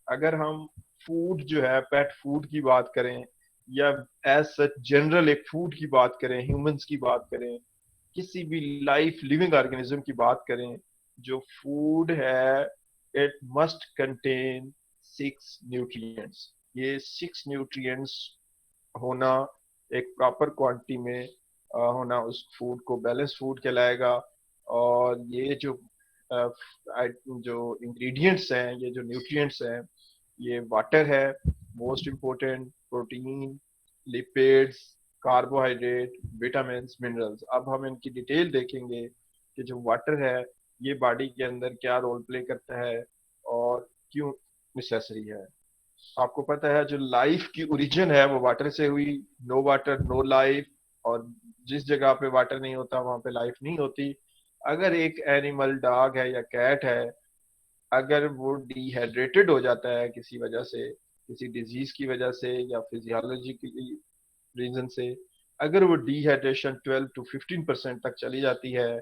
अगर हम फूड जो है पेट फूड की बात करें या एज सच जनरल एक फूड की बात करें, ह्यूमंस की बात करें, किसी भी लाइफ लिविंग ऑर्गेनिज्म की बात करें, जो फूड है इट मस्ट कंटेन 6 न्यूट्रिएंट्स। ये 6 न्यूट्रिएंट्स होना एक प्रॉपर क्वांटिटी में होना उस फूड को बैलेंस फूड कहलाएगा। और ये जो जो इंग्रेडिएंट्स हैं, ये जो न्यूट्रिएंट्स हैं, ये वाटर है most important, protein, lipids, carbohydrate, vitamin, minerals. अब हम इनकी डिटेल देखेंगे कि जो वाटर है ये बॉडी के अंदर क्या रोल प्ले करता है और क्यों नेसेसरी है। आपको पता है जो लाइफ की ओरिजिन है वो वाटर से हुई। No water no life. और जिस जगह पे वाटर नहीं होता वहां पे लाइफ नहीं होती। अगर एक एनिमल डॉग है या कैट है, अगर वो डिहाइड्रेटेड हो जाता है किसी वजह से, किसी डिजीज की वजह से या फिजियोलॉजी की रीजन से, अगर वो डिहाइड्रेशन 12 to 15% तक चली जाती है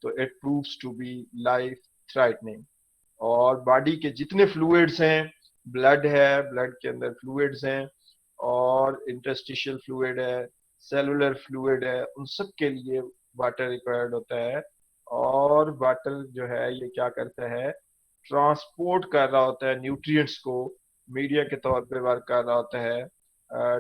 तो it proves to be life threatening. और बॉडी के जितने फ्लूइड्स हैं, ब्लड है, ब्लड के अंदर फ्लूइड्स हैं, और इंटरस्टिशियल फ्लूइड है, सेलुलर फ्लूइड है, उन सब के लिए वाटर रिक्वायर्ड होता है। और वाटर जो है ये क्या करता है, ट्रांसपोर्ट कर रहा होता है न्यूट्रिएंट्स को, मीडिया के तौर पे वर्क कर रहा होता है।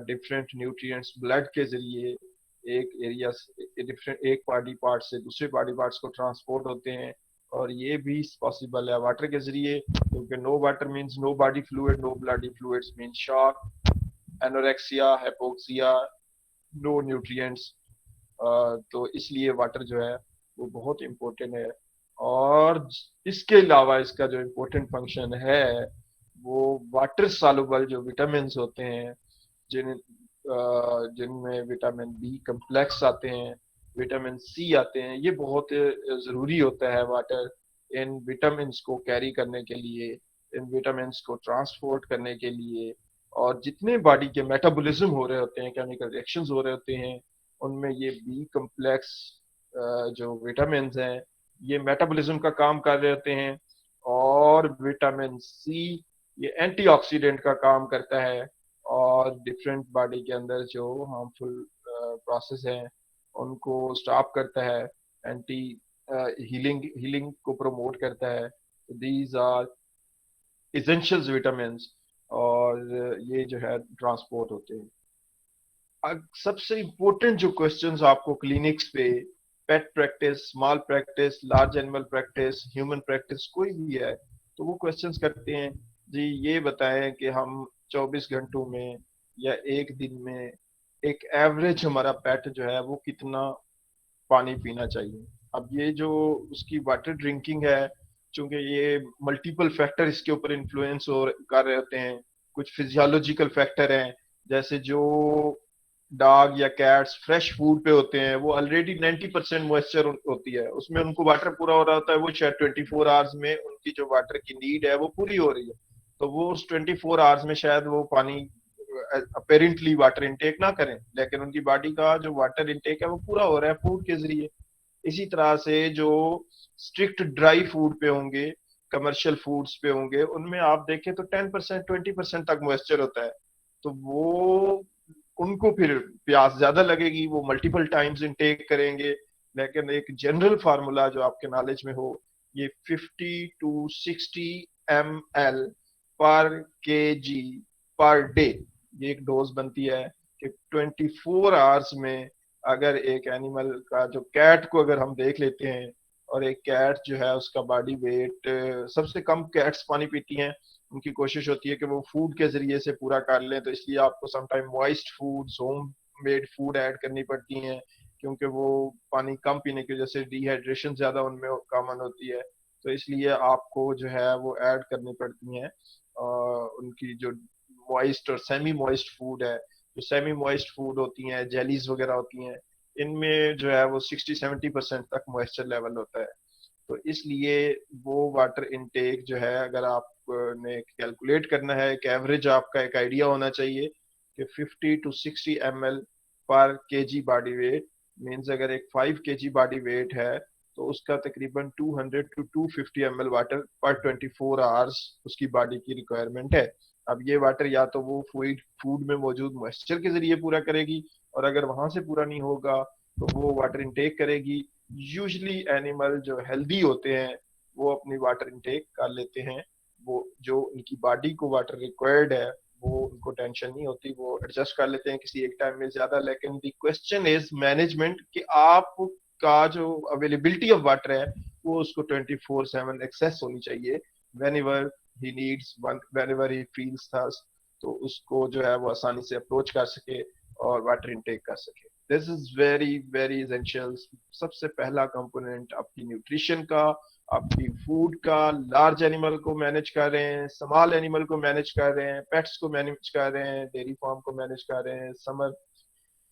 डिफरेंट न्यूट्रिएंट्स ब्लड के जरिए एक एरिया से डिफरेंट एक बॉडी पार्ट से दूसरे बॉडी पार्ट्स को ट्रांसपोर्ट होते हैं। और ये भी पॉसिबल है वाटर के जरिए, क्योंकि no water means no body fluid, no bloody fluids means shock, anorexia, hypoxia, no nutrients. तो इसलिए वाटर जो है वो बहुत इम्पोर्टेंट है। और इसके अलावा इसका जो इम्पोर्टेंट फंक्शन है वो वाटर सॉल्युबल जो विटामिन होते हैं, जिनमें विटामिन बी कम्प्लेक्स आते हैं, विटामिन सी आते हैं, ये बहुत ज़रूरी होता है वाटर इन विटामिन को कैरी करने के लिए, इन विटामिन को ट्रांसपोर्ट करने के लिए। और जितने बॉडी के मेटाबॉलिज्म हो रहे होते हैं, केमिकल रिएक्शंस हो रहे होते हैं, उनमें ये बी कम्प्लेक्स जो विटामिन हैं ये मेटाबॉलिज्म का काम कर रहे होते हैं। और विटामिन सी ये एंटीऑक्सीडेंट का काम करता है और डिफरेंट बॉडी के अंदर जो हार्मफुल प्रोसेस हैं उनको स्टॉप करता है, एंटी हीलिंग हीलिंग को प्रमोट करता है। These are essentials vitamin. और ये जो है ट्रांसपोर्ट होते हैं। सबसे इम्पोर्टेंट जो क्वेश्चंस आपको क्लिनिक्स पे, pet practice, small practice, large animal practice, human practice, कोई भी है तो वो क्वेश्चंस करते हैं, जी ये बताएं कि हम 24 घंटों में या एक दिन में एक एवरेज हमारा पेट जो है वो कितना पानी पीना चाहिए। अब ये जो उसकी वाटर ड्रिंकिंग है, चूंकि ये मल्टीपल फैक्टर इसके ऊपर इन्फ्लुएंस हो कर रहे होते हैं। कुछ फिजियोलॉजिकल फैक्टर हैं, जैसे जो डॉग या कैट्स फ्रेश फूड पे होते हैं वो ऑलरेडी 90% मॉइस्चर होती है, उसमें उनको वाटर पूरा हो रहा होता है, वो शायद 24 आवर्स में उनकी जो वाटर की नीड है वो पूरी हो रही है। तो वो उस 24 आवर्स में शायद वो पानी अपेरेंटली वाटर इनटेक ना करें, लेकिन उनकी बॉडी का जो वाटर इनटेक है वो पूरा हो रहा है फूड के जरिए। इसी तरह से जो स्ट्रिक्ट ड्राई फूड पे होंगे, कमर्शियल फूड्स पे होंगे, उनमें आप देखें तो 10% 20% तक मॉइस्चर होता है। तो वो उनको फिर प्यास ज्यादा लगेगी, वो मल्टीपल टाइम्स इनटेक करेंगे। लेकिन एक जनरल फार्मूला जो आपके नॉलेज में हो, ये 50 to 60 ml पर केजी पर डे, ये एक डोज बनती है कि 24 आवर्स में अगर एक एनिमल का, जो कैट को अगर हम देख लेते हैं, और एक कैट जो है उसका बॉडी वेट, सबसे कम कैट्स पानी पीती हैं, उनकी कोशिश होती है कि वो फूड के जरिए से पूरा कर लें, तो इसलिए आपको sometime moist food, home made food add करनी पड़ती हैं, क्योंकि वो पानी कम पीने की वजह से डिहाइड्रेशन ज्यादा उनमें कॉमन होती है। तो इसलिए आपको जो है वो ऐड करनी पड़ती हैं उनकी जो मॉइस्ट और सेमी मॉइस्ट फूड है। जो सेमी मॉइस्ट फूड होती हैं, जेलीज वगैरह होती हैं, इनमें जो है वो 60-70% तक मॉइस्चर लेवल होता है। तो इसलिए वो वाटर इनटेक जो है, अगर आपने कैलकुलेट करना है, एक एवरेज आपका एक आइडिया होना चाहिए कि 50 to 60 ml पर केजी बॉडी वेट मीन्स अगर एक 5 kg बॉडी वेट है तो उसका तकरीबन 200 to 250 ml वाटर पर 24 आवर्स उसकी बॉडी की रिक्वायरमेंट है। अब ये वाटर या तो वो फूड फूड में मौजूद मॉइस्चर के जरिए पूरा करेगी, और अगर वहां से पूरा नहीं होगा तो वो वाटर इनटेक करेगी। यूजली एनिमल जो हेल्दी होते हैं वो अपनी वाटर इनटेक कर लेते हैं, वो जो उनकी बॉडी को वाटर रिक्वायर्ड है वो उनको टेंशन नहीं होती, वो एडजस्ट कर लेते हैं किसी एक टाइम में ज्यादा। लेकिन द क्वेश्चन इज मैनेजमेंट, कि आप का जो अवेलेबिलिटी ऑफ वाटर है वो उसको 24/7 एक्सेस होनी चाहिए। Whenever he needs, whenever he feels thirst, तो उसको जो है वो आसानी से अप्रोच कर सके और वाटर इनटेक कर सके। This is very very essential. सबसे पहला कंपोनेंट आपकी न्यूट्रिशन का, आपकी फूड का, लार्ज एनिमल को मैनेज कर रहे हैं, स्मॉल एनिमल को मैनेज कर रहे हैं, पेट्स को मैनेज कर रहे हैं, डेयरी फार्म को मैनेज कर रहे हैं, समर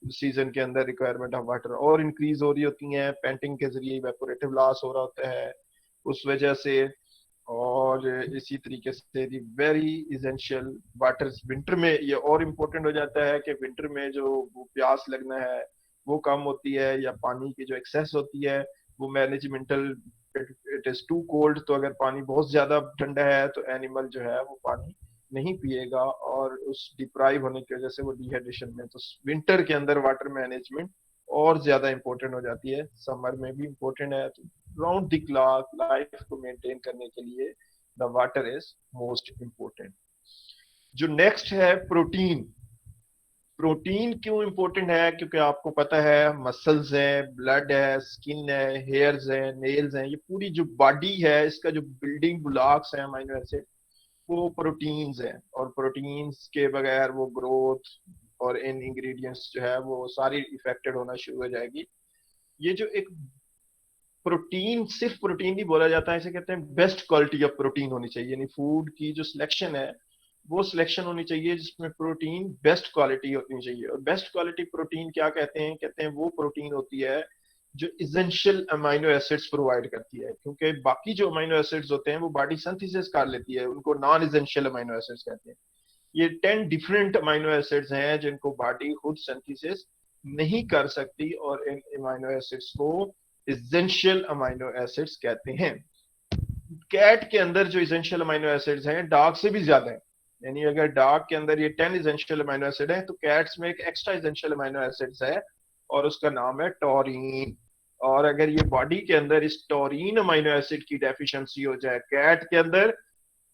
सीजन के अंदर रिक्वायरमेंट ऑफ वाटर और इंक्रीज हो रही होती है, पेंटिंग के जरिए इवेपोरेटिव लॉस हो रहा होता है उस वजह से। और इसी तरीके से वेरी इसेंशियल वाटर विंटर में ये और इम्पोर्टेंट हो जाता है कि विंटर में जो प्यास लगना है वो कम होती है, या पानी की जो एक्सेस होती है वो मैनेजमेंटल। इट इज टू कोल्ड, तो अगर पानी बहुत ज्यादा ठंडा है तो एनिमल जो है वो पानी नहीं पिएगा, और उस डिप्राइव होने की वजह से वो डिहाइड्रेशन में। तो विंटर के अंदर वाटर मैनेजमेंट और ज्यादा इंपॉर्टेंट हो जाती है, समर में भी इंपॉर्टेंट है। तो राउंड द क्लॉक लाइफ को मेंटेन करने के लिए the water is most important. जो नेक्स्ट है प्रोटीन। प्रोटीन क्यों इंपॉर्टेंट है? क्योंकि आपको पता है मसल्स हैं, ब्लड है, स्किन है, हेयर्स है, नेल्स हैं, ये पूरी जो बॉडी है इसका जो बिल्डिंग ब्लॉक्स हैं अमीनो एसिड, वो प्रोटीन्स हैं। और प्रोटीन्स के बगैर वो ग्रोथ और इन इंग्रेडिएंट्स जो है वो सारी इफेक्टेड होना शुरू हो जाएगी। ये जो एक प्रोटीन, सिर्फ प्रोटीन नहीं बोला जाता है, इसे कहते हैं बेस्ट क्वालिटी ऑफ प्रोटीन होनी चाहिए। यानी फूड की जो सिलेक्शन है वो सिलेक्शन होनी चाहिए जिसमें प्रोटीन बेस्ट क्वालिटी होनी चाहिए। और बेस्ट क्वालिटी प्रोटीन क्या कहते हैं? कहते हैं वो प्रोटीन होती है जो इसेंशियल अमाइनो एसिड्स प्रोवाइड करती है, क्योंकि बाकी जो अमाइनो एसिड्स होते हैं वो बॉडी सिंथेसिस कर लेती है, उनको नॉन इसेंशियल अमाइनो एसिड्स कहते हैं। ये 10 डिफरेंट अमाइनो एसिड्स हैं जिनको बॉडी खुद सिंथेसिस नहीं कर सकती, और इन अमाइनो एसिड्स को इसेंशियल अमाइनो एसिड्स कहते हैं। कैट के अंदर जो इसेंशियल अमाइनो एसिड्स हैं डॉग से भी ज्यादा है। यानी अगर डॉग के अंदर ये 10 इसेंशियल अमाइनो एसिड है तो कैट्स में एक एक्स्ट्रा इसेंशियल अमाइनो एसिड्स है और उसका नाम है टॉरिन। और अगर ये बॉडी के अंदर इस टॉरिन अमाइनो एसिड की डेफिशिएंसी हो जाए कैट के अंदर,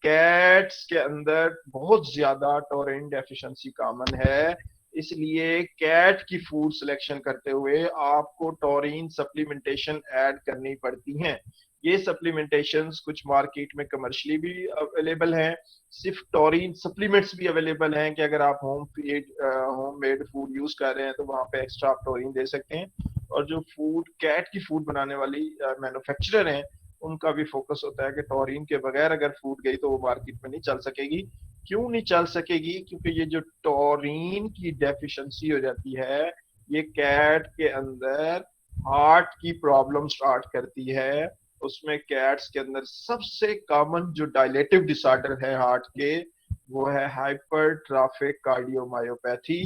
कैट्स के अंदर बहुत ज्यादा टोरिन डेफिशिएंसी कॉमन है। इसलिए कैट की फूड सिलेक्शन करते हुए आपको टोरिन सप्लीमेंटेशन ऐड करनी पड़ती हैं। ये सप्लीमेंटेशंस कुछ मार्केट में कमर्शियली भी अवेलेबल हैं, सिर्फ टोरिन सप्लीमेंट्स भी अवेलेबल हैं कि अगर आप होम मेड फूड यूज कर रहे हैं तो वहां पे एक्स्ट्रा आप टोरिन दे सकते हैं। और जो फूड कैट की फूड बनाने वाली मैन्युफैक्चरर हैं उनका भी फोकस होता है कि टॉरिन के बगैर अगर फूड गई तो वो मार्केट में नहीं चल सकेगी। क्यों नहीं चल सकेगी? क्योंकि ये जो टॉरिन की डेफिशिएंसी हो जाती है ये कैट के अंदर हार्ट की प्रॉब्लम स्टार्ट करती है। उसमें कैट्स के अंदर सबसे कॉमन जो डायलेटिव डिसऑर्डर है हार्ट के वो है हाइपरट्रॉफिक कार्डियोमायोपैथी।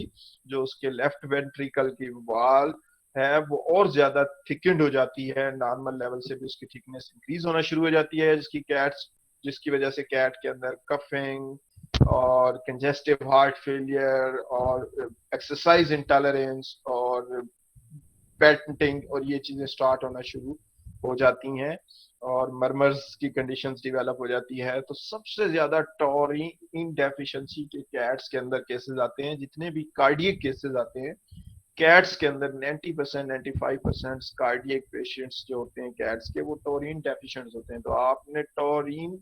जो उसके लेफ्ट वेंट्रिकल की वॉल है वो और ज्यादा थिकन्ड हो जाती है, नॉर्मल लेवल से भी उसकी थिकनेस इंक्रीज होना शुरू हो जाती है, जिसकी वजह से कैट के अंदर कफिंग और कंजेस्टिव हार्ट फेलियर और एक्सरसाइज इंटॉलरेंस और पेटेंटिंग और ये चीजें स्टार्ट होना शुरू हो जाती हैं, और मर्मर्स की कंडीशंस डेवलप हो जाती है। तो सबसे ज्यादा टॉरिन डेफिशिएंसी के कैट्स के अंदर केसेस आते हैं, जितने भी कार्डियक केसेस आते हैं कैट्स के अंदर 90% 95% कार्डियक पेशेंट्स जो होते हैं कैट्स के वो टोरिन डेफिशिएंट्स होते हैं। तो आपने टोरिन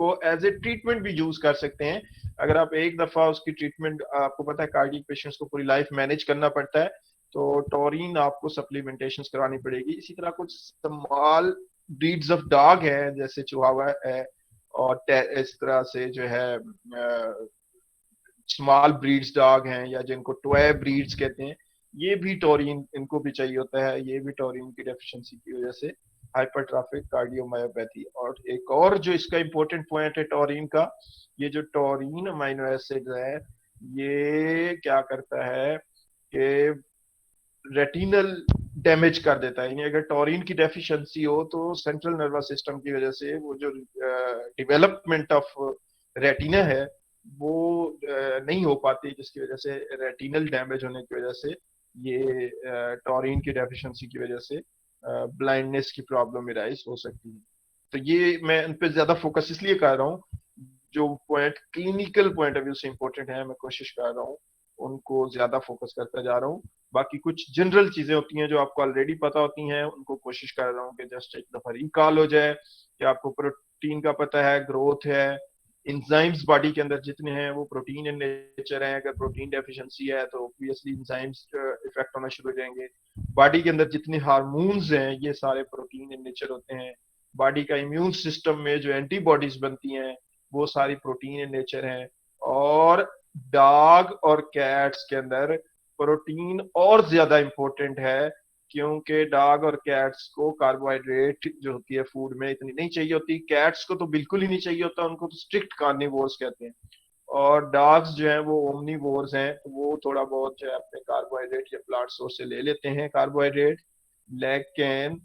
को एज ए ट्रीटमेंट भी यूज कर सकते हैं। अगर आप एक दफा उसकी ट्रीटमेंट, आपको पता है कार्डियक पेशेंट्स को पूरी लाइफ मैनेज करना पड़ता है, तो टोरिन आपको सप्लीमेंटेशन करानी पड़ेगी। इसी तरह कुछ स्मॉल ब्रीड्स ऑफ डॉग है जैसे चिहुआवा है, और इस तरह से जो है स्मॉल ब्रीड्स डॉग हैं या जिनको टॉय ब्रीड्स कहते हैं, ये भी टोरिन इनको भी चाहिए होता है। ये भी टोरिन की डेफिशिएंसी की वजह से हाइपरट्रॉफिक कार्डियोमायोपैथी। और एक और जो इसका इंपॉर्टेंट पॉइंट है टोरिन का, ये जो टोरिन अमाइनो एसिड है ये क्या करता है कि रेटिनल डैमेज कर देता है। यानी अगर टॉरिन की डेफिशिएंसी हो तो सेंट्रल नर्वस सिस्टम की वजह से वो जो डेवलपमेंट ऑफ रेटिना है वो नहीं हो पाती, जिसकी वजह से रेटिनल डैमेज होने की वजह से ये टॉरिन की डेफिशिएंसी की वजह से ब्लाइंडनेस की प्रॉब्लम राइज हो सकती है। तो ये मैं इन पे ज्यादा फोकस इसलिए कर रहा हूँ, जो point clinical point of view से इंपॉर्टेंट है मैं कोशिश कर रहा हूँ उनको ज्यादा फोकस करता जा रहा हूँ। बाकी कुछ जनरल चीजें होती हैं जो आपको ऑलरेडी पता होती हैं, उनको कोशिश कर रहा हूँ कि जस्ट एक दफा रिकॉल हो जाए कि आपको प्रोटीन का पता है, ग्रोथ है, इंजाइम्स बॉडी के अंदर जितने हैं वो प्रोटीन इन नेचर है। अगर प्रोटीन डेफिशिएंसी है तो ऑब्वियसली इंजाइम्स इफेक्ट होना शुरू हो जाएंगे। बॉडी के अंदर जितने हार्मोन्स हैं ये सारे प्रोटीन इन नेचर होते हैं। बॉडी का इम्यून सिस्टम में जो एंटीबॉडीज बनती हैं वो सारी प्रोटीन इन नेचर हैं। और डॉग और कैट्स के अंदर प्रोटीन और ज्यादा इंपॉर्टेंट है, क्योंकि डॉग और कैट्स को कार्बोहाइड्रेट जो होती है फूड में इतनी नहीं चाहिए होती। कैट्स को तो बिल्कुल ही नहीं चाहिए होता, उनको तो स्ट्रिक्ट कार्निवोर्स कहते हैं। और डॉग्स जो है वो ओमनीवोर्स हैं, वो थोड़ा बहुत जो है अपने कार्बोहाइड्रेट या प्लांट सोर्स से ले लेते हैं कार्बोहाइड्रेट। लेकिन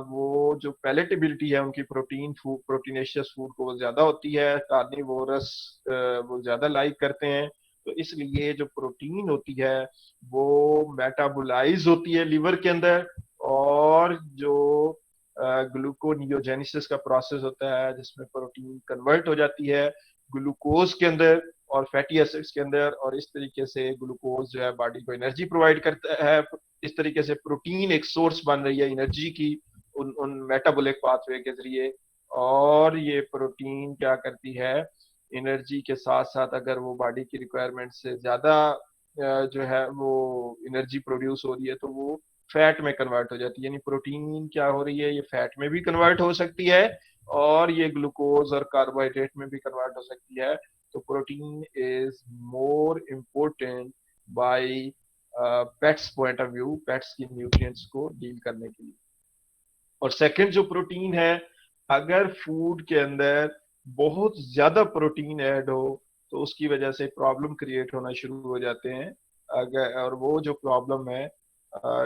वो जो पैलेटेबिलिटी है उनकी प्रोटीन फूड, प्रोटीनेशियस फूड को वो ज्यादा होती है, कार्निवोरस वो ज्यादा लाइक करते हैं। तो इसलिए जो प्रोटीन होती है वो मेटाबोलाइज होती है लिवर के अंदर, और जो ग्लूकोनियोजेनेसिस का प्रोसेस होता है जिसमें प्रोटीन कन्वर्ट हो जाती है ग्लूकोज के अंदर और फैटी एसिड्स के अंदर, और इस तरीके से ग्लूकोज जो है बॉडी को एनर्जी प्रोवाइड करता है। इस तरीके से प्रोटीन एक सोर्स बन रही है एनर्जी की उन उन मेटाबॉलिक पाथवे के जरिए। और ये प्रोटीन क्या करती है, एनर्जी के साथ साथ अगर वो बॉडी की रिक्वायरमेंट से ज्यादा जो है वो एनर्जी प्रोड्यूस हो रही है तो वो फैट में कन्वर्ट हो जाती है। यानी प्रोटीन क्या हो रही है, ये फैट में भी कन्वर्ट हो सकती है और ये ग्लूकोज और कार्बोहाइड्रेट में भी कन्वर्ट हो सकती है। तो protein is more important by pets point of view, pets की न्यूट्रिएंट्स को डील करने के लिए। और सेकंड जो प्रोटीन है, अगर फूड के अंदर बहुत ज्यादा प्रोटीन ऐड हो तो उसकी वजह से प्रॉब्लम क्रिएट होना शुरू हो जाते हैं। अगर और वो जो प्रॉब्लम है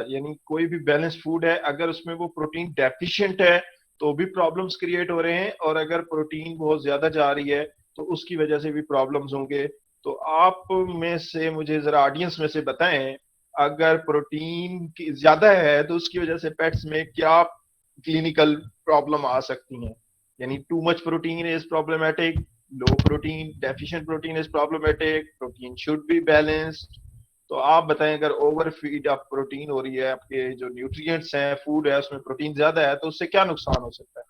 यानी कोई भी बैलेंस फूड है अगर उसमें वो प्रोटीन डेफिशिएंट है तो भी प्रॉब्लम्स क्रिएट हो रहे हैं, और अगर प्रोटीन बहुत ज्यादा जा रही है तो उसकी वजह से भी प्रॉब्लम्स होंगे। तो आप में से मुझे जरा ऑडियंस में से बताएं, अगर प्रोटीन की ज्यादा है तो उसकी वजह से पेट्स में क्या क्लिनिकल प्रॉब्लम आ सकती हैं। यानी to much protein is problematic, low protein deficient protein is problematic, protein should be balanced. तो आप बताएं, अगर ओवर फीड ऑफ प्रोटीन हो रही है, आपके जो न्यूट्रिएंट्स हैं फूड है उसमें प्रोटीन ज्यादा है, तो उससे क्या नुकसान हो सकता है?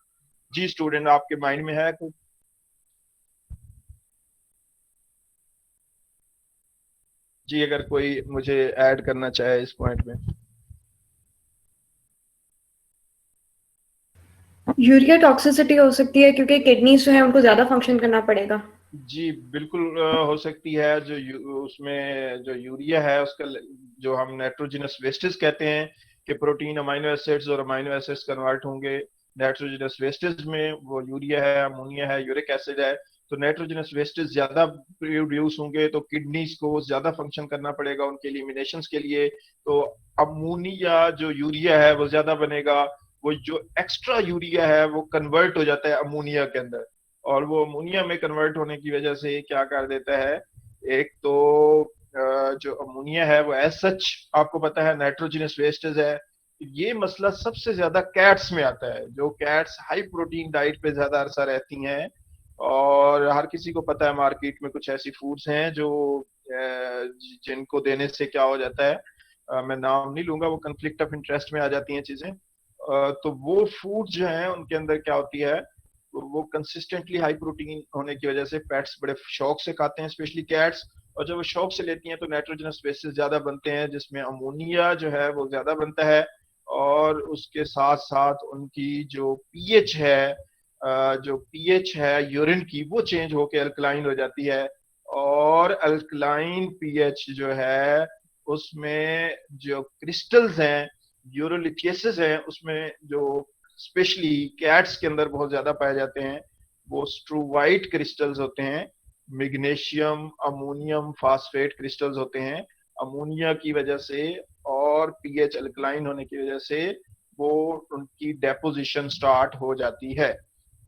जी स्टूडेंट, आपके माइंड में है कुछ? जी अगर कोई मुझे ऐड करना चाहे इस पॉइंट में। यूरिया टॉक्सिसिटी हो सकती है क्योंकि किडनीज जो है उनको ज़्यादा फंक्शन करना पड़ेगा। जी बिल्कुल हो सकती है। जो उसमें जो यूरिया है उसका जो हम नाइट्रोजनस वेस्टेज कहते हैं कि प्रोटीन अमाइनो एसिड्स और अमाइनो एसिड्स कन्वर्ट होंगे नाइट्रोजनस वेस्टेज में, वो यूरिया है, अमोनिया है, यूरिक एसिड है। तो नाइट्रोजनस वेस्टेज ज्यादा प्रोड्यूस होंगे तो किडनीज को ज्यादा फंक्शन करना पड़ेगा उनके एलिमिनेशन के लिए। तो अमोनिया जो यूरिया है वो ज्यादा बनेगा, वो जो एक्स्ट्रा यूरिया है वो कन्वर्ट हो जाता है अमोनिया के अंदर, और वो अमोनिया में कन्वर्ट होने की वजह से क्या कर देता है, एक तो जो अमोनिया है वो एज सच आपको पता है नाइट्रोजनस वेस्टेज है। ये मसला सबसे ज्यादा कैट्स में आता है, जो कैट्स हाई प्रोटीन डाइट पे ज्यादा अरसा रहती हैं। और हर किसी को पता है मार्केट में कुछ ऐसी फूड्स हैं जो जिनको देने से क्या हो जाता है, मैं नाम नहीं लूंगा, वो कंफ्लिक्ट ऑफ इंटरेस्ट में आ जाती हैं चीजें। तो वो फूड जो है उनके अंदर क्या होती है, वो कंसिस्टेंटली हाई प्रोटीन होने की वजह से पेट्स बड़े शौक से खाते हैं, स्पेशली कैट्स। और जब वो शौक से लेती हैं तो नाइट्रोजनस बेसिस ज्यादा बनते हैं जिसमें अमोनिया जो है वो ज्यादा बनता है। और उसके साथ साथ उनकी जो पीएच है, जो पीएच है यूरिन की वो चेंज होकर अल्कलाइन हो जाती है। और अल्कलाइन पीएच जो है उसमें जो क्रिस्टल्स हैं, यूरोलिथियसिस है उसमें, जो स्पेशली कैट्स के अंदर बहुत ज्यादा पाए जाते हैं, वो स्ट्रूवाइट क्रिस्टल्स होते हैं, मैग्नीशियम अमोनियम फास्फेट क्रिस्टल्स होते हैं। अमोनिया की वजह से और पीएच अल्कलाइन होने की वजह से वो उनकी डेपोजिशन स्टार्ट हो जाती है।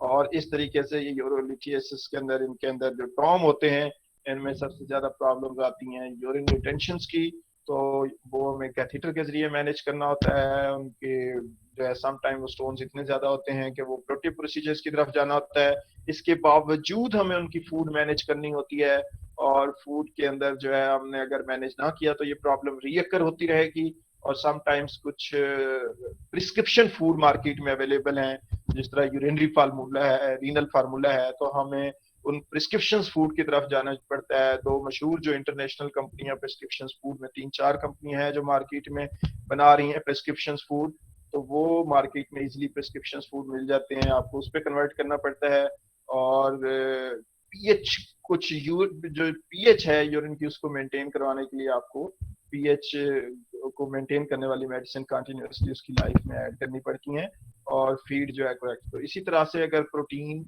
और इस तरीके से ये यूरोलिथियसिस के अंदर, इनके अंदर जो टॉम होते हैं, इनमें सबसे ज्यादा प्रॉब्लम्स आती हैं यूरिन रिटेंशन की। तो वो हमें कैथीटर के जरिए मैनेज करना होता है। उनके जो है सम टाइम वो स्टोन्स इतने ज्यादा होते हैं कि वो प्रोटेक्टिव प्रोसीजर्स की तरफ जाना होता है। इसके बावजूद हमें उनकी फूड मैनेज करनी होती है। और फूड के अंदर जो है हमने अगर मैनेज ना किया तो ये प्रॉब्लम रीअकर होती रहेगी। और समटाइम्स कुछ प्रिस्क्रिप्शन फूड मार्केट में अवेलेबल हैं, जिस तरह यूरिनरी फार्मूला है, रीनल फार्मूला है, तो हमें उन प्रिस्क्रिप्शन फूड की तरफ जाना पड़ता है। दो मशहूर जो इंटरनेशनल कंपनियां प्रिस्क्रिप्शन फूड में, 3-4 कंपनियां हैं जो मार्केट में बना रही हैं प्रिस्क्रिप्शन फूड। तो वो मार्केट में इजीली प्रिस्क्रिप्शन फूड मिल जाते हैं, आपको उस पर कन्वर्ट करना पड़ता है। और पीएच, कुछ जो पीएच है यूरिन की, उसको मेंटेन करवाने के लिए आपको पीएच को मेंटेन करने वाली मेडिसिन कंटिन्यूसली उसकी लाइफ में ऐड करनी पड़ती हैं। और फीड जो है करेक्ट। तो इसी तरह से अगर प्रोटीन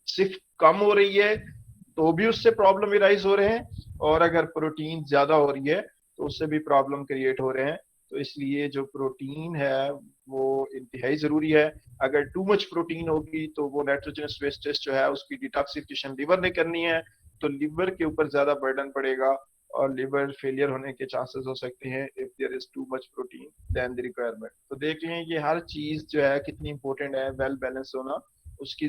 सिर्फ कम हो रही है तो भी उससे प्रॉब्लम इराइज हो रहे हैं, और अगर प्रोटीन ज्यादा हो रही है तो उससे भी प्रॉब्लम क्रिएट हो रहे हैं। तो इसलिए जो प्रोटीन है वो इंतहाई जरूरी है। अगर टू मच प्रोटीन होगी तो वो नाइट्रोजनस वेस्टेज जो है उसकी डिटॉक्सिफिकेशन लिवर ने करनी है, तो लिवर के ऊपर ज्यादा बर्डन पड़ेगा और लिवर फेलियर होने के चांसेस हो सकते हैं if there is too much protein then the requirement. तो देख लें ये हर चीज जो है कितनी इंपॉर्टेंट है, वेल बैलेंस होना उसकी।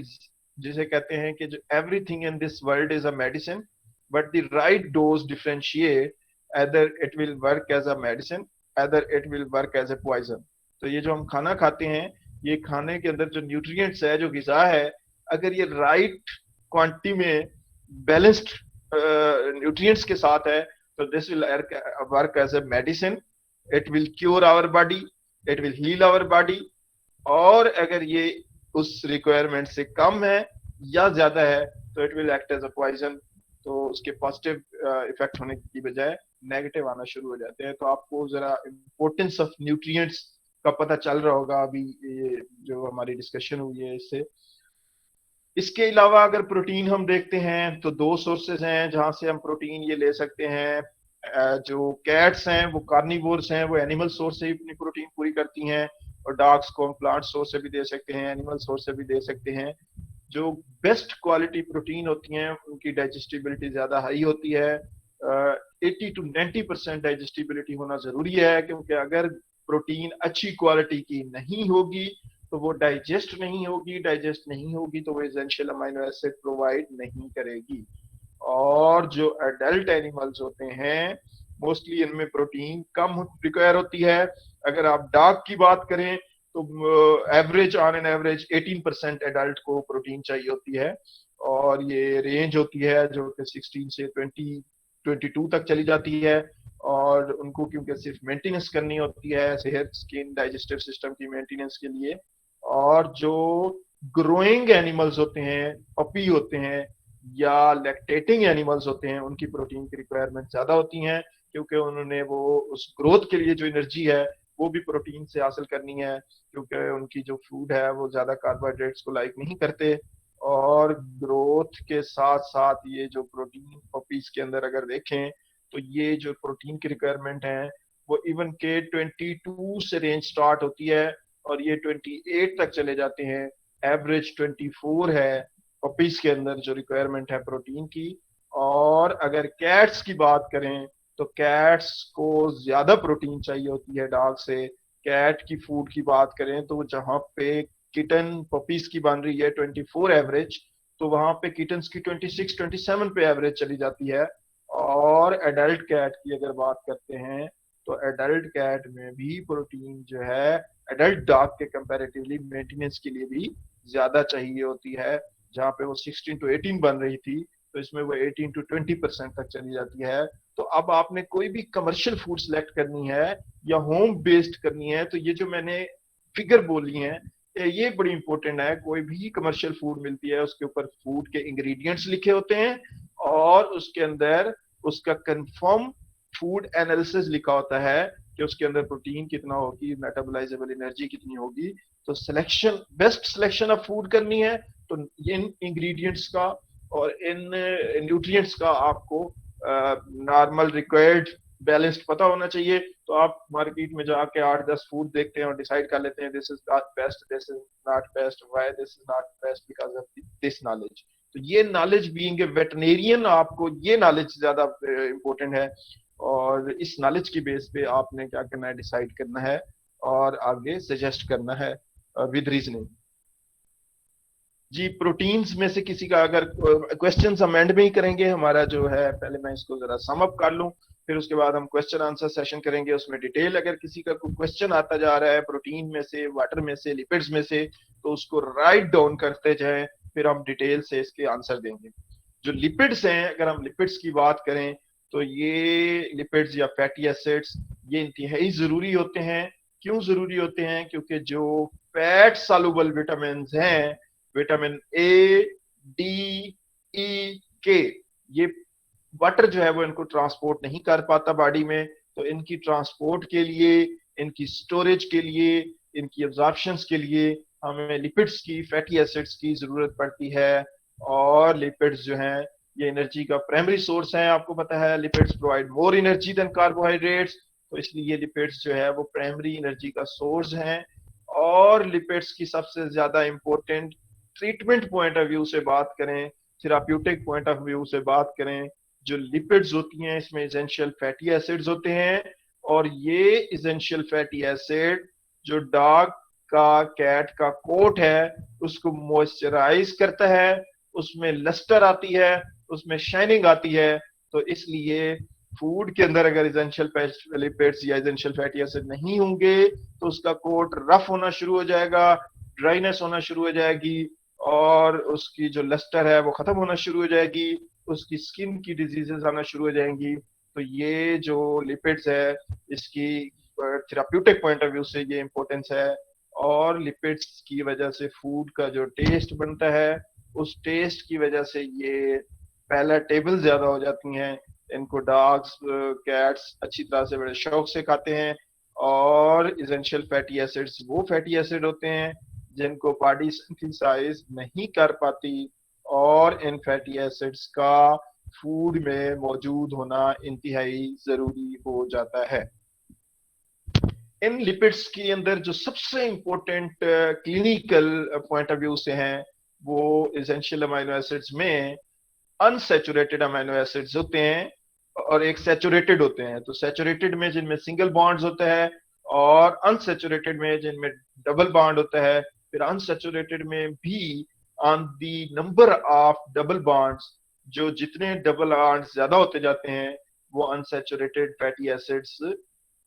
जिसे कहते हैं कि जो everything in this world is a medicine, but the right dose differentiate either it will work as a medicine, either it will work as a poison। तो ये जो हम खाना खाते हैं, ये खाने के अंदर जो न्यूट्रिएंट्स है, जो ग़िज़ा है, अगर ये राइट क्वांटिटी में बैलेंस्ड न्यूट्रिएंट्स के साथ है तो this will work as a medicine. It will cure our body, it will heal our body. और अगर ये उस रिक्वायरमेंट से कम है या ज्यादा है तो it will act as a poison. तो उसके पॉजिटिव इफेक्ट होने की बजाय नेगेटिव आना शुरू हो जाते हैं। तो आपको जरा इम्पोर्टेंस ऑफ न्यूट्रिएंट्स का पता चल रहा होगा अभी ये जो हमारी डिस्कशन हुई है इससे। इसके अलावा अगर प्रोटीन हम देखते हैं तो दो सोर्सेज हैं जहां से हम प्रोटीन ये ले सकते हैं। जो कैट्स हैं वो कार्निवोर्स हैं, वो एनिमल सोर्स से ही अपनी प्रोटीन पूरी करती हैं। और डॉग्स को हम प्लांट सोर्स से भी दे सकते हैं, एनिमल सोर्स से भी दे सकते हैं। जो बेस्ट क्वालिटी प्रोटीन होती हैं उनकी डाइजेस्टिबिलिटी ज्यादा हाई होती है। 80 to 90% डाइजेस्टिबिलिटी होना जरूरी है, क्योंकि अगर प्रोटीन अच्छी क्वालिटी की नहीं होगी तो वो डाइजेस्ट नहीं होगी, डाइजेस्ट नहीं होगी तो वो एसेंशियल अमीनो एसिड प्रोवाइड नहीं करेगी। और जो एडल्ट एनिमल्स होते हैं मोस्टली इनमें प्रोटीन कम रिक्वायर होती है। अगर आप डॉग की बात करें तो average on an average 18% adult को प्रोटीन चाहिए होती है। और ये रेंज होती है जो कि 16 से 22 तक चली जाती है। और उनको क्योंकि सिर्फ मेंटेनेंस करनी होती है, सेहत, स्किन, डाइजेस्टिव सिस्टम की मेंटेनेंस के लिए। और जो ग्रोइंग एनिमल्स होते हैं, पपी होते हैं या लैक्टेटिंग एनिमल्स होते हैं, उनकी प्रोटीन की रिक्वायरमेंट ज्यादा होती हैं, क्योंकि उन्होंने वो उस ग्रोथ के लिए जो एनर्जी है वो भी प्रोटीन से हासिल करनी है, क्योंकि उनकी जो फूड है वो ज्यादा कार्बोहाइड्रेट्स को लाइक नहीं करते। और ग्रोथ के साथ साथ ये जो प्रोटीन पपीज के अंदर अगर देखें तो ये जो प्रोटीन की रिक्वायरमेंट है वो इवन के 22 से रेंज स्टार्ट होती है और ये 28 तक चले जाते हैं। एवरेज 24 है पपीज के अंदर जो रिक्वायरमेंट है प्रोटीन की। और अगर कैट्स की बात करें तो कैट्स को ज्यादा प्रोटीन चाहिए होती है डॉग से। कैट की फूड की बात करें तो जहां पे किटन पपीज की बन रही है 24 एवरेज, तो वहां पे किटन्स की 26-27 पे एवरेज चली जाती है। और एडल्ट कैट की अगर बात करते हैं तो एडल्ट कैट में भी प्रोटीन जो है एडल्ट डॉग के कंपैरेटिवली मेंटेनेंस के लिए भी ज्यादा चाहिए होती है। जहाँ पे वो 16 to 18 बन रही थी तो इसमें वो 18 to 20% तक चली जाती है। तो अब आपने कोई भी कमर्शियल फूड सिलेक्ट करनी है या होम बेस्ड करनी है तो ये जो मैंने फिगर बोली है ये बड़ी इंपॉर्टेंट है। कोई भी कमर्शियल फूड मिलती है उसके ऊपर फूड के इंग्रेडिएंट्स लिखे होते हैं और उसके अंदर उसका कंफर्म फूड एनालिसिस लिखा होता है कि उसके अंदर प्रोटीन कितना होगी, मेटाबोलाइजेबल एनर्जी कितनी होगी। तो selection, best selection of food करनी है तो इन इंग्रेडिएंट्स का और इन न्यूट्रिएंट्स का आपको नॉर्मल रिक्वायर्ड बैलेंस्ड पता होना चाहिए। तो आप मार्केट में जाके 8-10 फूड देखते हैं और डिसाइड कर लेते हैं this is not best, this is not best, why this is not best, because of this knowledge. तो ये नॉलेज, बीइंग ए वेटरनेरियन, आपको ये नॉलेज ज्यादा इंपॉर्टेंट है, और इस नॉलेज की बेस पे आपने क्या करना है, डिसाइड करना है और आगे सजेस्ट करना है विद रीजनिंग। जी, प्रोटीन्स में से किसी का अगर क्वेश्चन हम एंड में ही करेंगे हमारा जो है, पहले मैं इसको जरा सम अप कर लूं, फिर उसके बाद हम क्वेश्चन आंसर सेशन करेंगे, उसमें डिटेल अगर किसी का कोई क्वेश्चन आता जा रहा है प्रोटीन में से, वाटर में से, लिपिड्स में से, तो उसको राइट डाउन करते जाएं, फिर हम डिटेल से इसके आंसर देंगे। जो लिपिड्स हैं, अगर हम लिपिड्स की बात करें तो ये लिपिड्स या फैटी एसिड्स ये इंतहाई जरूरी होते हैं। क्यों जरूरी होते हैं? क्योंकि जो फैट सॉल्युबल विटामिन हैं, विटामिन ए, डी, ई, के, ये वाटर जो है वो इनको ट्रांसपोर्ट नहीं कर पाता बॉडी में। तो इनकी ट्रांसपोर्ट के लिए, इनकी स्टोरेज के लिए, इनकी एब्जॉर्प्शन के लिए हमें लिपिड्स की, फैटी एसिड्स की जरूरत पड़ती है। और लिपिड्स जो हैं ये एनर्जी का प्राइमरी सोर्स है। आपको पता है lipids provide more energy than carbohydrates, तो इसलिए लिपिड्स जो है वो प्राइमरी एनर्जी का सोर्स हैं। और लिपिड्स की सबसे ज्यादा important treatment point of view से बात करें, थेराप्यूटिक पॉइंट ऑफ व्यू से बात करें, जो लिपिड्स होती हैं इसमें एसेंशियल फैटी एसिड्स होते हैं। और ये एसेंशियल फैटी एसिड जो डॉग का, कैट का कोट है उसको मॉइस्चराइज करता है, उसमें लस्टर आती है, उसमें शाइनिंग आती है। तो इसलिए फूड के अंदर अगर एसेंशियल लिपिड्स या एसेंशियल फैटी एसिड नहीं होंगे तो उसका कोट रफ होना शुरू हो जाएगा, ड्राइनेस होना शुरू हो जाएगी, और उसकी जो लस्टर है वो खत्म होना शुरू हो जाएगी, उसकी स्किन की डिजीजेस आना शुरू हो जाएंगी। तो ये जो लिपिड्स है इसकी थेराप्यूटिक पॉइंट ऑफ व्यू से ये इंपॉर्टेंस है। और लिपिड्स की वजह से फूड का जो टेस्ट बनता है, उस टेस्ट की वजह से ये पहला टेबल ज्यादा हो जाती हैं। इनको डॉग्स, कैट्स अच्छी तरह से बड़े शौक से खाते हैं। और इसेंशियल फैटी एसिड्स वो फैटी एसिड होते हैं जिनको बॉडी सिंथेसाइज नहीं कर पाती, और इन फैटी एसिड्स का फूड में मौजूद होना इंतहाई जरूरी हो जाता है। इन लिपिड्स के अंदर जो सबसे important clinical point of view से हैं वो एसेंशियल अमीनो एसिड्स में अनसैचुरेटेड अमीनो एसिड्स होते हैं और एक सैचुरेटेड होते हैं। तो सैचुरेटेड में जिनमें सिंगल बॉन्ड्स होता है, और अनसैचुरेटेड में जिनमें डबल बॉन्ड होता है। फिर अनसैचुरेटेड में भी on the number of double bonds, जो जितने डबल बॉन्ड्स ज्यादा होते जाते हैं वो अनसैचुरेटेड फैटी एसिड्स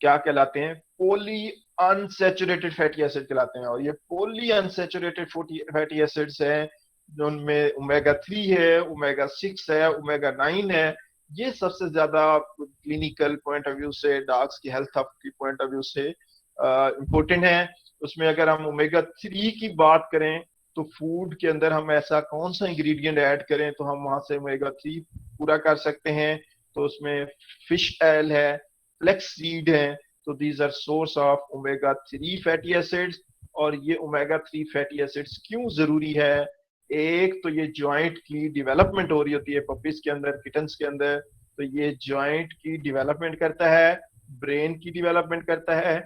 क्या कहलाते हैं? पॉली अनसैचुरेटेड फैटी एसिड कहलाते हैं। और ये पॉली अनसैचुरेटेड फैटी एसिड्स हैं उनमें ओमेगा 3 है, ओमेगा 6 है, ओमेगा 9 है। ये सबसे ज्यादा क्लिनिकल पॉइंट ऑफ व्यू से, डॉग्स की हेल्थ की पॉइंट ऑफ व्यू से इम्पोर्टेंट है। उसमें अगर हम ओमेगा 3 की बात करें तो फूड के अंदर हम ऐसा कौन सा इंग्रेडिएंट ऐड करें तो हम वहां से ओमेगा 3 पूरा कर सकते हैं? तो उसमें फिश ऑयल है, फ्लेक्स सीड है। तो these are source of omega 3 fatty acids. और ये ओमेगा 3 फैटी एसिड्स क्यों जरूरी है? एक तो ये जॉइंट की डेवलपमेंट हो रही होती है पपीज के अंदर, किटन्स के अंदर, तो ये जॉइंट की डेवलपमेंट करता है, ब्रेन की डेवलपमेंट करता है,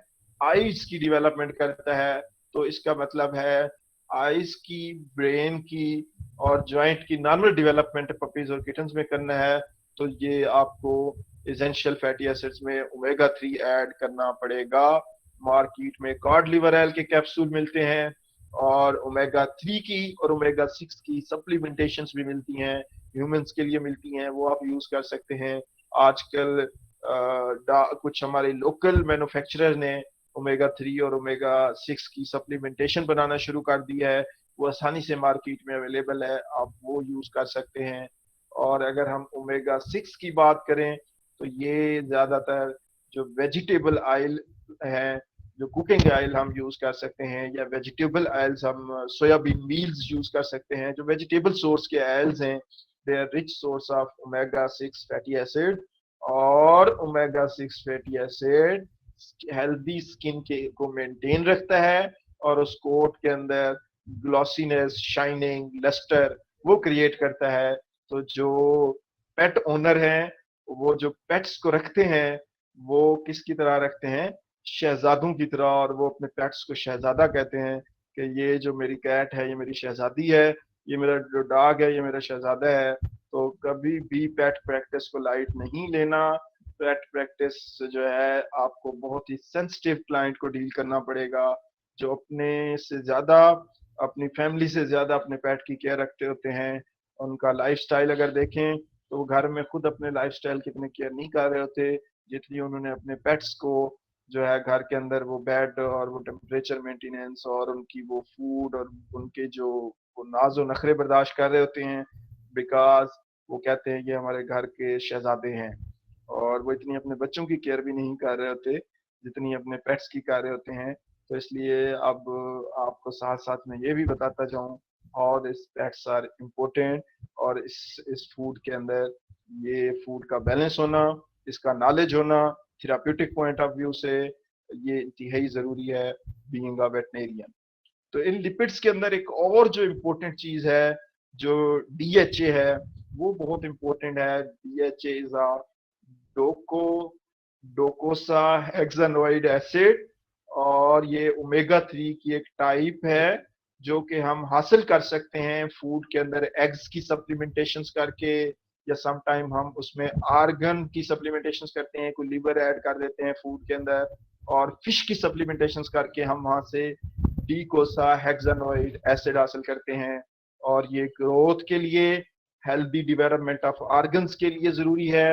आईज की डेवलपमेंट करता है। तो इसका मतलब है आईज की, ब्रेन की और जॉइंट की नॉर्मल डेवलपमेंट पपीज और किटन्स में करना है। तो ये आपको एसेंशियल फैटी एसिड्स में ओमेगा 3 ऐड करना पड़ेगा। मार्केट में कॉड लिवर ऑयल के कैप्सूल मिलते हैं, और ओमेगा 3 की और ओमेगा 6 की सप्लीमेंटेशन भी मिलती हैं, ह्यूमंस के लिए मिलती हैं, वो आप यूज कर सकते हैं। आजकल कुछ हमारे लोकल मैन्युफैक्चरर ने ओमेगा 3 और ओमेगा 6 की सप्लीमेंटेशन बनाना शुरू कर दिया है, वो आसानी से मार्केट में अवेलेबल है, आप वो यूज कर सकते हैं। और अगर हम ओमेगा 6 की बात करें तो ये ज्यादातर जो वेजिटेबल ऑयल है, जो कुकिंग ऑयल हम यूज कर सकते हैं, या वेजिटेबल ऑयल्स हम सोयाबीन मील्स यूज कर सकते हैं, जो वेजिटेबल सोर्स के ऑयल्स हैं, they are rich source of omega 6 fatty acid. और omega 6 fatty acid healthy skin के को मेंटेन रखता है, और उस कोट के अंदर ग्लॉसीनेस, शाइनिंग, लस्टर वो क्रिएट करता है। तो जो पेट ओनर हैं वो जो पेट्स को रखते हैं वो किसकी तरह रखते हैं, शहजादों की तरह, और वो अपने पेट्स को शहजादा कहते हैं कि ये जो मेरी कैट है ये मेरी शहजादी है, ये मेरा जो डॉग है ये मेरा शहजादा है। तो कभी भी पेट प्रैक्टिस को लाइट नहीं लेना। पेट प्रैक्टिस जो है आपको बहुत ही सेंसिटिव क्लाइंट को डील करना पड़ेगा, जो अपने से ज्यादा, अपनी फैमिली से ज्यादा अपने पेट की केयर रखते होते हैं। उनका लाइफस्टाइल अगर देखें तो वो घर में खुद अपने लाइफस्टाइल की इतनी केयर नहीं कर रहे होते जितनी उन्होंने अपने पेट्स को जो है घर के अंदर वो बेड और वो टेम्परेचर मेंटेनेंस और उनकी वो फूड और उनके जो वो नाजो नखरे बर्दाश्त कर रहे होते हैं, बिकॉज वो कहते हैं ये हमारे घर के शहजादे हैं। और वो इतनी अपने बच्चों की केयर भी नहीं कर रहे होते जितनी अपने पेट्स की कर रहे होते हैं। तो इसलिए अब आपको साथ साथ में ये भी बताता जाऊं how this pets are important, और इस फूड के अंदर ये फूड का बैलेंस होना, इसका नॉलेज होना थेराप्यूटिक पॉइंट ऑफ व्यू से ये इंतहाई जरूरी है बीइंग अ वेटनेरियन। तो इन लिपिड्स के अंदर एक और जो इम्पोर्टेंट चीज है जो डीएचए है वो बहुत इम्पोर्टेंट है। डीएचए इज अ डोको डोकोसा हेक्सानोइड एसिड, और ये ओमेगा 3 की एक टाइप है जो कि हम हासिल कर सकते हैं फूड के अंदर एग्स की सप्लीमेंटेशन करके, या सम टाइम हम उसमें आर्गन की सप्लीमेंटेशन करते हैं, कोई लिवर ऐड कर देते हैं फूड के अंदर, और फिश की सप्लीमेंटेशन करके हम वहां से डीकोसा हेक्सानोइड एसिड हासिल करते हैं। और ये ग्रोथ के लिए, हेल्दी डेवलपमेंट ऑफ ऑर्गन्स के लिए जरूरी है।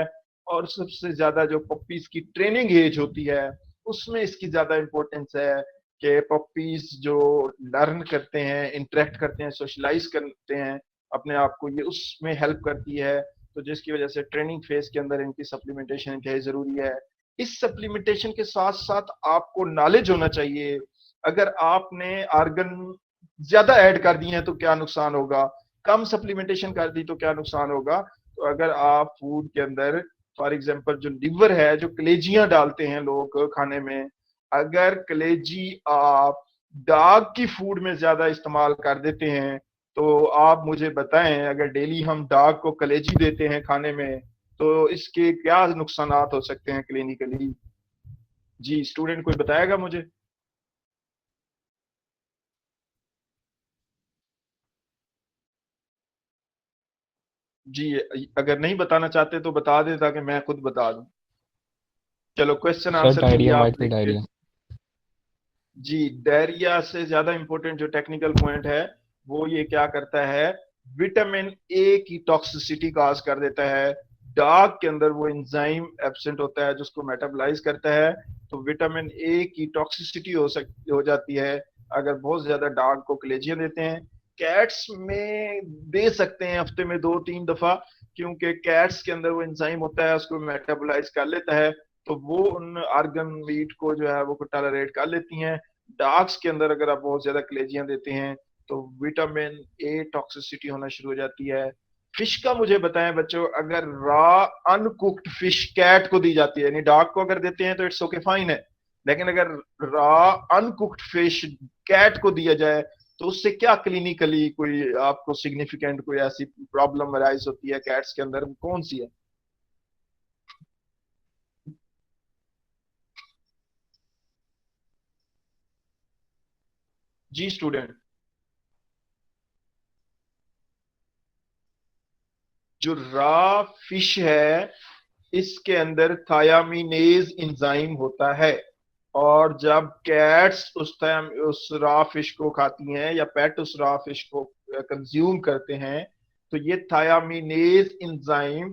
और सबसे ज्यादा जो पप्पीज की ट्रेनिंग एज होती है उसमें इसकी ज्यादा इंपॉर्टेंस है कि पप्पीज जो लर्न करते हैं, इंटरेक्ट करते हैं, सोशलाइज करते हैं अपने आप को, ये उसमें हेल्प करती है। तो जिसकी वजह से ट्रेनिंग फेज के अंदर इनकी सप्लीमेंटेशन इंतहाई जरूरी है। इस सप्लीमेंटेशन के साथ साथ आपको नॉलेज होना चाहिए, अगर आपने आर्गन ज्यादा ऐड कर दिए हैं तो क्या नुकसान होगा, कम सप्लीमेंटेशन कर दी तो क्या नुकसान होगा। तो अगर आप फूड के अंदर फॉर एग्जाम्पल जो लिवर है, जो कलेजियां डालते हैं लोग खाने में, अगर कलेजी आप डॉग की फूड में ज्यादा इस्तेमाल कर देते हैं तो आप मुझे बताएं, अगर डेली हम डॉग को कलेजी देते हैं खाने में तो इसके क्या नुकसान हो सकते हैं क्लिनिकली। जी स्टूडेंट कोई बताएगा मुझे। जी अगर नहीं बताना चाहते तो बता दें ताकि मैं खुद बता दूं। चलो क्वेश्चन सर आंसर के लिए डायरिया, आप वाइट फील्ड लिखिए। डायरिया। जी डायरिया से ज्यादा इंपॉर्टेंट जो टेक्निकल पॉइंट है वो ये क्या करता है, विटामिन ए की टॉक्सिसिटी काज कर देता है। डार्क के अंदर वो एंजाइम एब्सेंट होता है जो उसको मेटाबोलाइज करता है, तो विटामिन ए की टॉक्सिसिटी हो जाती है अगर बहुत ज्यादा डार्क को कलेजिया देते हैं। कैट्स में दे सकते हैं हफ्ते में 2-3 दफा, क्योंकि कैट्स के अंदर वो एंजाइम होता है उसको मेटाबोलाइज कर लेता है, तो वो उन आर्गन मीट को जो है वो टॉलरेट कर लेती हैं। डार्क्स के अंदर अगर आप बहुत ज्यादा कलेजियां देते हैं तो विटामिन ए टॉक्सिसिटी होना शुरू हो जाती है। फिश का मुझे बताएं बच्चों, अगर रॉ अनकुक्ड फिश कैट को दी जाती है, यानी डॉग को अगर देते हैं तो इट्स ओके फाइन है, लेकिन अगर रॉ अनकुक्ड फिश कैट को दिया जाए तो उससे क्या क्लिनिकली कोई आपको सिग्निफिकेंट कोई ऐसी प्रॉब्लम अराइज होती है कैट्स के अंदर, कौन सी है। जी स्टूडेंट। जो रॉ फिश है इसके अंदर थायामीनेज इंजाइम होता है, और जब कैट्स उस रॉ फिश को खाती हैं या पेट उस रॉ फिश को कंज्यूम करते हैं तो ये थायामीनेज इंजाइम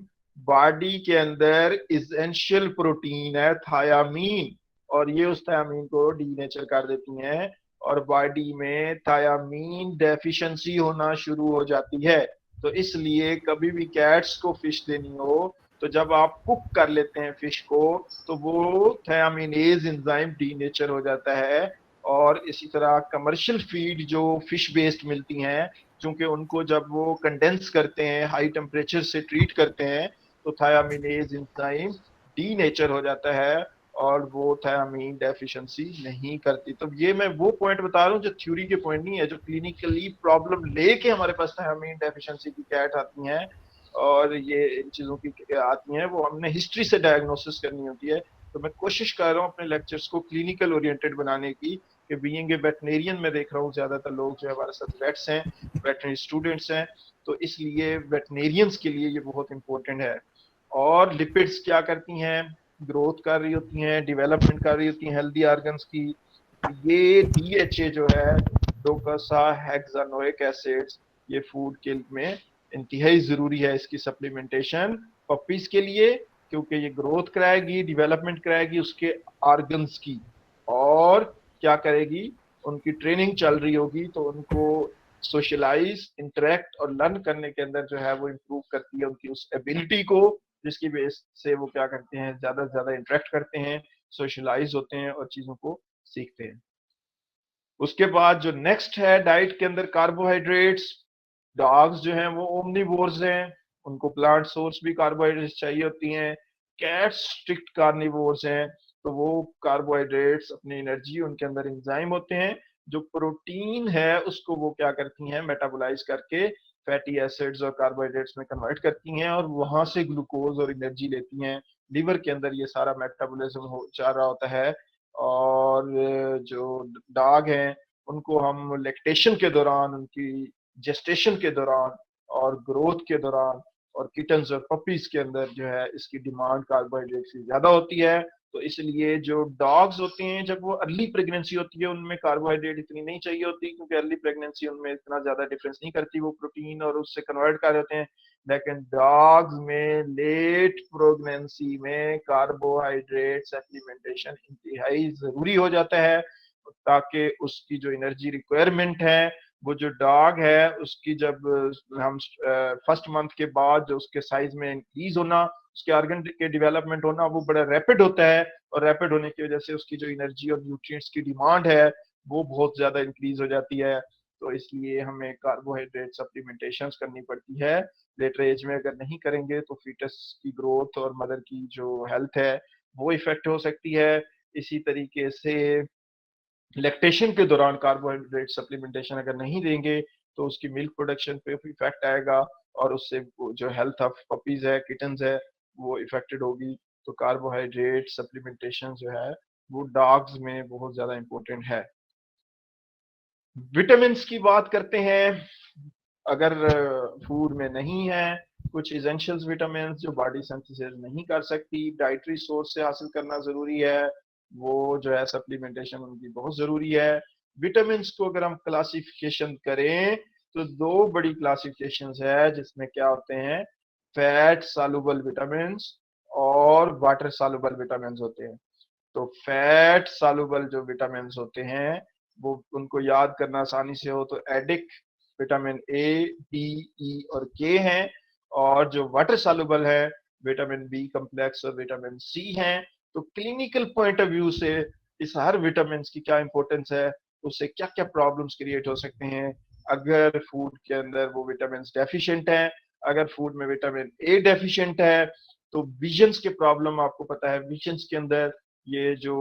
बॉडी के अंदर इसेंशियल प्रोटीन है थायामीन, और ये उस थायामीन को डीनेचर कर देती हैं और बॉडी में थायामीन डेफिशिएंसी होना शुरू हो जाती है। तो इसलिए कभी भी कैट्स को फिश देनी हो तो जब आप कुक कर लेते हैं फिश को तो वो थायामीनेज एंजाइम डीनेचर हो जाता है। और इसी तरह कमर्शियल फीड जो फिश बेस्ड मिलती हैं, क्योंकि उनको जब वो कंडेंस करते हैं हाई टेम्परेचर से ट्रीट करते हैं तो थायामीनेज एंजाइम डीनेचर हो जाता है और वो थायामीन डेफिशिएंसी नहीं करती। तो ये मैं वो पॉइंट बता रहा हूँ जो थ्योरी के पॉइंट नहीं है, जो क्लिनिकली प्रॉब्लम लेके हमारे पास थायामीन डेफिशिएंसी की कैट आती हैं और ये इन चीजों की आती हैं, वो हमने हिस्ट्री से डायग्नोसिस करनी होती है। तो मैं कोशिश कर रहा हूँ अपने लेक्चर्स को क्लिनिकल ओरिएंटेड बनाने की, कि बीइंग ए वेटनेरियन मैं देख रहा हूँ ज़्यादातर लोग जो है हमारे साथ वेट्स हैं, वेटनरी स्टूडेंट्स हैं, तो इसलिए वेटनेरियंस के लिए ये बहुत इंपॉर्टेंट है। और लिपिड्स क्या करती हैं, ग्रोथ कर रही होती हैं, डेवलपमेंट कर रही होती हैं हेल्दी ऑर्गन्स की। ये डीएचए जो है, डोकासा हेक्सानोइक एसिड्स, ये फूड के में इंतहाई जरूरी है इसकी सप्लीमेंटेशन पपीज के लिए, क्योंकि ये ग्रोथ कराएगी, डेवलपमेंट कराएगी उसके ऑर्गन्स की, और क्या करेगी, उनकी ट्रेनिंग चल रही होगी तो उनको सोशलाइज, इंटरेक्ट और लर्न करने के अंदर जो है वो इम्प्रूव करती है उनकी उस एबिलिटी को, जिसकी बेस से वो क्या करते हैं, ज्यादा से ज्यादा इंटरेक्ट करते हैं, सोशलाइज होते हैं और चीजों को सीखते हैं। उसके बाद जो नेक्स्ट है डाइट के अंदर, कार्बोहाइड्रेट्स। डॉग्स जो हैं वो ओमनीवोर्स हैं, उनको प्लांट सोर्स भी कार्बोहाइड्रेट्स चाहिए होती हैं। कैट्स स्ट्रिक्ट कार्निवोर्स हैं, तो वो कार्बोहाइड्रेट्स अपनी एनर्जी, उनके अंदर एंजाइम होते हैं जो प्रोटीन है उसको वो क्या करती हैं, मेटाबोलाइज करके फैटी एसिड्स और कार्बोहाइड्रेट्स में कन्वर्ट करती हैं और वहां से ग्लूकोज और एनर्जी लेती हैं। लिवर के अंदर ये सारा मेटाबॉलिज्म हो चल रहा होता है। और जो डॉग हैं उनको हम लैक्टेशन के दौरान, उनकी जेस्टेशन के दौरान और ग्रोथ के दौरान और किटन्स और पपीज के अंदर जो है इसकी डिमांड कार्बोहाइड्रेट की ज्यादा होती है। तो इसलिए जो डॉग्स होते हैं जब वो अर्ली प्रेगनेंसी होती है उनमें कार्बोहाइड्रेट इतनी नहीं चाहिए होती, क्योंकि अर्ली प्रेगनेंसी उनमें इतना ज्यादा डिफरेंस नहीं करती, वो प्रोटीन और उससे कन्वर्ट कर देते हैं। लेकिन डॉग्स में लेट प्रेगनेंसी में कार्बोहाइड्रेट सप्लीमेंटेशन इंतहाई जरूरी हो जाता है, ताकि उसकी जो एनर्जी रिक्वायरमेंट है, वो जो डॉग है उसकी जब हम फर्स्ट मंथ के बाद जो उसके साइज में इंक्रीज होना, उसके ऑर्गन के डेवलपमेंट होना वो बड़ा रैपिड होता है, और रैपिड होने की वजह से उसकी जो एनर्जी और न्यूट्रिएंट्स की डिमांड है वो बहुत ज्यादा इंक्रीज हो जाती है। तो इसलिए हमें कार्बोहाइड्रेट सप्लीमेंटेशन करनी पड़ती है। लेटर एज में अगर नहीं करेंगे तो फीटस की ग्रोथ और मदर की जो हेल्थ है वो इफेक्ट हो सकती है। इसी तरीके से लैक्टेशन के दौरान कार्बोहाइड्रेट सप्लीमेंटेशन अगर नहीं देंगे तो उसकी मिल्क प्रोडक्शन पे भी इफेक्ट आएगा, और उससे जो हेल्थ ऑफ पपीज है, किटन्स है, वो इफेक्टेड होगी। तो कार्बोहाइड्रेट सप्लीमेंटेशन जो है वो डॉग्स में बहुत ज्यादा इंपॉर्टेंट है। विटामिन की बात करते हैं। अगर फूड में नहीं है कुछ इसेंशियल्स विटामिन जो बॉडी सिंथेसिस नहीं कर सकती, डाइटरी सोर्स से हासिल करना जरूरी है, वो जो है सप्लीमेंटेशन उनकी बहुत जरूरी है। विटामिन को अगर हम क्लासिफिकेशन करें तो दो बड़ी क्लासिफिकेशंस है, जिसमें क्या होते हैं, फैट सॉल्युबल विटामिन और वाटर सॉल्युबल विटामिन होते हैं। तो फैट सॉल्युबल जो विटामिन होते हैं वो उनको याद करना आसानी से हो तो एडिक, विटामिन ए, डी, ई और के हैं। और जो वाटर सॉल्युबल है, विटामिन बी कम्प्लेक्स और विटामिन सी हैं। तो क्लिनिकल पॉइंट ऑफ व्यू से इस हर विटामिन की क्या इंपॉर्टेंस है, उससे क्या क्या प्रॉब्लम्स क्रिएट हो सकते हैं अगर फूड के अंदर वो विटामिन डेफिशिएंट है। अगर फूड में विटामिन ए डेफिशिएंट है तो विजन्स के प्रॉब्लम, आपको पता है विजन्स के अंदर ये जो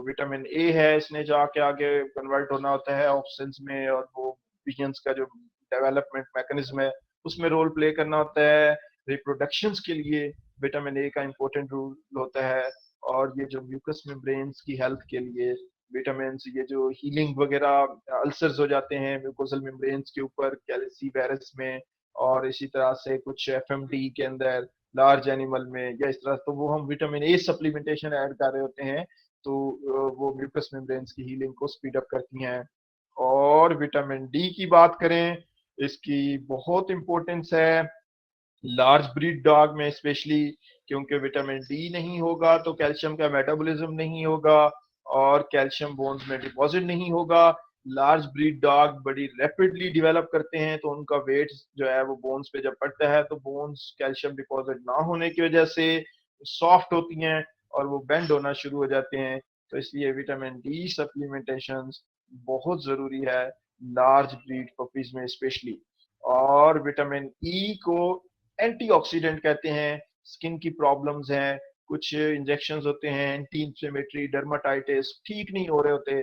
विटामिन ए है इसने जाके आगे कन्वर्ट होना होता है ऑप्शंस में, और वो विजन्स का जो डेवलपमेंट मैकेनिज्म है उसमें रोल प्ले करना होता है। रिप्रोडक्शंस के लिए विटामिन ए का इंपॉर्टेंट रोल होता है। और ये जो म्यूकस मेम्ब्रेन्स की हेल्थ के लिए विटामिन, ये जो हीलिंग वगैरह अल्सर्स हो जाते हैं म्यूकोसल मेम्ब्रेन्स के ऊपर कैल्सी वायरस में, और इसी तरह से कुछ एफएमडी के अंदर लार्ज एनिमल में या इस तरह, तो वो हम विटामिन ए सप्लीमेंटेशन ऐड कर रहे होते हैं, तो वो म्यूकस मेम्ब्रेन्स की हीलिंग को स्पीड अप करती हैं। और विटामिन डी की बात करें, इसकी बहुत इंपॉर्टेंस है लार्ज ब्रीड डॉग में स्पेशली, क्योंकि विटामिन डी नहीं होगा तो कैल्शियम का मेटाबॉलिज्म नहीं होगा और कैल्शियम बोन्स में डिपॉजिट नहीं होगा। लार्ज ब्रीड डॉग बड़ी रैपिडली डेवलप करते हैं, तो उनका वेट जो है वो बोन्स पे जब पड़ता है तो बोन्स कैल्शियम डिपॉजिट ना होने की वजह से सॉफ्ट होती हैं और वो बेंड होना शुरू हो जाते हैं। तो इसलिए विटामिन डी सप्लीमेंटेशन बहुत जरूरी है लार्ज ब्रीड पपीज में स्पेशली। और विटामिन ई को एंटीऑक्सीडेंट कहते हैं। स्किन की प्रॉब्लम्स हैं, कुछ इंजेक्शंस होते हैं एंटी इंफ्लेमेटरी, डर्माटाइटिस ठीक नहीं हो रहे होते,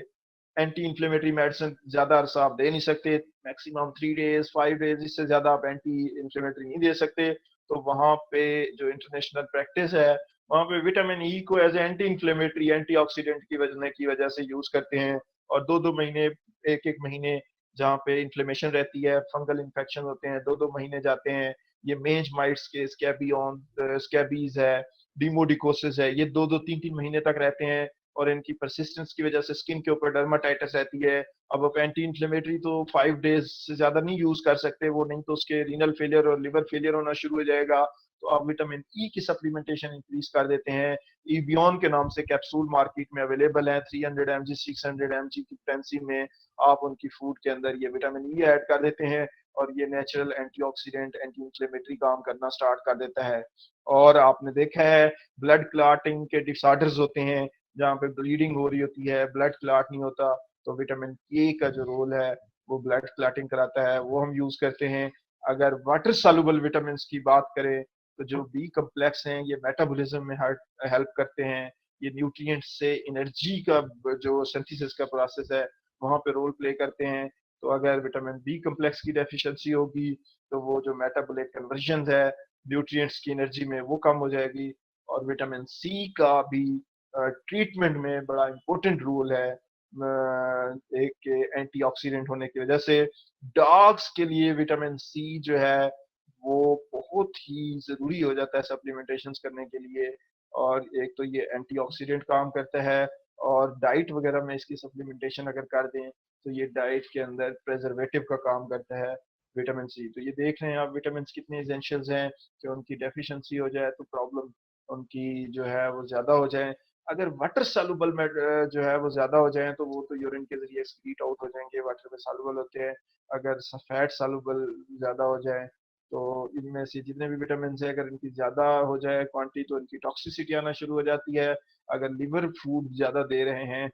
एंटी इंफ्लेमेटरी मेडिसिन ज्यादा अरसा आप दे नहीं सकते, मैक्सिमम 3 डेज 5 डेज, इससे ज्यादा आप एंटी इंफ्लेमेटरी नहीं दे सकते। तो वहां पे जो इंटरनेशनल प्रैक्टिस है वहाँ पे विटामिन ई को एज एंटी इंफ्लेमेटरी, एंटीऑक्सीडेंट की वजह से यूज करते हैं। और 2-2 महीने, 1-1 महीने जहाँ पे इन्फ्लेमेशन रहती है, फंगल इन्फेक्शन होते हैं, 2-2 महीने जाते हैं। ये मेंज माइट्स के स्कैबियन, स्कैबीज है, डिमोडिकोसिस है, ये 2-2 3-3 महीने तक रहते हैं। और इनकी परसिस्टेंस की वजह से स्किन के ऊपर डर्माटाइटिस रहती है। अब आप एंटी इंफ्लेमेटरी तो 5 डेज से ज्यादा नहीं यूज कर सकते, वो नहीं तो उसके रीनल फेलियर और लिवर फेलियर होना शुरू हो जाएगा। तो आप विटामिन ई की सप्लीमेंटेशन इंक्रीज कर देते हैं। ईबियन के नाम से कैप्सूल मार्केट में अवेलेबल है, 300 mg 600 mg की फ्रीक्वेंसी में आप उनकी फूड के अंदर ये विटामिन ई ऐड कर देते हैं, और ये नेचुरल एंटीऑक्सीडेंट, एंटी इंफ्लेमेटरी काम करना स्टार्ट कर देता है। और आपने देखा है ब्लड क्लॉटिंग के डिसऑर्डर्स होते हैं, जहाँ पे ब्लीडिंग हो रही होती है, ब्लड क्लॉट नहीं होता, तो विटामिन ए का जो रोल है वो ब्लड क्लॉटिंग कराता है, वो हम यूज करते हैं। अगर वाटर सॉल्युबल विटामिन की बात करें, तो जो बी कम्प्लेक्स हैं ये मेटाबॉलिज्म में हेल्प करते हैं। ये न्यूट्रिएंट से एनर्जी का जो सिंथेसिस का प्रोसेस है वहां पे रोल प्ले करते हैं। तो अगर विटामिन बी कम्प्लेक्स की डेफिशिएंसी होगी तो वो जो मेटाबॉलिक कन्वर्जन है न्यूट्रिएंट्स की एनर्जी में, वो कम हो जाएगी। और विटामिन सी का भी ट्रीटमेंट में बड़ा इंपॉर्टेंट रोल है, एक एंटीऑक्सीडेंट होने की वजह से। डॉग्स के लिए विटामिन सी जो है वो बहुत ही जरूरी हो जाता है सप्लीमेंटेशन करने के लिए। और एक तो ये एंटीऑक्सीडेंट काम करता है, और डाइट वगैरह में इसकी सप्लीमेंटेशन अगर कर दें तो ये डाइट के अंदर प्रेजर्वेटिव का काम करता है विटामिन सी। तो ये देख रहे हैं आप विटामिन कितने एसेंशियल्स हैं कि उनकी डेफिशिएंसी हो जाए तो प्रॉब्लम उनकी जो है वो ज्यादा हो जाए। अगर वाटर सॉल्युबल में जो है वो ज्यादा हो जाए तो वो तो यूरिन के जरिए एक्सक्रीट आउट हो जाएंगे, वाटर में सॉल्युबल होते हैं। अगर फैट सॉल्युबल ज्यादा हो जाए तो इनमें से जितने भी विटामिन है अगर इनकी ज्यादा हो जाए क्वांटिटी तो इनकी टॉक्सिसिटी आना शुरू हो जाती है। अगर लिवर फूड ज्यादा दे रहे हैं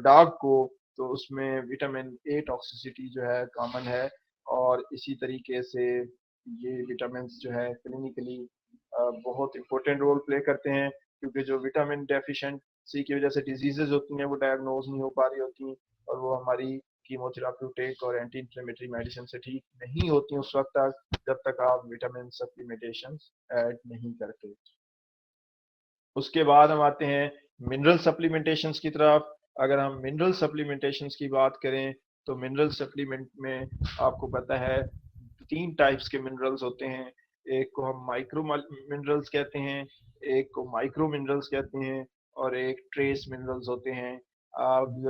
डॉग को तो उसमें विटामिन ए टॉक्सिसिटी जो है कॉमन है। और इसी तरीके से ये विटामिन जो है क्लिनिकली बहुत इंपॉर्टेंट रोल प्ले करते हैं, क्योंकि जो विटामिन डेफिशिएंसी की वजह से डिजीजेज होती हैं वो डायग्नोज नहीं हो पा रही होती, और वो हमारी कीमोथेराप्यूटिक और एंटी इंफ्लेमेटरी मेडिसिन से ठीक नहीं होती उस वक्त तक जब तक आप विटामिन सप्लीमेंटेशन ऐड नहीं करते। उसके बाद हम आते हैं मिनरल सप्लीमेंटेशन की तरफ। अगर हम मिनरल सप्लीमेंटेशन की बात करें तो मिनरल सप्लीमेंट में आपको पता है 3 टाइप्स के मिनरल्स होते हैं। एक को हम माइक्रो मिनरल्स कहते हैं, एक को माइक्रो मिनरल्स कहते हैं, और एक ट्रेस मिनरल्स होते हैं। अब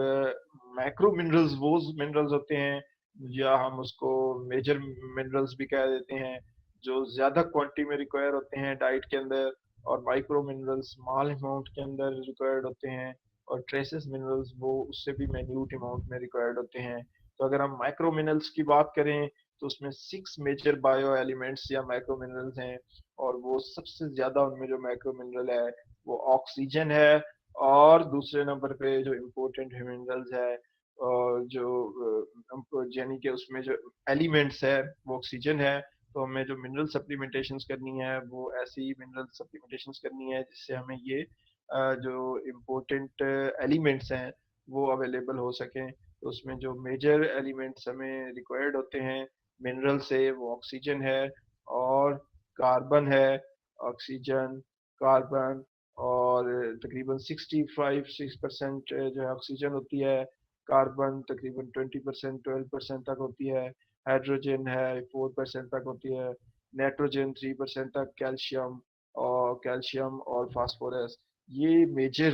मैक्रो मिनरल्स वो मिनरल्स होते हैं, या हम उसको मेजर मिनरल्स भी कह देते हैं, जो ज्यादा क्वांटिटी में रिक्वायर होते हैं डाइट के अंदर। और माइक्रो मिनरल्स स्मॉल अमाउंट के अंदर रिक्वायर्ड होते हैं, और ट्रेसेस मिनरल्स वो उससे भी मैन्यूट अमाउंट में रिक्वायर्ड होते हैं। तो अगर हम माइक्रो मिनरल्स की बात करें तो उसमें 6 मेजर बायो एलिमेंट्स या माइक्रो मिनरल्स हैं, और वो सबसे ज्यादा उनमें जो माइक्रो मिनरल है वो ऑक्सीजन है। और दूसरे नंबर पे जो इम्पोर्टेंट मिनरल्स है और यानी कि उसमें जो एलिमेंट्स है वो ऑक्सीजन है। तो हमें जो मिनरल सप्लीमेंटेशन करनी है वो ऐसी मिनरल सप्लीमेंटेशन करनी है जिससे हमें ये जो इम्पोर्टेंट एलिमेंट्स हैं वो अवेलेबल हो सकें। तो उसमें जो मेजर एलिमेंट्स हमें रिक्वायर्ड होते हैं मिनरल से वो ऑक्सीजन है और कार्बन है। ऑक्सीजन, कार्बन, और तकरीबन 65-6% जो है ऑक्सीजन होती है। कार्बन तकरीबन 20% 12% तक होती है। हाइड्रोजन है 4% तक होती है। नाइट्रोजन 3% तक। कैल्शियम और फास्फोरस, ये मेजर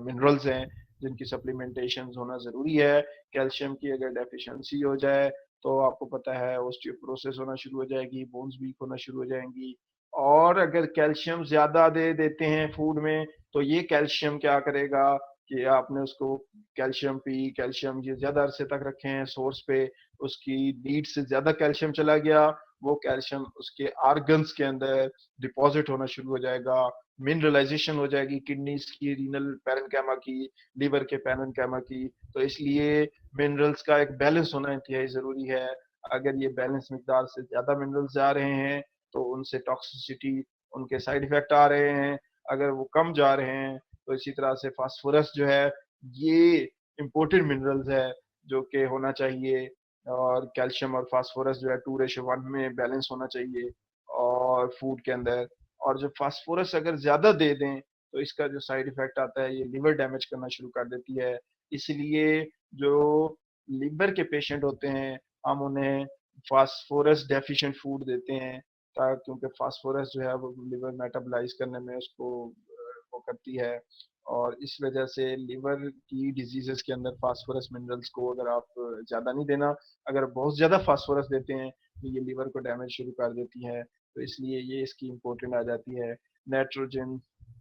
मिनरल्स हैं जिनकी सप्लीमेंटेशन होना ज़रूरी है। कैल्शियम की अगर डेफिशिएंसी हो जाए तो आपको पता है ऑस्टियोपोरोसिस होना शुरू हो जाएगी, बोन्स वीक होना शुरू हो जाएंगी। और अगर कैल्शियम ज़्यादा दे देते हैं फूड में तो ये कैल्शियम क्या करेगा कि आपने उसको कैल्शियम ये ज़्यादा अरसे तक रखे हैं सोर्स पे, उसकी नीड से ज़्यादा कैल्शियम चला गया, वो कैल्शियम उसके आर्गन्स के अंदर डिपॉजिट होना शुरू हो जाएगा। मिनरलाइजेशन हो जाएगी किडनीज की, रीनल पैरेन्काइमा की, लिवर के पैरेन्काइमा की। तो इसलिए मिनरल्स का एक बैलेंस होना इंतहाई जरूरी है। अगर ये बैलेंस मिकदार से ज्यादा मिनरल्स जा रहे हैं तो उनसे टॉक्सिसिटी, उनके साइड इफेक्ट आ रहे हैं। अगर वो कम जा रहे हैं तो इसी तरह से फास्फोरस जो है ये इम्पोर्टेंट मिनरल्स है जो कि होना चाहिए। और कैल्शियम और फास्फोरस जो है 2:1 में बैलेंस होना चाहिए और फूड के अंदर। और जो फास्फोरस अगर ज्यादा दे दें तो इसका जो साइड इफेक्ट आता है ये लिवर डैमेज करना शुरू कर देती है। इसलिए जो लिवर के पेशेंट होते हैं हम उन्हें फास्फोरस डेफिशिएंट फूड देते हैं, क्योंकि फास्फोरस जो है वो लिवर मेटाबोलाइज करने में उसको वो करती है, और इस वजह से लिवर की डिजीजेस के अंदर फास्फोरस मिनरल्स को अगर आप ज़्यादा नहीं देना, अगर बहुत ज़्यादा फास्फोरस देते हैं तो ये लिवर को डैमेज शुरू कर देती है। तो इसलिए ये इसकी इम्पोर्टेंट आ जाती है। नाइट्रोजन,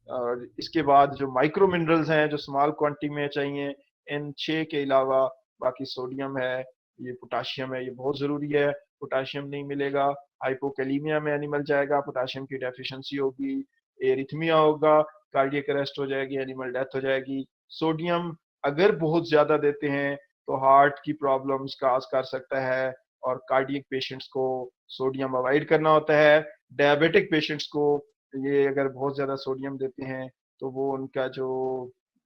और इसके बाद जो माइक्रो मिनरल्स हैं जो स्मॉल क्वांटिटी में चाहिए, इन 6 के अलावा बाकी सोडियम है, ये पोटाशियम है, ये बहुत ज़रूरी है। पोटाशियम नहीं मिलेगा, हाइपोकैलीमिया में एनिमल जाएगा, पोटाशियम की डेफिशिएंसी होगी, एरिथमिया होगा, कार्डियक अरेस्ट हो जाएगी, एनिमल डेथ हो जाएगी। सोडियम अगर बहुत ज्यादा देते हैं तो हार्ट की प्रॉब्लम्स काज कर सकता है, और कार्डियक पेशेंट्स को सोडियम अवॉइड करना होता है। डायबिटिक पेशेंट्स को ये अगर बहुत ज्यादा सोडियम देते हैं तो वो उनका जो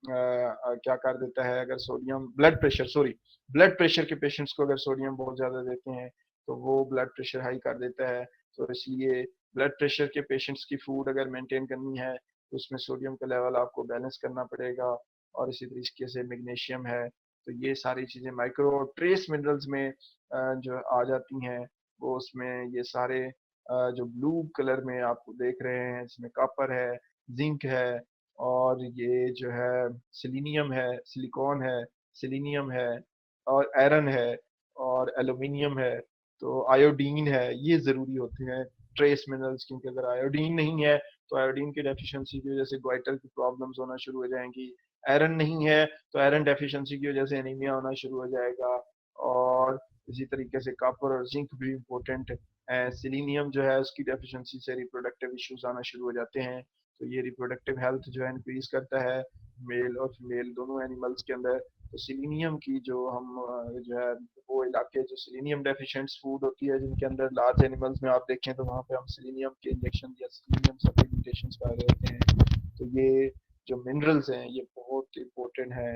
क्या कर देता है, अगर सोडियम ब्लड प्रेशर के पेशेंट्स को अगर सोडियम बहुत ज्यादा देते हैं तो वो ब्लड प्रेशर हाई कर देता है। तो इसलिए ब्लड प्रेशर के पेशेंट्स की फूड अगर मेंटेन करनी है तो उसमें सोडियम का लेवल आपको बैलेंस करना पड़ेगा। और इसी तरीके से मैग्नीशियम है। तो ये सारी चीज़ें माइक्रो ट्रेस मिनरल्स में जो आ जाती हैं, वो उसमें ये सारे जो ब्लू कलर में आप देख रहे हैं इसमें कॉपर है, जिंक है, और ये जो है सिलीनियम है, सिलिकॉन है, सिलीनियम है, और आयरन है, और एल्यूमिनियम है, तो आयोडीन है, ये ज़रूरी होते हैं ट्रेस मिनरल्स। क्योंकि अगर आयोडीन नहीं है तो आयोडीन की डेफिशिएंसी की वजह से ग्वाइटर की प्रॉब्लम्स होना शुरू हो जाएंगी। आयरन नहीं है तो आयरन डेफिशिएंसी की वजह से एनीमिया होना शुरू हो जाएगा। और इसी तरीके से कॉपर और जिंक भी इम्पोर्टेंट है। सिलीनियम जो है उसकी डेफिशिएंसी से रिप्रोडक्टिव इश्यूज आना शुरू हो जाते हैं। तो ये रिप्रोडक्टिव हेल्थ जो है इंक्रीज करता है मेल और फीमेल दोनों एनिमल्स के अंदर। तो सिलीनियम की जो हम जो है वो इलाके जो सिलीनियम डेफिशिएंट फूड होती है जिनके अंदर लार्ज एनिमल्स में आप देखें तो वहाँ पे हम सिलीनियम के इंजेक्शन या सिलीनियम सप्लीमेंटेशन कर रहे होते हैं। तो ये जो मिनरल्स हैं ये बहुत इंपॉर्टेंट है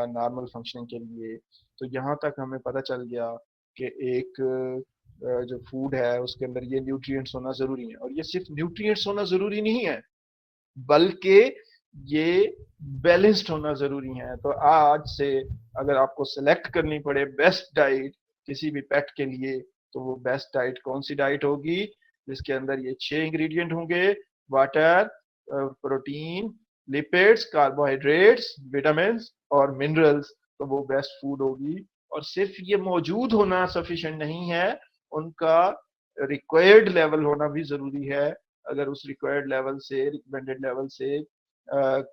नॉर्मल फंक्शनिंग के लिए। तो यहाँ तक हमें पता चल गया कि एक जो फूड है उसके अंदर ये न्यूट्रिएंट्स होना जरूरी है। और ये सिर्फ न्यूट्रिएंट्स होना जरूरी नहीं है बल्कि ये बैलेंस्ड होना जरूरी है। तो आज से अगर आपको सेलेक्ट करनी पड़े बेस्ट डाइट किसी भी पेट के लिए तो वो बेस्ट डाइट कौन सी डाइट होगी जिसके अंदर ये 6 इंग्रेडिएंट होंगे, water, protein, lipids, carbohydrates, vitamin और मिनरल्स, तो वो बेस्ट फूड होगी। और सिर्फ ये मौजूद होना सफिशिएंट नहीं है, उनका रिक्वायर्ड लेवल होना भी जरूरी है। अगर उस रिक्वायर्ड लेवल से रिकमेंडेड लेवल से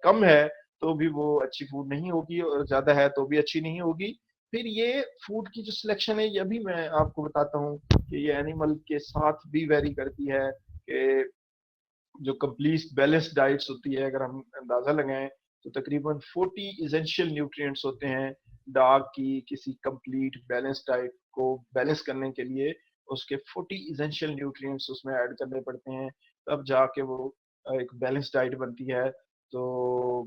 कम है तो भी वो अच्छी फूड नहीं होगी, और ज्यादा है तो भी अच्छी नहीं होगी। फिर ये फूड की जो सिलेक्शन है ये भी मैं आपको बताता हूँ कि ये एनिमल के साथ भी वेरी करती है कि जो कंप्लीट बैलेंस डाइट्स होती है अगर हम अंदाजा लगाएं तो तकरीबन 40 इसेंशियल न्यूट्रिएंट्स होते हैं डॉग की किसी कंप्लीट बैलेंस डाइट को बैलेंस करने के लिए। उसके 40 इसेंशियल न्यूट्रिएंट्स उसमें ऐड करने पड़ते हैं तब जाके वो एक बैलेंस डाइट बनती है। तो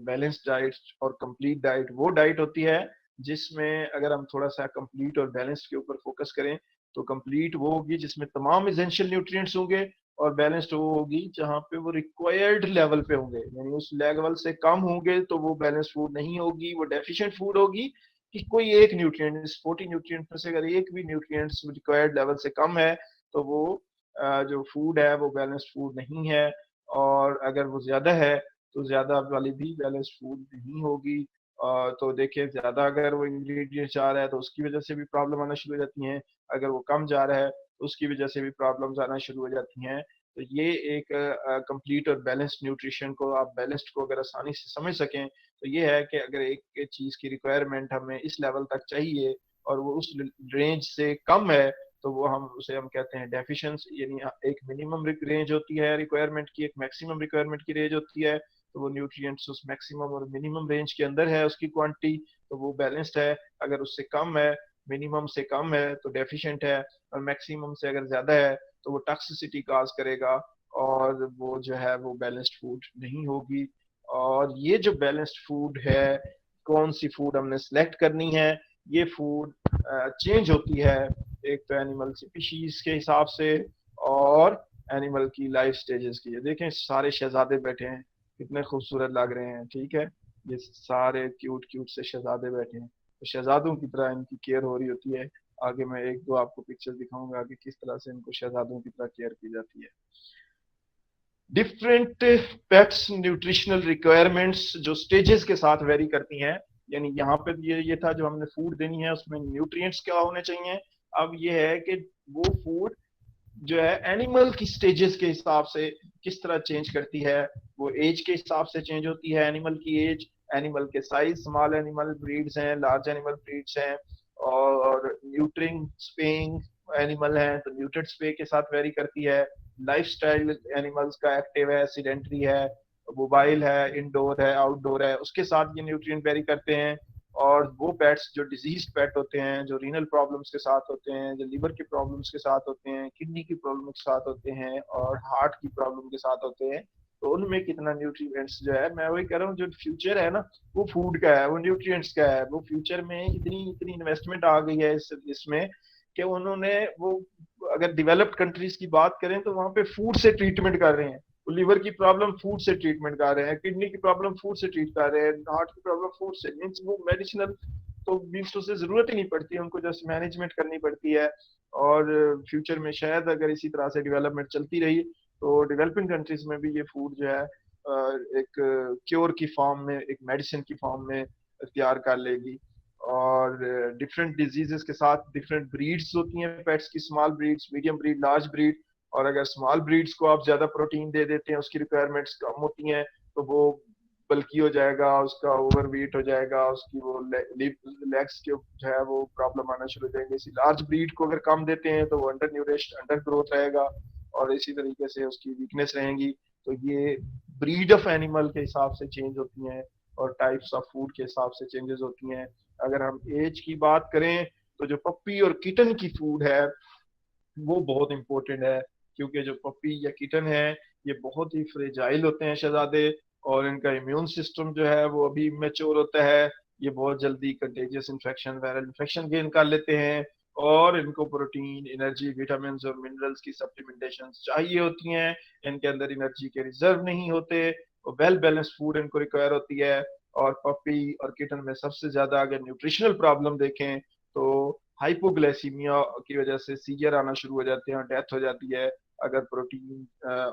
बैलेंस डाइट और कंप्लीट डाइट वो डाइट होती है जिसमें अगर हम थोड़ा सा कंप्लीट और बैलेंस के ऊपर फोकस करें तो कंप्लीट वो होगी जिसमें तमाम इसेंशियल न्यूट्रिएंट्स होंगे, और बैलेंस्ड वो होगी जहाँ पे वो रिक्वायर्ड लेवल पे होंगे, यानी उस लेवल से कम होंगे तो वो बैलेंस्ड फूड नहीं होगी, वो डेफिशिएंट फूड होगी। कि कोई एक न्यूट्रिएंट इस 40 न्यूट्रिएंट में से अगर एक भी न्यूट्रिएंट रिक्वायर्ड लेवल से कम है तो वो जो फूड है वो बैलेंस्ड फूड नहीं है। और अगर वो ज्यादा है तो ज्यादा वाली भी बैलेंस्ड फूड नहीं होगी। तो देखिए ज्यादा अगर वो इंग्रेडिएंट्स जा रहा है तो उसकी वजह से भी प्रॉब्लम आना शुरू हो जाती हैं, अगर वो कम जा रहा है तो उसकी वजह से भी प्रॉब्लम्स आना शुरू हो जाती हैं। तो ये एक कंप्लीट और बैलेंस्ड न्यूट्रिशन को आप बैलेंस्ड को अगर आसानी से समझ सकें तो ये है कि अगर एक चीज़ की रिक्वायरमेंट हमें इस लेवल तक चाहिए और वो उस रेंज से कम है तो वो हम कहते हैं डेफिशिएंसी, यानी एक मिनिमम रेंज होती है रिक्वायरमेंट की, एक मैक्सिमम रिक्वायरमेंट की रेंज होती है। तो वो न्यूट्रिएंट्स उस मैक्सिमम और मिनिमम रेंज के अंदर है उसकी क्वांटिटी, तो वो बैलेंस्ड है। अगर उससे कम है, मिनिमम से कम है तो डेफिशिएंट है, और मैक्सिमम से अगर ज्यादा है तो वो टॉक्सिसिटी काज करेगा और वो जो है वो बैलेंस्ड फूड नहीं होगी। और ये जो बैलेंस्ड फूड है, कौन सी फूड हमने सेलेक्ट करनी है, ये फूड चेंज होती है एक तो एनिमल स्पीशीज के हिसाब से और एनिमल की लाइफ स्टेजेस की है। देखें सारे शहजादे बैठे हैं, कितने खूबसूरत लग रहे हैं, ठीक है। ये सारे क्यूट क्यूट से शहजादे बैठे हैं, तो शहजादों की तरह इनकी केयर हो रही होती है। आगे मैं एक दो आपको पिक्चर दिखाऊंगा आगे किस तरह से इनको शहजादों की तरह केयर की जाती है। डिफरेंट पेट्स न्यूट्रिशनल रिक्वायरमेंट्स जो स्टेजेस के साथ वेरी करती हैं, यानी यहाँ पे ये था जो हमने फूड देनी है उसमें न्यूट्रिएंट्स क्या होने चाहिए। अब ये है कि वो फूड जो है एनिमल की स्टेजेस के हिसाब से किस तरह चेंज करती है। वो एज के हिसाब से चेंज होती है, एनिमल की एज, एनिमल के साइज, स्मॉल एनिमल ब्रीड्स हैं, लार्ज एनिमल ब्रीड्स हैं, और न्यूट्रिंग स्पेइंग एनिमल है तो न्यूट्रेट स्पे के साथ वेरी करती है। लाइफ स्टाइल एनिमल्स का एक्टिव है, सीडेंट्री है, मोबाइल है, इंडोर है, आउटडोर है, उसके साथ ये न्यूट्रिएंट वेरी करते हैं। और वो पेट्स जो डिजीज पेट होते हैं, जो रीनल प्रॉब्लम्स के साथ होते हैं, जो लिवर की प्रॉब्लम्स के साथ होते हैं, किडनी की प्रॉब्लम के साथ होते हैं, और हार्ट की प्रॉब्लम के साथ होते हैं, तो उनमें कितना न्यूट्रिएंट्स जो है, मैं वही कह रहा हूँ जो फ्यूचर है ना वो फूड का है, वो न्यूट्रिएंट्स का है। वो फ्यूचर में इतनी इतनी इन्वेस्टमेंट आ गई है इसमें कि उन्होंने वो, अगर डेवलप्ड कंट्रीज की बात करें तो वहां पे फूड से ट्रीटमेंट कर रहे हैं। लिवर की प्रॉब्लम फूड से ट्रीटमेंट कर रहे हैं, किडनी की प्रॉब्लम फूड से ट्रीट कर रहे हैं, हार्ट की प्रॉब्लम फूड से, मीन्स वो मेडिसिनल तो मीन्स उससे जरूरत ही नहीं पड़ती है, उनको जस्ट मैनेजमेंट करनी पड़ती है। और फ्यूचर में शायद अगर इसी तरह से डेवलपमेंट चलती रही तो डेवलपिंग कंट्रीज में भी ये फूड जो है एक क्योर की फॉर्म में, एक मेडिसिन की फॉर्म में तैयार कर लेगी। और डिफरेंट डिजीजेस के साथ डिफरेंट ब्रीड्स होती हैं पेट्स की, small breeds, medium breed, large breed. और अगर स्मॉल ब्रीड्स को आप ज्यादा प्रोटीन दे देते हैं, उसकी रिक्वायरमेंट्स कम होती हैं, तो वो बल्की हो जाएगा, उसका ओवरवेट हो जाएगा, उसकी वो लेग्स के जो है वो प्रॉब्लम आना शुरू हो जाएंगे। इसी लार्ज ब्रीड को अगर कम देते हैं तो वो अंडर न्यूरिश्ड, अंडर ग्रोथ रहेगा, और इसी तरीके से उसकी वीकनेस रहेंगी। तो ये ब्रीड ऑफ एनिमल के हिसाब से चेंज होती हैं, और टाइप्स ऑफ फूड के हिसाब से चेंजेस होती हैं। अगर हम एज की बात करें तो जो पप्पी और किटन की फूड है वो बहुत इंपॉर्टेंट है, क्योंकि जो पपी या किटन है ये बहुत ही फ्रेजाइल होते हैं शहजादे, और इनका इम्यून सिस्टम जो है वो अभी मैच्योर होता है। ये बहुत जल्दी contagious infection, viral infection gain कर लेते हैं, और इनको प्रोटीन, एनर्जी, विटामिन और मिनरल्स की सप्लीमेंटेशन चाहिए होती हैं। इनके अंदर एनर्जी के रिजर्व नहीं होते, वेल बैलेंस फूड इनको रिक्वायर होती है। और पपी और किटन में सबसे ज्यादा अगर न्यूट्रिशनल प्रॉब्लम देखें तो हाइपोग्लाइसीमिया की वजह से सीवियर आना शुरू हो जाते हैं और डेथ हो जाती है, अगर प्रोटीन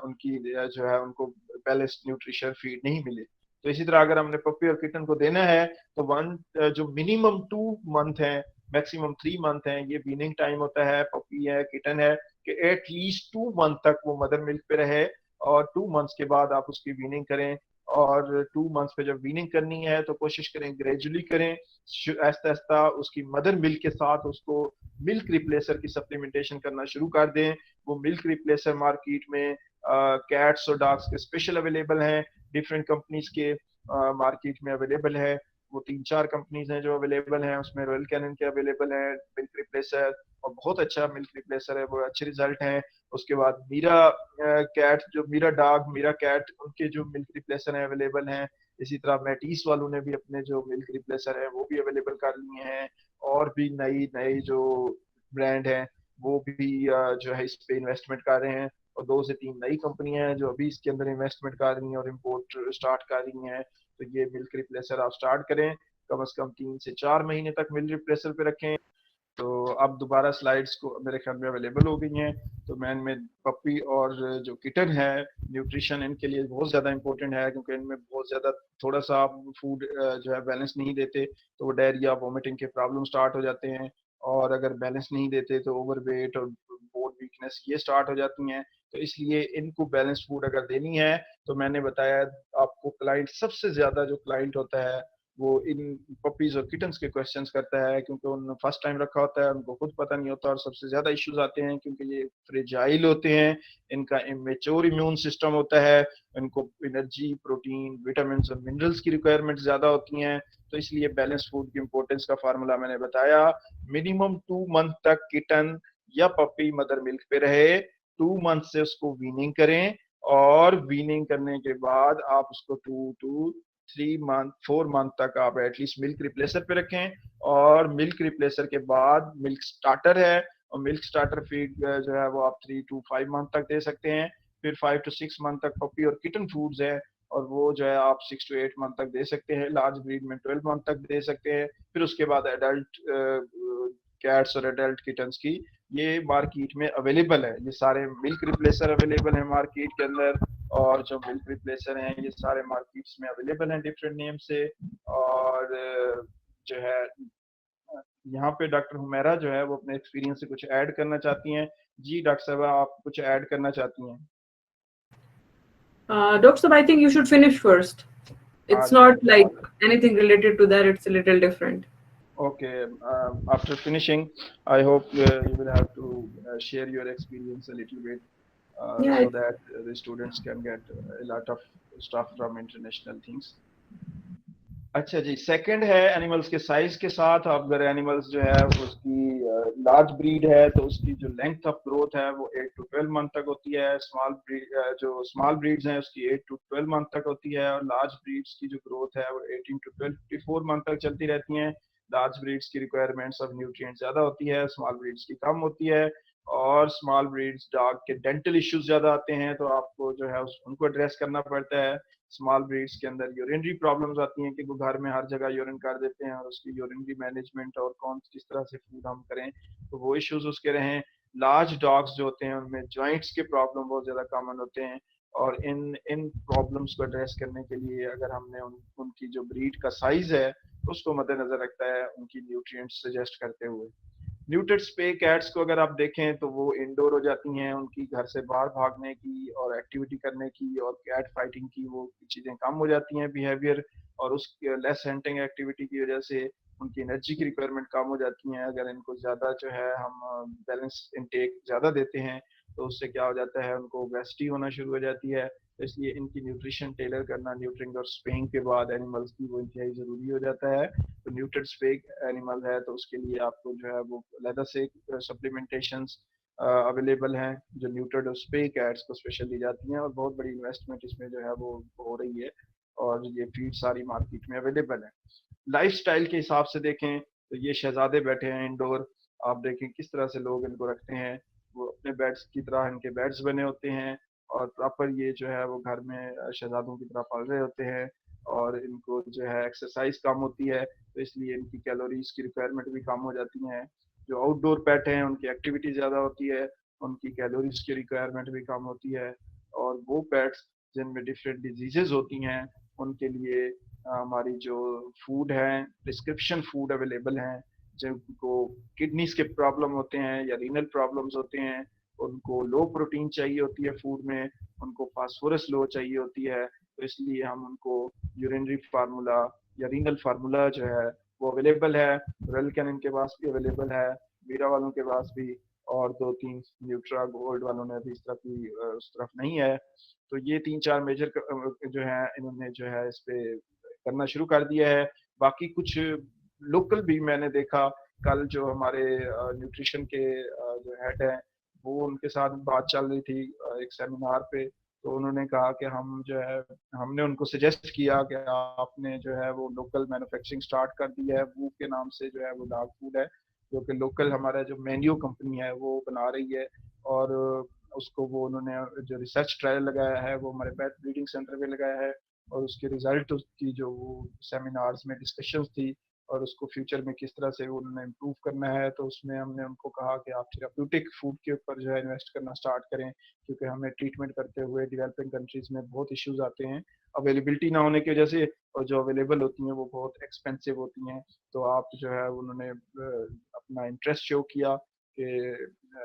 उनकी जो है उनको बैलेंस्ड न्यूट्रिशन फीड नहीं मिले। तो इसी तरह अगर हमने पप्पी और किटन को देना है तो जो मिनिमम 2 मंथ है, मैक्सिमम 3 मंथ है, ये वीनिंग टाइम होता है, पप्पी है, किटन है, कि एटलीस्ट 2 मंथ तक वो मदर मिल्क पे रहे, और 2 मंथ्स के बाद आप उसकी वीनिंग करें। और 2 मंथ्स पे जब वीनिंग करनी है तो कोशिश करें ग्रेजुअली करें, आहिस्ता आहिस्ता उसकी मदर मिल्क के साथ उसको मिल्क रिप्लेसर की सप्लीमेंटेशन करना शुरू कर दें। वो मिल्क रिप्लेसर मार्केट में कैट्स और डॉग्स के स्पेशल अवेलेबल हैं, डिफरेंट कंपनीज के मार्केट में अवेलेबल है। वो 3-4 कंपनीज हैं जो अवेलेबल हैं, उसमें रॉयल कैनन के अवेलेबल है मिल्क रिप्लेसर, और बहुत अच्छा मिल्क रिप्लेसर है, वो अच्छे रिजल्ट हैं। उसके बाद मीरा कैट, जो मीरा डॉग, मीरा कैट, उनके जो मिल्क रिप्लेसर हैं अवेलेबल हैं। इसी तरह मैटिस वालों ने भी अपने जो मिल्क रिप्लेसर है वो भी अवेलेबल कर लिए हैं, और भी नई नई जो ब्रांड हैं वो भी जो है इस पे इन्वेस्टमेंट कर रहे हैं। और 2 से 3 नई कंपनियां हैं जो अभी इसके अंदर इन्वेस्टमेंट कर रही हैं और इम्पोर्ट स्टार्ट कर रही हैं। तो ये मिल्क रिप्लेसर आप स्टार्ट करें, कम से कम 3 से 4 महीने तक मिल्क रिप्लेसर पे रखें। तो अब दोबारा स्लाइड्स को मेरे ख्याल में अवेलेबल हो गई हैं। तो मैं इनमें पप्पी और जो किटन है, न्यूट्रिशन इनके लिए बहुत ज़्यादा इंपॉर्टेंट है, क्योंकि इनमें बहुत ज़्यादा थोड़ा सा आप फूड जो है बैलेंस नहीं देते तो वो डायरिया, वोमिटिंग के प्रॉब्लम स्टार्ट हो जाते हैं, और अगर बैलेंस नहीं देते तो ओवरवेट और बोन वीकनेस ये स्टार्ट हो जाती हैं। तो इसलिए इनको बैलेंस फूड अगर देनी है तो मैंने बताया आपको, क्लाइंट सबसे ज़्यादा जो क्लाइंट होता है वो इन पपीज और किटन्स के क्वेश्चंस करता है, क्योंकि उन्होंने फर्स्ट टाइम रखा होता है, उनको खुद पता नहीं होता, और सबसे ज्यादा इश्यूज आते हैं क्योंकि ये फ्रेजाइल होते हैं, इनका इमेच्योर इम्यून सिस्टम होता है, इनको एनर्जी, प्रोटीन, विटामिन और मिनरल्स की रिक्वायरमेंट ज्यादा होती हैं। तो इसलिए बैलेंस फूड की इंपॉर्टेंस का फार्मूला मैंने बताया। मिनिमम 2 मंथ तक किटन या पपी मदर मिल्क पे रहे, 2 मंथ से उसको वीनिंग करें, और वीनिंग करने के बाद आप उसको 2 to 3 मंथ, 4 मंथ तक आप एटलीस्ट मिल्क रिप्लेसर पे रखें। और मिल्क रिप्लेसर के बाद मिल्क स्टार्टर है, और मिल्क स्टार्टर फीड जो है वो आप 3 to 5 मंथ तक दे सकते हैं। फिर 5 to 6 मंथ तक पपी और किटन फूड्स है, और वो जो है आप 6 to 8 मंथ तक दे सकते हैं। लार्ज ब्रीड में 12 मंथ तक दे सकते हैं। फिर उसके बाद एडल्ट कैट्स और एडल्ट किटन्स की ये मार्केट में अवेलेबल है। ये सारे मिल्क रिप्लेसर अवेलेबल है मार्केट के अंदर, और जो मिल्क रिप्लेसर हैं ये सारे मार्केट्स में अवेलेबल हैं डिफरेंट नेम से। और जो है यहाँ पे डॉक्टर हुमैरा जो है वो अपने एक्सपीरियंस से कुछ ऐड करना चाहती हैं। जी डॉक्टर साहब, आप कुछ ऐड करना चाहती हैं? Dr. Sab, I think you should finish first. It's अच्छा, not like anything related to that, it's a little different. okay. After finishing, I hope you will have to share your experience a little bit, Yeah, so that the students can get a lot of stuff from international things. अच्छा जी, second है animals के size के साथ। अब अगर animals जो है उसकी लार्ज ब्रीड है तो उसकी जो लेंथ ऑफ ग्रोथ है वो 8 to 12 मंथ तक होती है। स्मॉल ब्रीड जो स्मॉल ब्रीड्स हैं उसकी 8 to 12 मंथ तक होती है, और लार्ज ब्रीड्स की जो ग्रोथ है वो 18 to 24 मंथ तक चलती रहती हैं। लार्ज ब्रीड्स की रिक्वायरमेंट्स ऑफ न्यूट्रिएंट ज्यादा होती है, स्मॉल ब्रीड्स की कम होती है। और स्मॉल ब्रीड्स डॉग के डेंटल इश्यूज ज्यादा आते हैं, तो आपको जो है उनको एड्रेस करना पड़ता है। स्मॉल ब्रीड्स के अंदर यूरिनरी प्रॉब्लम्स आती हैं कि वो घर में हर जगह यूरिन कर देते हैं, और उसकी यूरिनरी मैनेजमेंट और कौन किस तरह से फूड हम करें, तो वो इश्यूज उसके रहें। लार्ज डॉग्स जो होते हैं उनमें जॉइंट्स के प्रॉब्लम बहुत ज़्यादा कॉमन होते हैं, और इन इन प्रॉब्लम्स को एड्रेस करने के लिए अगर हमने उनकी जो ब्रीड का साइज है उसको मद्देनजर रखता है उनकी न्यूट्रिएंट्स सजेस्ट करते हुए। न्यूटेड स्पे कैट्स को अगर आप देखें तो वो इंडोर हो जाती हैं, उनकी घर से बाहर भागने की और एक्टिविटी करने की और कैट फाइटिंग की वो चीज़ें कम हो जाती हैं बिहेवियर, और उस लेस हंटिंग एक्टिविटी की वजह से उनकी एनर्जी की रिक्वायरमेंट कम हो जाती हैं। अगर इनको ज़्यादा जो है हम बैलेंस इनटेक ज़्यादा देते हैं तो उससे क्या हो जाता है, उनको ओबेसिटी होना शुरू हो जाती है। तो इसलिए इनकी न्यूट्रिशन टेलर करना न्यूट्रिंग और स्पेइंग के बाद एनिमल्स की वो इंतहाई ज़रूरी हो जाता है। तो न्यूट्रेड स्पेक एनिमल है तो उसके लिए आपको जो है वो अलग से सप्लीमेंटेशंस अवेलेबल हैं जो न्यूट्रेड और स्पे कैट्स को स्पेशल दी जाती हैं, और बहुत बड़ी इन्वेस्टमेंट इसमें जो है वो हो रही है, और ये फीड सारी मार्केट में अवेलेबल है। लाइफस्टाइल के हिसाब से देखें तो ये शहजादे बैठे हैं इंडोर, आप देखें किस तरह से लोग इनको रखते हैं। वो अपने बेड्स की तरह इनके बेड्स बने होते हैं, और प्रॉपर ये जो है वो घर में शहजादों की तरह पाल रहे होते हैं, और इनको जो है एक्सरसाइज कम होती है तो इसलिए इनकी कैलोरीज की रिक्वायरमेंट भी कम हो जाती हैं। जो आउटडोर पेट हैं उनकी एक्टिविटी ज़्यादा होती है, उनकी कैलोरीज की रिक्वायरमेंट भी कम होती है। और वो पेट्स जिनमें डिफरेंट डिजीजेज होती हैं उनके लिए हमारी जो फूड है प्रिस्क्रिप्शन फूड अवेलेबल हैं। जिनको किडनीज के प्रॉब्लम होते हैं या रीनल प्रॉब्लम्स होते हैं उनको लो प्रोटीन चाहिए होती है फूड में, उनको फास्फोरस लो चाहिए होती है, तो इसलिए हम उनको यूरिनरी फार्मूला या रीनल फार्मूला जो है वो अवेलेबल है। रॉयल कैनिन के पास भी अवेलेबल है, वीरा वालों के पास भी, और 2-3 न्यूट्रा गोल्ड वालों ने अभी इस तरफ की उस तरफ नहीं है। तो ये 3-4 मेजर जो है इन्होंने जो है इस पे करना शुरू कर दिया है। बाकी कुछ लोकल भी मैंने देखा, कल जो हमारे न्यूट्रिशन के जो हेड हैं वो उनके साथ बात चल रही थी एक सेमिनार पे, तो उन्होंने कहा कि हम जो है हमने उनको सजेस्ट किया कि आपने जो है वो लोकल मैन्युफैक्चरिंग स्टार्ट कर दी है। वू के नाम से जो है वो डॉग फूड है जो कि लोकल हमारा जो मेन्यू कंपनी है वो बना रही है, और उसको वो उन्होंने जो रिसर्च ट्रायल लगाया है वो हमारे पेट ब्रीडिंग सेंटर पे लगाया है, और उसके रिजल्ट की जो वो सेमिनार्स में डिस्कशंस थी और उसको फ्यूचर में किस तरह से उन्होंने इम्प्रूव करना है, तो उसमें हमने उनको कहा कि आप थेराप्यूटिक फूड के ऊपर जो है इन्वेस्ट करना स्टार्ट करें, क्योंकि हमें ट्रीटमेंट करते हुए डेवलपिंग कंट्रीज में बहुत इश्यूज आते हैं अवेलेबिलिटी ना होने की वजह से, और जो अवेलेबल होती हैं वो बहुत एक्सपेंसिव होती हैं। तो आप जो है उन्होंने अपना इंटरेस्ट शो किया कि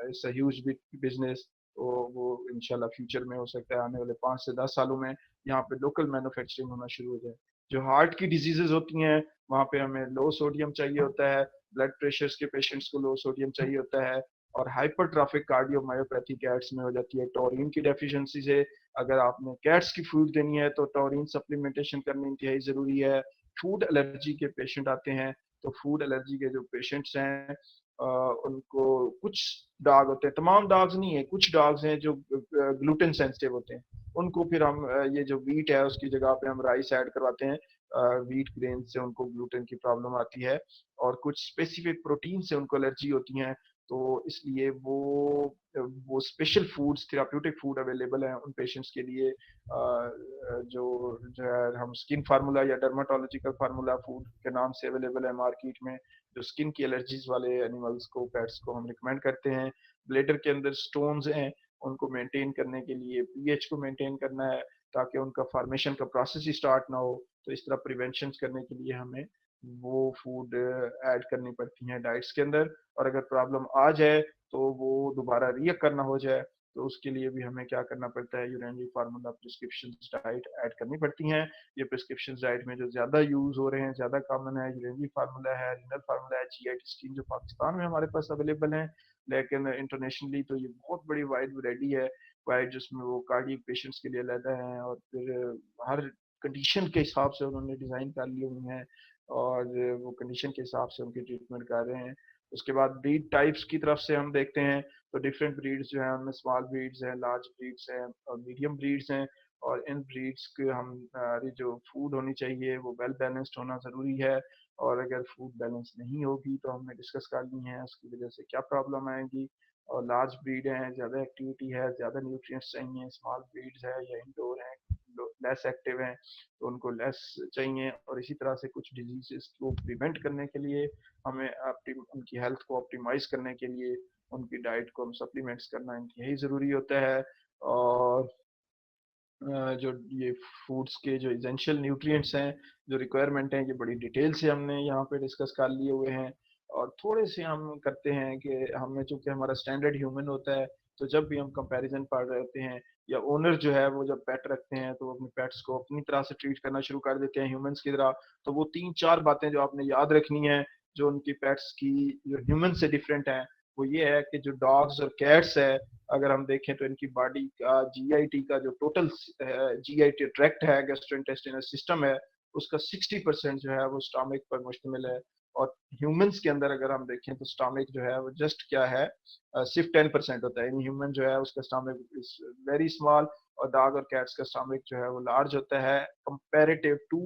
इट्स अ ह्यूज बिजनेस, तो वो इंशाल्लाह फ्यूचर में हो सकता है आने वाले 5 से 10 सालों में यहाँ पे लोकल मैन्युफैक्चरिंग होना शुरू हो जाए। जो हार्ट की डिजीजेज होती हैं वहाँ पे हमें लो सोडियम चाहिए होता है, ब्लड प्रेशर्स के पेशेंट्स को लो सोडियम चाहिए होता है, और हाइपरट्रॉफिक कार्डियोमायोपैथी कैट्स में हो जाती है टोरिन की डेफिशिएंसी से। अगर आपने कैट्स की फूड देनी है तो टोरिन सप्लीमेंटेशन करनी इंतहाई ज़रूरी है। फूड एलर्जी के पेशेंट आते हैं, तो फूड एलर्जी के जो पेशेंट्स हैं उनको कुछ डॉग होते हैं, तमाम डॉग्स नहीं है, कुछ डॉग्स हैं जो ग्लूटेन सेंसिटिव होते हैं, उनको फिर हम ये जो वीट है उसकी जगह पे हम राइस ऐड करवाते हैं। वीट ग्रेन से उनको ग्लूटेन की प्रॉब्लम आती है, और कुछ स्पेसिफिक प्रोटीन से उनको एलर्जी होती है, तो इसलिए वो special foods, therapeutic food available हैं उन पेशेंट्स के लिए, जो है हम स्किन फार्मूला या डर्माटोलॉजिकल फार्मूला फूड के नाम से अवेलेबल है मार्केट में, जो स्किन की एलर्जीज वाले एनिमल्स को, पेट्स को हम रिकमेंड करते हैं। ब्लेडर के अंदर स्टोन्स हैं, उनको मेंटेन करने के लिए पीएच को मेंटेन करना है ताकि उनका फॉर्मेशन का प्रोसेस ही स्टार्ट ना हो। तो इस तरह प्रिवेंशन करने के लिए हमें वो फूड ऐड करनी पड़ती हैं डाइट्स के अंदर। और अगर प्रॉब्लम आ जाए तो वो दोबारा रीअकर ना हो जाए, तो उसके लिए भी हमें क्या करना पड़ता है, यूनानी फार्मूला प्रिस्क्रिप्शन डाइट ऐड करनी पड़ती हैं। ये प्रिस्क्रिप्शन डाइट में जो ज्यादा यूज हो रहे हैं, ज्यादा कॉमन है, यूनानी फार्मूला है, रिनल फार्मूला है, जीआईटी स्कीम जो पाकिस्तान में हमारे पास अवेलेबल है, लेकिन इंटरनेशनली तो ये बहुत बड़ी वाइड वैरायटी है, वाइड, जिसमें वो कार्डियक पेशेंट्स के लिए अलहदा है, और फिर हर कंडीशन के हिसाब से उन्होंने डिजाइन कर लिए हुए हैं, और वो कंडीशन के हिसाब से उनकी ट्रीटमेंट कर रहे हैं। उसके बाद ब्रीड टाइप्स की तरफ से हम देखते हैं तो डिफरेंट ब्रीड्स जो है उनमें स्मॉल ब्रीड्स हैं, लार्ज ब्रीड्स हैं और मीडियम ब्रीड्स हैं। और इन ब्रीड्स के हमारी जो फूड होनी चाहिए वो वेल बैलेंस्ड होना ज़रूरी है। और अगर फूड बैलेंस नहीं होगी तो हमने डिस्कस करनी है उसकी वजह से क्या प्रॉब्लम आएगी। और लार्ज ब्रीड है, ज़्यादा एक्टिविटी है, ज़्यादा न्यूट्रिएंट्स चाहिए। स्मॉल ब्रीड्स है या इंडोर है, लेस एक्टिव हैं, तो उनको लेस चाहिए। और इसी तरह से कुछ डिजीजेस को प्रिवेंट करने के लिए हमें उनकी हेल्थ को ऑप्टिमाइज करने के लिए उनकी डाइट को हम सप्लीमेंट्स करना इंतहाई ज़रूरी होता है। और जो ये फूड्स के जो इसेंशियल न्यूट्रिएंट्स हैं, जो रिक्वायरमेंट हैं, ये बड़ी डिटेल से हमने यहाँ पे डिस्कस कर लिए हुए हैं। और थोड़े से हम करते हैं कि हमें, चूंकि हमारा स्टैंडर्ड ह्यूमन होता है, तो जब भी हम कंपैरिजन पढ़ रहे होते हैं, या ओनर जो है वो जब पेट रखते हैं तो वो अपने पेट्स को अपनी तरह से ट्रीट करना शुरू कर देते हैं ह्यूमंस की तरह। तो वो 3-4 बातें जो आपने याद रखनी है जो उनकी पेट्स की जो ह्यूमन से डिफरेंट है, वो ये है कि जो डॉग्स और कैट्स है, अगर हम देखें तो इनकी बॉडी का जीआईटी का जो टोटल जीआईटी ट्रैक्ट है, गैस्ट्रोइंटेस्टिनल सिस्टम है, उसका 60% जो है वो स्टमक पर मुश्तमिल है। और ह्यूमंस के अंदर अगर हम देखें तो स्टमक जो है वो जस्ट क्या है, सिर्फ 10% होता है। इन ह्यूमन जो है उसका स्टमक इज वेरी स्मॉल, और डॉग और कैट्स का स्टमक जो है वो लार्ज होता है comparative to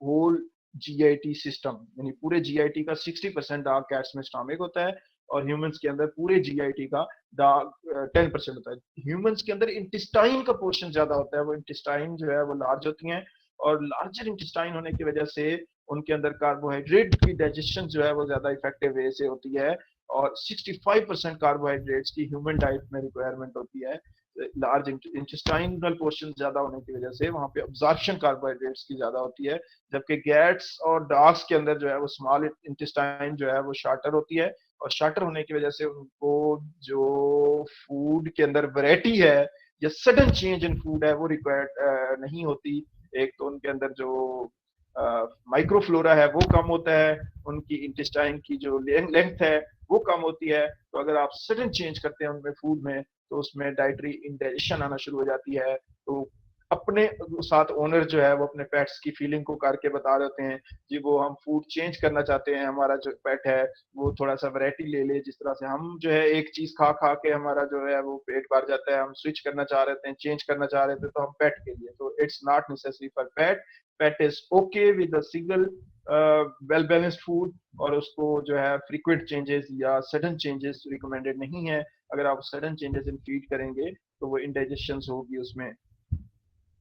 whole GIT system. यानी पूरे जीआईटी का 60% डॉग कैट्स में स्टमक होता है, और ह्यूमंस के अंदर पूरे जीआईटी का डॉग 10% होता है। ह्यूमंस के अंदर इंटेस्टाइन का पोर्शन ज्यादा होता है, वो इंटेस्टाइन जो है वो लार्ज होती हैं, और लार्जर इंटेस्टाइन होने की वजह से उनके अंदर कार्बोहाइड्रेट की डाइजेशन जो है वो ज्यादा इफेक्टिव वे से होती है। और 65% कार्बोहाइड्रेट्स की ह्यूमन डाइट में रिक्वायरमेंट होती है। लार्ज इंटेस्टाइनल पोर्शन ज्यादा होने की वजह से वहां पे अब्जॉर्प्शन कार्बोहाइड्रेट्स की ज्यादा होती है। जबकि गैट्स और डॉग्स के अंदर जो है वो स्मॉल इंटेस्टाइन जो है वो शार्टर होती है, और शार्टर होने की वजह से उनको जो फूड के अंदर वैरायटी है या सडन चेंज इन फूड है वो रिक्वायर्ड नहीं होती। एक तो उनके अंदर जो माइक्रोफ्लोरा है वो कम होता है, उनकी इंटेस्टाइन की जो लेंथ है वो कम होती है। तो अगर आप सडन चेंज करते हैं उनमें फूड में, तो उसमें डाइटरी इंडाइजेशन आना शुरू हो जाती है। तो अपने साथ ओनर जो है वो अपने पेट्स की फीलिंग को करके बता देते हैं, जी वो हम फूड चेंज करना चाहते हैं, हमारा जो पेट है वो थोड़ा सा वैरायटी ले ले। जिस तरह से हम जो है एक चीज खा खा के हमारा जो है वो पेट भर जाता है, हम स्विच करना चाह रहे थे, चेंज करना चाह रहे थे, तो हम पेट के लिए, तो it's not necessary for pet. Pet is okay with a single well balanced food, और उसको जो है फ्रीक्वेंट चेंजेस या सडन चेंजेस रिकमेंडेड नहीं है। अगर आप सडन चेंजेस इन फीड करेंगे तो वो इंडाइजेशन होगी उसमें।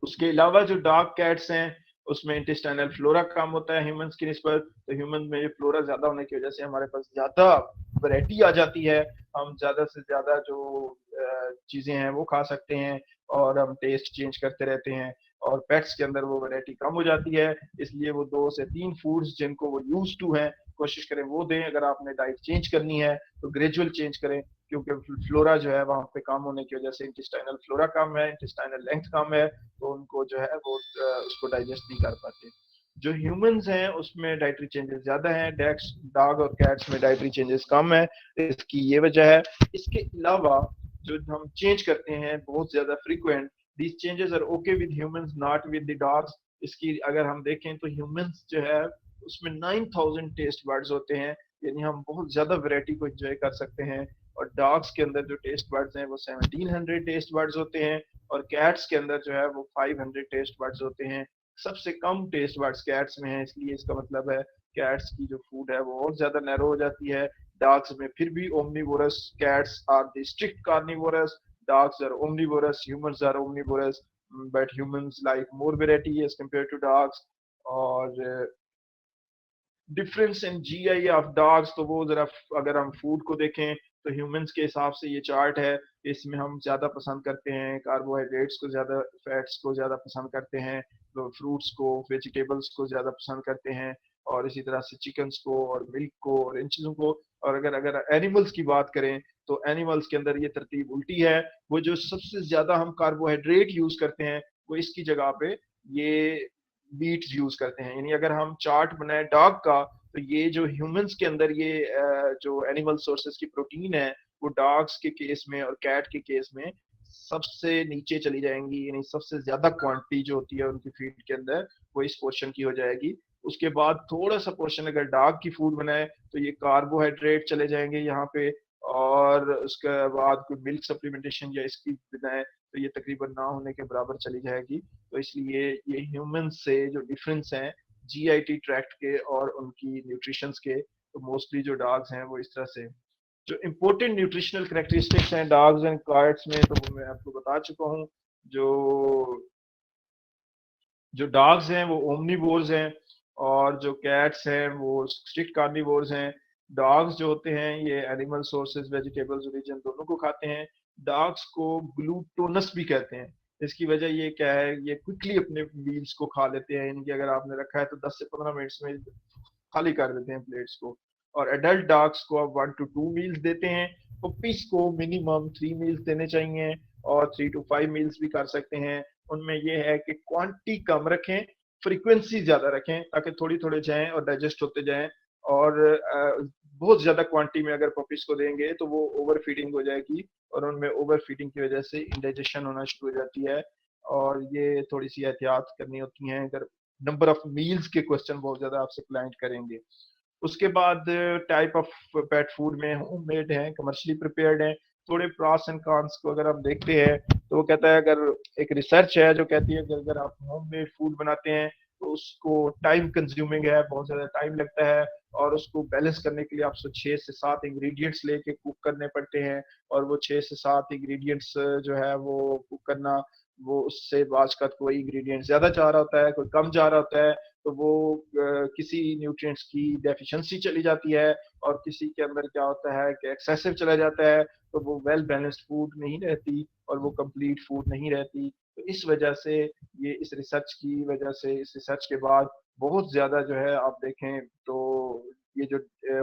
उसके अलावा जो डॉग कैट्स हैं उसमें इंटेस्टाइनल फ्लोरा कम होता है ह्यूमंस की निस्बत। तो ह्यूमन में ये फ्लोरा ज्यादा होने की वजह से हमारे पास ज्यादा वैरायटी आ जाती है, हम ज्यादा से ज्यादा जो चीजें हैं वो खा सकते हैं, और हम टेस्ट चेंज करते रहते हैं। और पेट्स के अंदर वो वैरायटी कम हो जाती है, इसलिए वो 2 से 3 फूड्स जिनको वो यूज टू हैं कोशिश करें वो दें। अगर आपने डाइट चेंज करनी है तो ग्रेजुअल चेंज करें, क्योंकि फ्लोरा जो है वहाँ पे कम होने की वजह से इंटेस्टाइनल फ्लोरा कम है, इंटेस्टाइनल लेंथ कम है, तो उनको जो है वो उसको डाइजेस्ट नहीं कर पाते। जो ह्यूमंस हैं उसमें डाइटरी चेंजेस ज्यादा हैं, डैक्स डॉग और कैट्स में डाइटरी चेंजेस कम है। इसकी ये वजह है। इसके अलावा जो हम चेंज करते हैं बहुत ज्यादा frequent, these changes are okay with humans not with the dogs. इसकी अगर हम देखें तो ह्यूमंस जो है उसमें 9000 टेस्ट बर्ड्स होते हैं, यानी हम बहुत ज्यादा वैरायटी को एंजॉय कर सकते हैं। और डॉग्स के अंदर जो टेस्ट बर्ड्स हैं वो 1700 टेस्ट बर्ड्स होते हैं, और कैट्स के अंदर जो है वो 500 टेस्ट बर्ड्स होते हैं। सबसे कम टेस्ट बर्ड्स कैट्स में है, इसलिए इसका मतलब है कैट्स की जो फूड है वो और ज्यादा नैरो हो जाती है। डॉग्स में फिर भी omnivorous, cats are the strict carnivorous, dogs are omnivorous, humans are omnivorous, but humans like more variety as compared to dogs. और difference in GI of dogs, तो वो जरा अगर हम फूड को देखें तो ह्यूमंस के हिसाब से ये चार्ट है, इसमें हम ज्यादा पसंद करते हैं कार्बोहाइड्रेट्स को, ज्यादा फैट्स को ज्यादा पसंद करते हैं, तो फ्रूट्स को, वेजिटेबल्स को ज्यादा पसंद करते हैं, और इसी तरह से चिकन्स को और मिल्क को और इन चीजों को। और अगर अगर एनिमल्स की बात करें तो एनिमल्स के अंदर ये तरतीब उल्टी है, वो जो सबसे ज्यादा हम कार्बोहाइड्रेट यूज करते हैं वो इसकी जगह पे ये बीट यूज करते हैं। यानी अगर हम चार्ट बनाए डॉग का, तो ये जो ह्यूमंस के अंदर ये जो एनिमल सोर्सेज की प्रोटीन है वो डॉग्स के केस में और कैट के केस में सबसे नीचे चली जाएंगी, यानी सबसे ज्यादा क्वांटिटी जो होती है उनकी फीड के अंदर वो इस पोर्शन की हो जाएगी। उसके बाद थोड़ा सा पोर्शन अगर डॉग की फूड बनाए तो ये कार्बोहाइड्रेट चले जाएंगे यहाँ पे, और उसके बाद कोई मिल्क सप्लीमेंटेशन या इसकी बनाए तो ये तकरीबन ना होने के बराबर चली जाएगी। तो इसलिए ये ह्यूमन से जो डिफरेंस है जीआईटी ट्रैक्ट के और उनकी न्यूट्रिशंस के, तो मोस्टली जो डॉग्स हैं वो इस तरह से। जो इम्पोर्टेंट न्यूट्रिशनल करेक्टरिस्टिक्स हैं डॉग्स एंड कैट्स में, तो वो मैं आपको बता चुका हूँ। जो जो डॉग्स हैं वो ओमनीवोर्स हैं, और जो कैट्स हैं वो स्ट्रिक्ट कार्निवोर्स हैं। डॉग्स जो होते हैं ये एनिमल सोर्सेज, वेजिटेबल्स, रीजन दोनों को खाते हैं। डॉग्स को ग्लूटोनस भी कहते हैं। इसकी वजह ये क्या है, ये क्विकली अपने मील्स को खा लेते हैं, इनकी अगर आपने रखा है तो 10 से 15 मिनट्स में खाली कर देते हैं प्लेट्स को। और एडल्ट डॉग्स को आप 1 to 2 मील्स देते हैं, पपीज को मिनिमम 3 मील्स देने चाहिए, और 3 to 5 मील्स भी कर सकते हैं। उनमें यह है कि क्वांटिटी कम रखें, फ्रीक्वेंसी ज्यादा रखें, ताकि थोड़ी थोड़े जाएं और डाइजेस्ट होते जाएं। और बहुत ज्यादा क्वांटिटी में अगर पपीज को देंगे तो वो ओवर फीडिंग हो जाएगी, और उनमें ओवर फीडिंग की वजह से इंडाइजेशन होना शुरू हो जाती है। और ये थोड़ी सी एहतियात करनी होती है अगर नंबर ऑफ मील्स के क्वेश्चन बहुत ज्यादा आपसे क्लाइंट करेंगे। उसके बाद टाइप ऑफ पेट फूड में होम मेड है, कमर्शियली प्रिपेयर्ड है। थोड़े प्रॉस एंड कॉन्स को अगर हम देखते हैं तो वो कहता है, अगर एक रिसर्च है जो कहती है कि अगर आप होम मेड फूड बनाते हैं तो उसको टाइम कंज्यूमिंग है, बहुत ज्यादा टाइम लगता है, और उसको बैलेंस करने के लिए आपको 6 से 7 इंग्रेडिएंट्स लेके कुक करने पड़ते हैं। और वो 6 से 7 इंग्रेडिएंट्स जो है वो कुक करना, वो उससे बाज का कोई इंग्रेडिएंट ज्यादा जा रहा होता है, कोई कम जा रहा होता है, तो वो किसी न्यूट्रिएंट्स की डेफिशिएंसी चली जाती है, और किसी के अंदर क्या होता है कि एक्सेसिव चला जाता है, तो वो वेल बैलेंस्ड फूड नहीं रहती और वो कंप्लीट फूड नहीं रहती। तो इस वजह से ये इस रिसर्च की वजह से, इस रिसर्च के बाद बहुत ज्यादा जो है आप देखें तो ये जो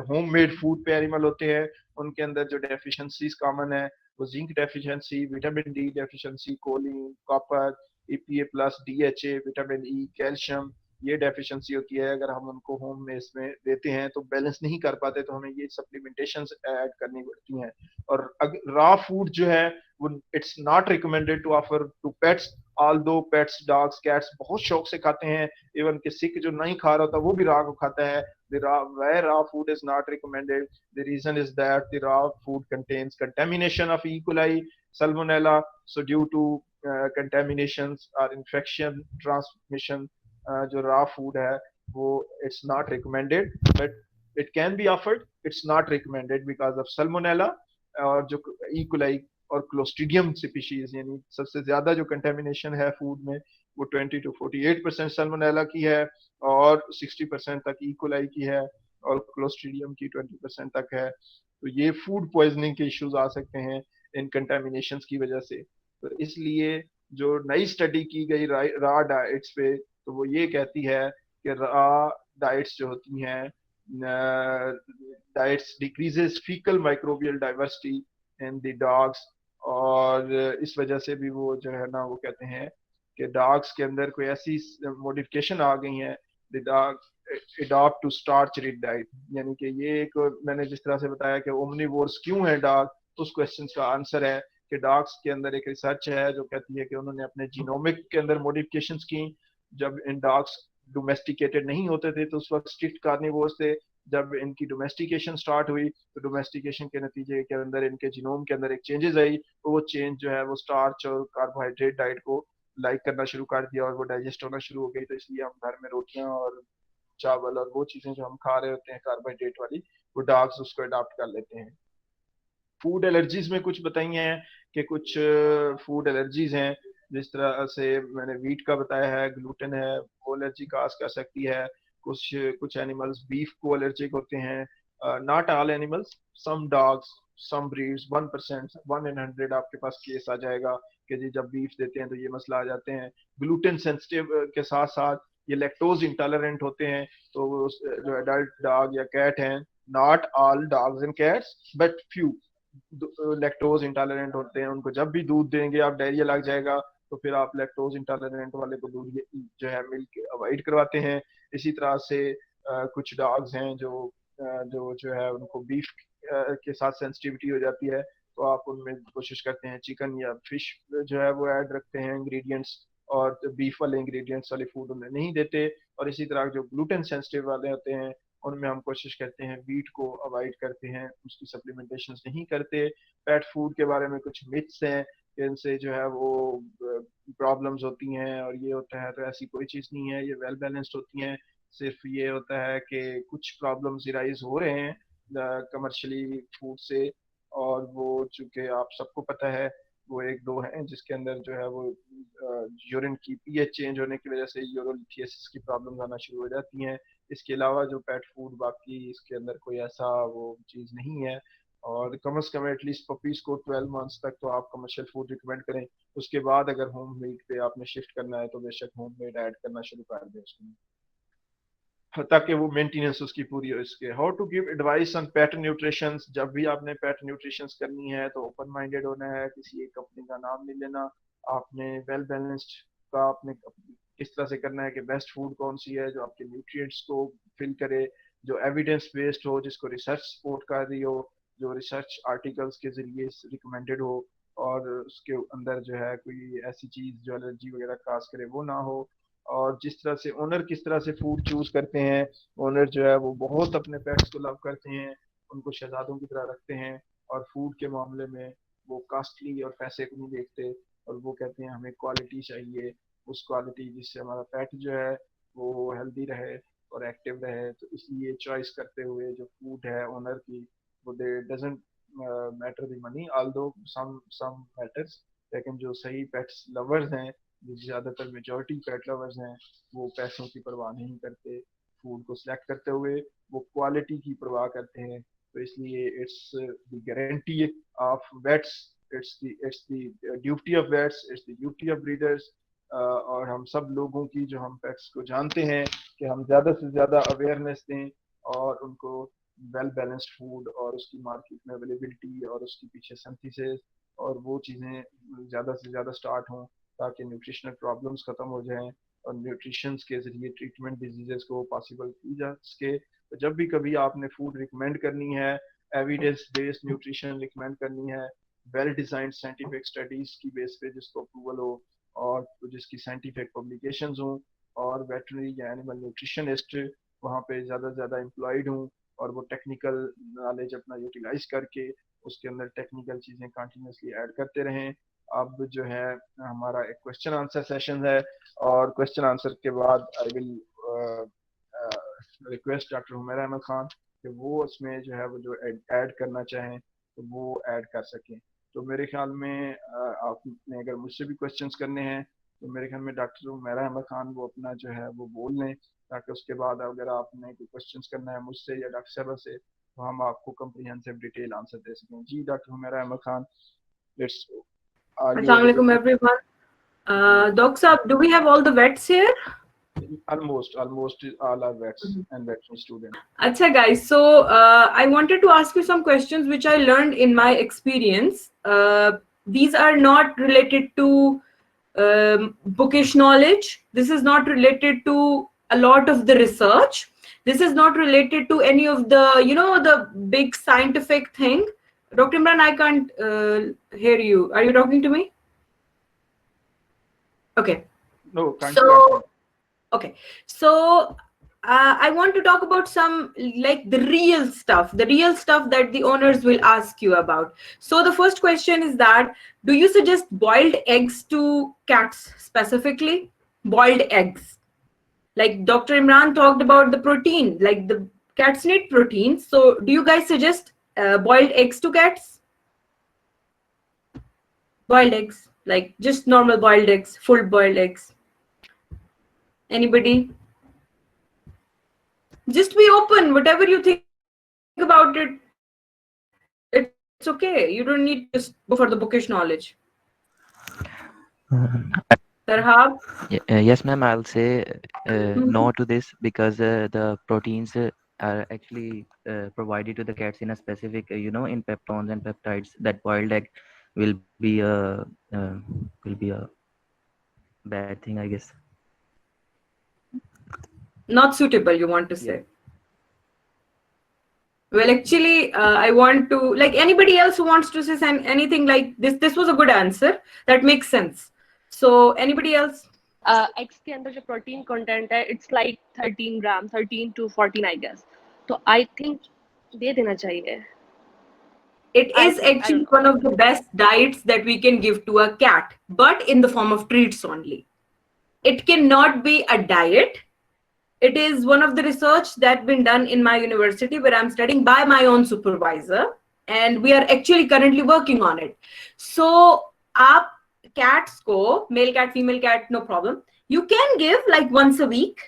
होम मेड फूड पे एनिमल होते हैं उनके अंदर जो डेफिशिएंसीज कॉमन है वो zinc deficiency, vitamin D deficiency, choline, copper, EPA plus, DHA, vitamin E, calcium, ये डेफिशिएंसी होती है। अगर हम उनको होम में इसमें देते हैं तो बैलेंस नहीं कर पाते, तो हमें ये सप्लीमेंटेशन ऐड करनी पड़ती हैं। और रॉ फूड जो है वो it's not recommended to offer to pets, although pets, dogs, cats बहुत शौक से खाते हैं। इवन कि सिख जो नहीं खा रहा होता वो भी रॉ को खाता है। Raw food is not recommended. The reason is that the raw food contains contamination of E. coli, salmonella. So due to contaminations or infection transmission, जो raw food है वो it's not recommended, but it can be offered. It's not recommended because of salmonella और जो E. coli और clostridium species, यानी सबसे ज्यादा जो कंटेमिनेशन है फूड में वो 20 to 48% सल्मोनेला की है, और 60% तक इकोलाई की है, और क्लोस्ट्रीडियम की 20% तक है। तो ये फूड पॉइजनिंग के इश्यूज आ सकते हैं इन कंटेमिनेशन की वजह से। तो इसलिए जो नई स्टडी की गई रा डाइट्स पे, तो वो ये कहती है कि रा डाइट्स जो होती हैं, diets decreases faecal microbial diversity in the dogs, और इस वजह से भी वो जो है ना वो कहते हैं कि डॉग्स के अंदर कोई ऐसी मॉडिफिकेशन आ गई है, the dog adopt to starch rich diet. यानी कि ये एक, मैंने जिस तरह से बताया कि ओमनीवोर्स क्यों है डॉग, तो उस क्वेश्चन का आंसर है कि डॉग्स के अंदर एक रिसर्च है जो कहती है कि उन्होंने अपने जीनोमिक के अंदर मॉडिफिकेशन की। जब इन डॉग्स डोमेस्टिकेटेड नहीं होते थे तो उस वक्त स्ट्रिक्ट कार्निवोर्स थे। जब इनकी डोमेस्टिकेशन स्टार्ट हुई तो डोमेस्टिकेशन के नतीजे के अंदर इनके जीनोम के अंदर एक चेंजेस आई, तो वो चेंज जो है वो स्टार्च और कार्बोहाइड्रेट डाइट को लाइक करना शुरू कर दिया, और वो डाइजेस्ट होना शुरू हो गई। तो इसलिए हम घर में रोटियां और चावल और वो चीजें जो हम खा रहे होते हैं कार्बोहाइड्रेट वाली, वो डॉग्स उसको अडॉप्ट कर लेते हैं। फूड एलर्जीज में कुछ बताई हैं कि कुछ फूड एलर्जीज हैं, जिस तरह से मैंने वीट का बताया है, ग्लूटेन है, वो एलर्जी काज कर सकती है। कुछ कुछ एनिमल्स बीफ को एलर्जिक होते हैं, not all animals, some dogs, some breeds, 1%, 1 in 100 आपके पास केस आ जाएगा कि जी जब बीफ देते हैं तो ये मसला आ जाते हैं। ग्लूटेन सेंसिटिव के साथ साथ ये लैक्टोज इंटॉलरेंट होते हैं, तो जो एडल्ट डॉग या कैट हैं, not all dogs and cats but few lactose intolerant होते हैं, उनको जब भी दूध देंगे आप डायरिया लग जाएगा, तो फिर आप लैक्टोज इंटॉलरेंट वाले को दूध जो है मिल्क अवॉइड करवाते हैं। इसी तरह से कुछ डॉग्स हैं जो है उनको बीफ के साथ सेंसिटिविटी हो जाती है, तो आप उनमें कोशिश करते हैं चिकन या फिश जो है वो ऐड रखते हैं इंग्रेडिएंट्स, और बीफ वाले इंग्रेडिएंट्स वाले फूड उन्हें नहीं देते। और इसी तरह जो ग्लूटेन सेंसिटिव वाले होते हैं उनमें हम कोशिश करते हैं वीट को अवॉइड करते हैं, उसकी सप्लीमेंटेशन नहीं करते। पेट फूड के बारे में कुछ मिथ्स हैं कि इनसे जो है वो प्रॉब्लम्स होती हैं और ये होता है, तो ऐसी कोई चीज़ नहीं है, ये वेल बैलेंस्ड होती हैं। सिर्फ ये होता है कि कुछ प्रॉब्लम्स राइज हो रहे हैं कमर्शियली फूड से, और वो चूंकि आप सबको पता है वो एक दो हैं जिसके अंदर जो है वो यूरिन की पीएच चेंज होने की वजह से यूरोलिथियासिस की प्रॉब्लम आना शुरू हो जाती हैं। इसके अलावा जो पेट फूड बाकी इसके अंदर कोई ऐसा वो चीज़ नहीं है। और कम से कम एटलीस्ट पपीज को 12 मंथ्स तक तो आप कमर्शियल फूड रिकमेंड करें। उसके बाद अगर होम मेड पे आपने शिफ्ट करना है तो बेशक होम मेड ऐड करना शुरू कर दें उसमें, ताकि वो मेंटेनेंस उसकी पूरी हो। इसके how to give advice on pet nutrition, जब भी आपने पेट न्यूट्रिशन करनी है तो ओपन माइंडेड होना है, किसी एक कंपनी का नाम नहीं लेना। आपने वेल बैलेंस्ड का आपने किस तरह से करना है कि बेस्ट फूड कौन सी है जो आपके न्यूट्रिएंट्स को फिल करे, जो एविडेंस बेस्ड हो, जिसको रिसर्च सपोर्ट कर रही हो, जो रिसर्च आर्टिकल्स के जरिए रिकमेंडेड हो, और उसके अंदर जो है कोई ऐसी चीज़ जो एलर्जी वगैरह काज करे वो ना हो। और जिस तरह से ओनर किस तरह से फूड चूज करते हैं, ओनर जो है वो बहुत अपने पेट्स को लव करते हैं, उनको शहजादों की तरह रखते हैं, और फूड के मामले में वो कॉस्टली और पैसे को नहीं देखते, और वो कहते हैं हमें क्वालिटी चाहिए, उस क्वालिटी जिससे हमारा पेट जो है वो हेल्दी रहे और एक्टिव रहे। तो इसलिए चॉइस करते हुए जो फूड है ओनर की, वो they doesn't matter the money although some matters, लेकिन जो सही पेट्स लवर्स हैं, जो ज्यादातर मेजोरिटी पेट लवर्स हैं, वो पैसों की परवाह नहीं करते, फूड को सिलेक्ट करते हुए वो क्वालिटी की परवाह करते हैं। तो इसलिए it's the guarantee of vets, it's the duty of vets, it's the duty of breeders, और हम सब लोगों की जो हम पेट्स को जानते हैं कि हम ज़्यादा से ज़्यादा अवेयरनेस दें और उनको वेल बैलेंस्ड फूड और उसकी मार्केट में अवेलेबिलिटी और उसके पीछे सिंथेसिस और वो चीज़ें ज़्यादा से ज़्यादा स्टार्ट हों, ताकि न्यूट्रिशनल प्रॉब्लम्स ख़त्म हो जाएं और न्यूट्रिशन के ज़रिए ट्रीटमेंट डिजीज़ को पॉसिबल की जा सके। तो जब भी कभी आपने फूड रिकमेंड करनी है, एविडेंस बेस्ड न्यूट्रिशन रिकमेंड करनी है, वेल डिजाइंड साइंटिफिक स्टडीज़ की बेस पे जिसको अप्रूवल हो और जिसकी साइंटिफिक पब्लिकेशंस हों, और वेटरनरी या एनिमल न्यूट्रिशनिस्ट वहाँ पे ज़्यादा से ज़्यादा एम्प्लॉयड हों, और वो टेक्निकल नॉलेज अपना यूटिलाइज करके उसके अंदर टेक्निकल चीज़ें कंटिन्यूसली ऐड करते रहें। अब जो है हमारा एक क्वेश्चन आंसर सेशन है, और क्वेश्चन आंसर के बाद I will request doctor Humaira Ahmed Khan कि वो उसमें जो है वो जो ऐड करना चाहें तो वो ऐड कर सकें। तो मेरे ख्याल में आपने अगर मुझसे भी क्वेश्चंस करने हैं तो मेरे ख्याल में डॉक्टर हुमैरा अहमद खान वो अपना जो है वो बोल लें, ताकि उसके बाद अगर आपने कोई क्वेश्चंस करना है मुझसे या डॉक्टर साहब से तो हम आपको कम्प्रीहेंसिव डिटेल आंसर दे सकें। जी doctor Humaira Ahmed Khan, let's Assalamu alaikum everyone. Doc Saab, do we have all the vets here? Almost all are vets and veterinary students. Acha guys, so I wanted to ask you some questions which I learned in my experience. These are not related to bookish knowledge. This is not related to a lot of the research. This is not related to any of the, the big scientific thing. Dr. Imran, I can't hear you. Are you talking to me? Okay. No, can't. So, okay. So I want to talk about some like the real stuff that the owners will ask you about. So the first question is that, do you suggest boiled eggs to cats specifically? Boiled eggs. Like Dr. Imran talked about the protein, like the cats need protein. So do you guys suggest boiled eggs to cats? Boiled eggs, like just normal boiled eggs, full boiled eggs. Anybody? Just be open. Whatever you think about it, it's okay. You don't need to just go for the bookish knowledge. Um, Tarhab? yes, ma'am. I'll say Mhm. no to this because the proteins are actually provided to the cats in a specific, in peptones and peptides. That boiled egg will be a bad thing, I guess. Not suitable, you want to Yeah. say. Well, actually, I want to, like, anybody else who wants to say anything like this. This was a good answer. That makes sense. So, anybody else? Eggs के अंदर जो protein content है it's like 13 gram 13 to 14 I guess तो I think दे देना चाहिए It I is think I actually don't one of the best diets that we can give to a cat, but in the form of treats only. It cannot be a diet. It is one of the research that's been done in my university where I'm studying by my own supervisor, and we are actually currently working on it. So, up cats go male cat, female cat, no problem. You can give like once a week.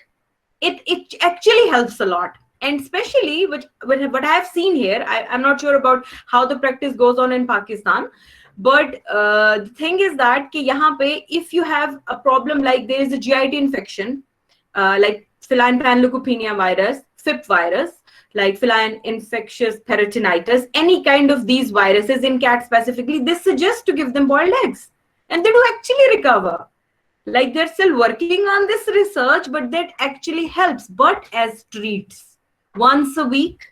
It actually helps a lot, and especially what I have seen here. I'm not sure about how the practice goes on in Pakistan, but the thing is that कि यहाँ पे if you have a problem like there is a GIT infection, like feline panleukopenia virus, FIP virus, like feline infectious peritonitis, any kind of these viruses in cats specifically, they suggest to give them boiled eggs, and they do actually recover. Like they're still working on this research, but that actually helps. But as treats, once a week,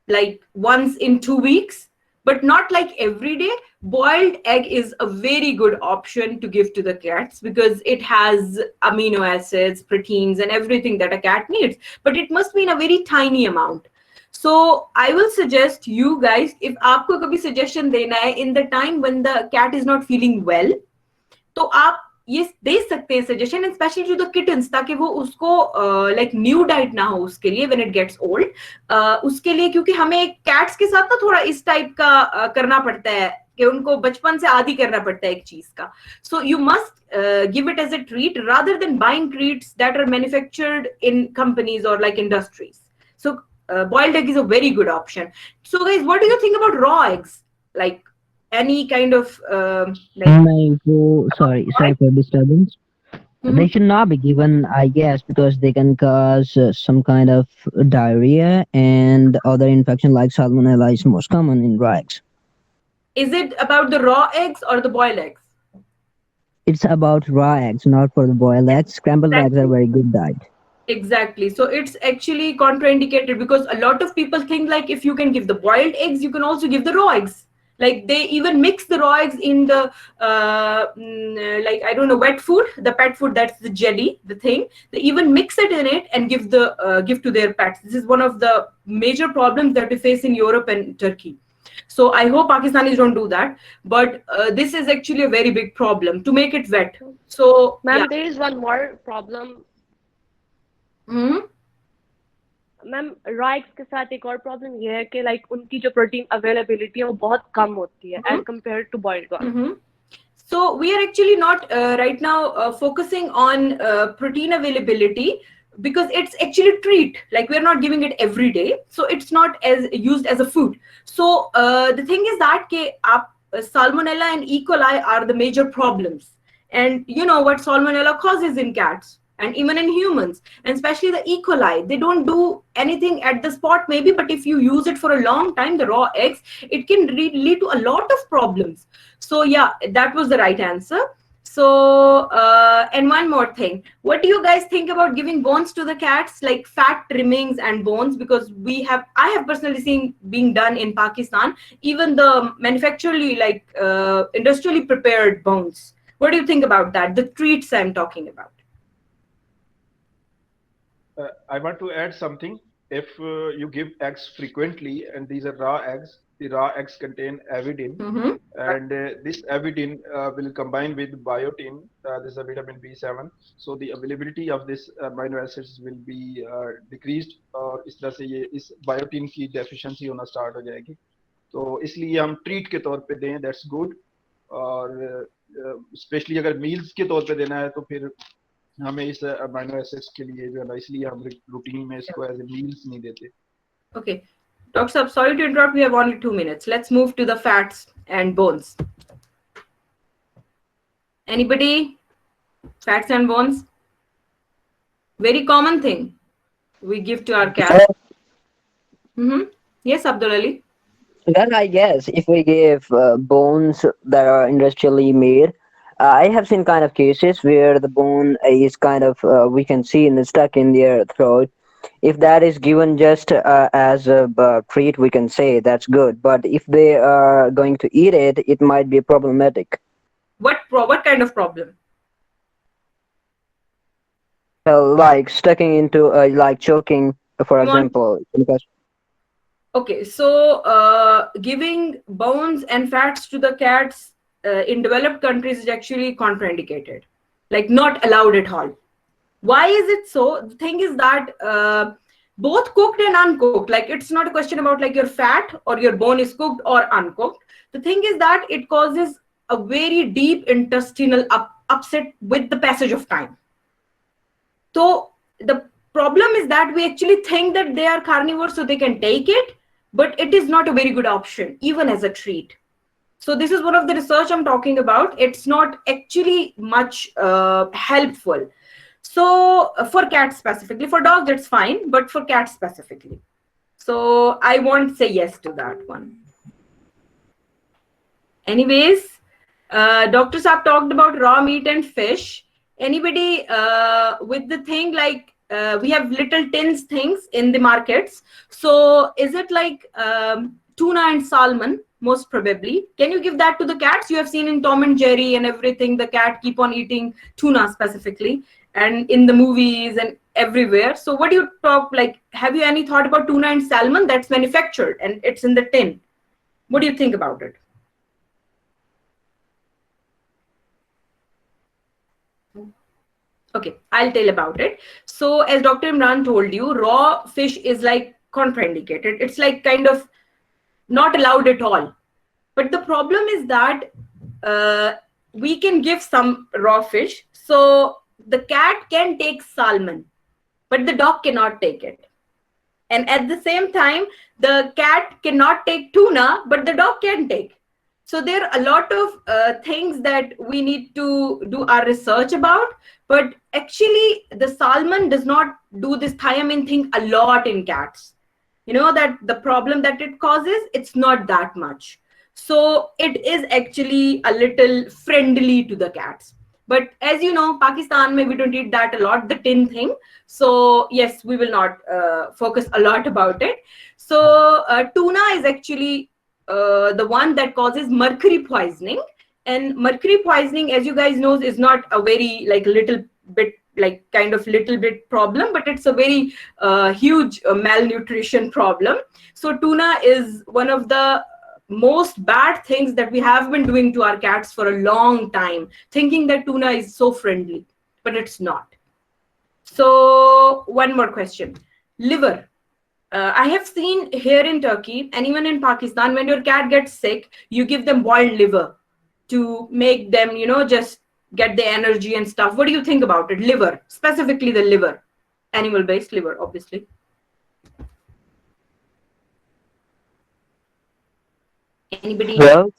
like once in 2 weeks, but not like every day. Boiled egg is a very good option to give to the cats because it has amino acids, proteins, and everything that a cat needs. But it must be in a very tiny amount. So I will suggest you guys, if आपको कभी suggestion देना है in the time when the cat is not feeling well, तो आप ये दे सकते हैं suggestion, and specially to the kittens, ताकि वो उसको लाइक न्यू डाइट ना हो उसके लिए व्हेन इट गेट्स ओल्ड, उसके लिए, क्योंकि हमें कैट्स के साथ ना थोड़ा इस टाइप का करना पड़ता है कि उनको बचपन से आदी करना पड़ता है एक चीज का. So you must give it as a treat rather than buying treats that are manufactured in companies और like industries. So boiled egg is a very good option. So guys, what do you think about raw eggs? Like any kind of Sorry for disturbance. Mhm. They should not be given, I guess, because they can cause some kind of diarrhea and other infection like salmonella is most common in rags. Is it about the raw eggs or the boiled eggs? It's about raw eggs, not for the boiled eggs. Scrambled eggs are Exactly. very good diet. Exactly. So it's actually contraindicated because a lot of people think like if you can give the boiled eggs, you can also give the raw eggs. Like they even mix the raw eggs in the like I don't know, wet food, the pet food, that's the jelly, the thing. They even mix it in it and give to their pets. This is one of the major problems that we face in Europe and Turkey. So I hope Pakistanis don't do that. But this is actually a very big problem to make it wet. So ma'am yeah. There is one more problem Hmm? Ma'am raw eggs के साथ एक और problem ये है कि like उनकी जो protein availability है वो बहुत कम होती है as compare to boiled one. Mm-hmm. So we are actually not right now focusing on protein availability because it's actually a treat. Like we're not giving it every day, so it's not as used as a food. So the thing is that salmonella and E. coli are the major problems, and you know what salmonella causes in cats and even in humans, and especially the E. coli. They don't do anything at the spot maybe, but if you use it for a long time, the raw eggs, it can lead to a lot of problems. So yeah, that was the right answer. So and one more thing, what do you guys think about giving bones to the cats, like fat trimmings and bones? Because I have personally seen being done in Pakistan, even the manufacturally like industrially prepared bones. What do you think about that, the treats I'm talking about? I want to add something. If you give eggs frequently and these are raw eggs, the raw eggs contain avidin, and this avidin will combine with biotin. This is a vitamin B7. So the availability of this amino acids will be decreased, और इस तरह से ये इस biotin की deficiency होना start हो जाएगी. तो इसलिए हम treat के तौर पे दें, that's good. और स्पेशली अगर मील्स के तौर पे देना है तो फिर हमें इस अमीनो एसिड्स के लिए जो है ना, इसलिए हम रूटीन में इसको एज ए मील्स नहीं देते. Okay, Dr. Saab, sorry to interrupt. We have only 2 minutes. Let's move to the fats and bones. Anybody? Fats and bones? Very common thing we give to our cat. Yes, Abdul Ali. Well, I guess if we give bones that are industrially made, I have seen kind of cases where the bone is kind of we can see stuck in their throat. If that is given just as a treat, we can say that's good. But if they are going to eat it, it might be problematic. What kind of problem? Like stucking into like choking, for example. Okay, so giving bones and fats to the cats in developed countries is actually contraindicated, like not allowed at all. Why is it so? The thing is that both cooked and uncooked, like it's not a question about like your fat or your bone is cooked or uncooked. The thing is that it causes a very deep intestinal upset with the passage of time. So the problem is that we actually think that they are carnivores so they can take it, but it is not a very good option, even as a treat. So this is one of the research I'm talking about. It's not actually much helpful. So for cats specifically, for dogs it's fine, but for cats specifically. So I won't say yes to that one. Anyways, Dr. Saab talked about raw meat and fish. Anybody with the thing like we have little tins things in the markets. So is it like tuna and salmon? Most probably. Can you give that to the cats? You have seen in Tom and Jerry and everything, the cat keep on eating tuna specifically, and in the movies and everywhere. So what do you talk like? Have you any thought about tuna and salmon that's manufactured and it's in the tin? What do you think about it? Okay, I'll tell about it. So as Dr. Imran told you, raw fish is like contraindicated. It's like kind of not allowed at all. But the problem is that we can give some raw fish. So the cat can take salmon, but the dog cannot take it. And at the same time, the cat cannot take tuna, but the dog can take. So there are a lot of things that we need to do our research about. But actually, the salmon does not do this thiamine thing a lot in cats. You know that the problem that it causes, it's not that much. So it is actually a little friendly to the cats. But as you know, Pakistan, we don't eat that a lot, the tin thing. So yes, we will not focus a lot about it. So tuna is actually the one that causes mercury poisoning. And mercury poisoning, as you guys know, is not a very like little bit like kind of little bit problem, but it's a very huge malnutrition problem. So tuna is one of the most bad things that we have been doing to our cats for a long time, thinking that tuna is so friendly, but it's not. So one more question. Liver. I have seen here in Turkey and even in Pakistan, when your cat gets sick, you give them boiled liver to make them, you know, just get the energy and stuff. What do you think about it? Liver, specifically the liver, animal-based liver, obviously. Anybody? Well,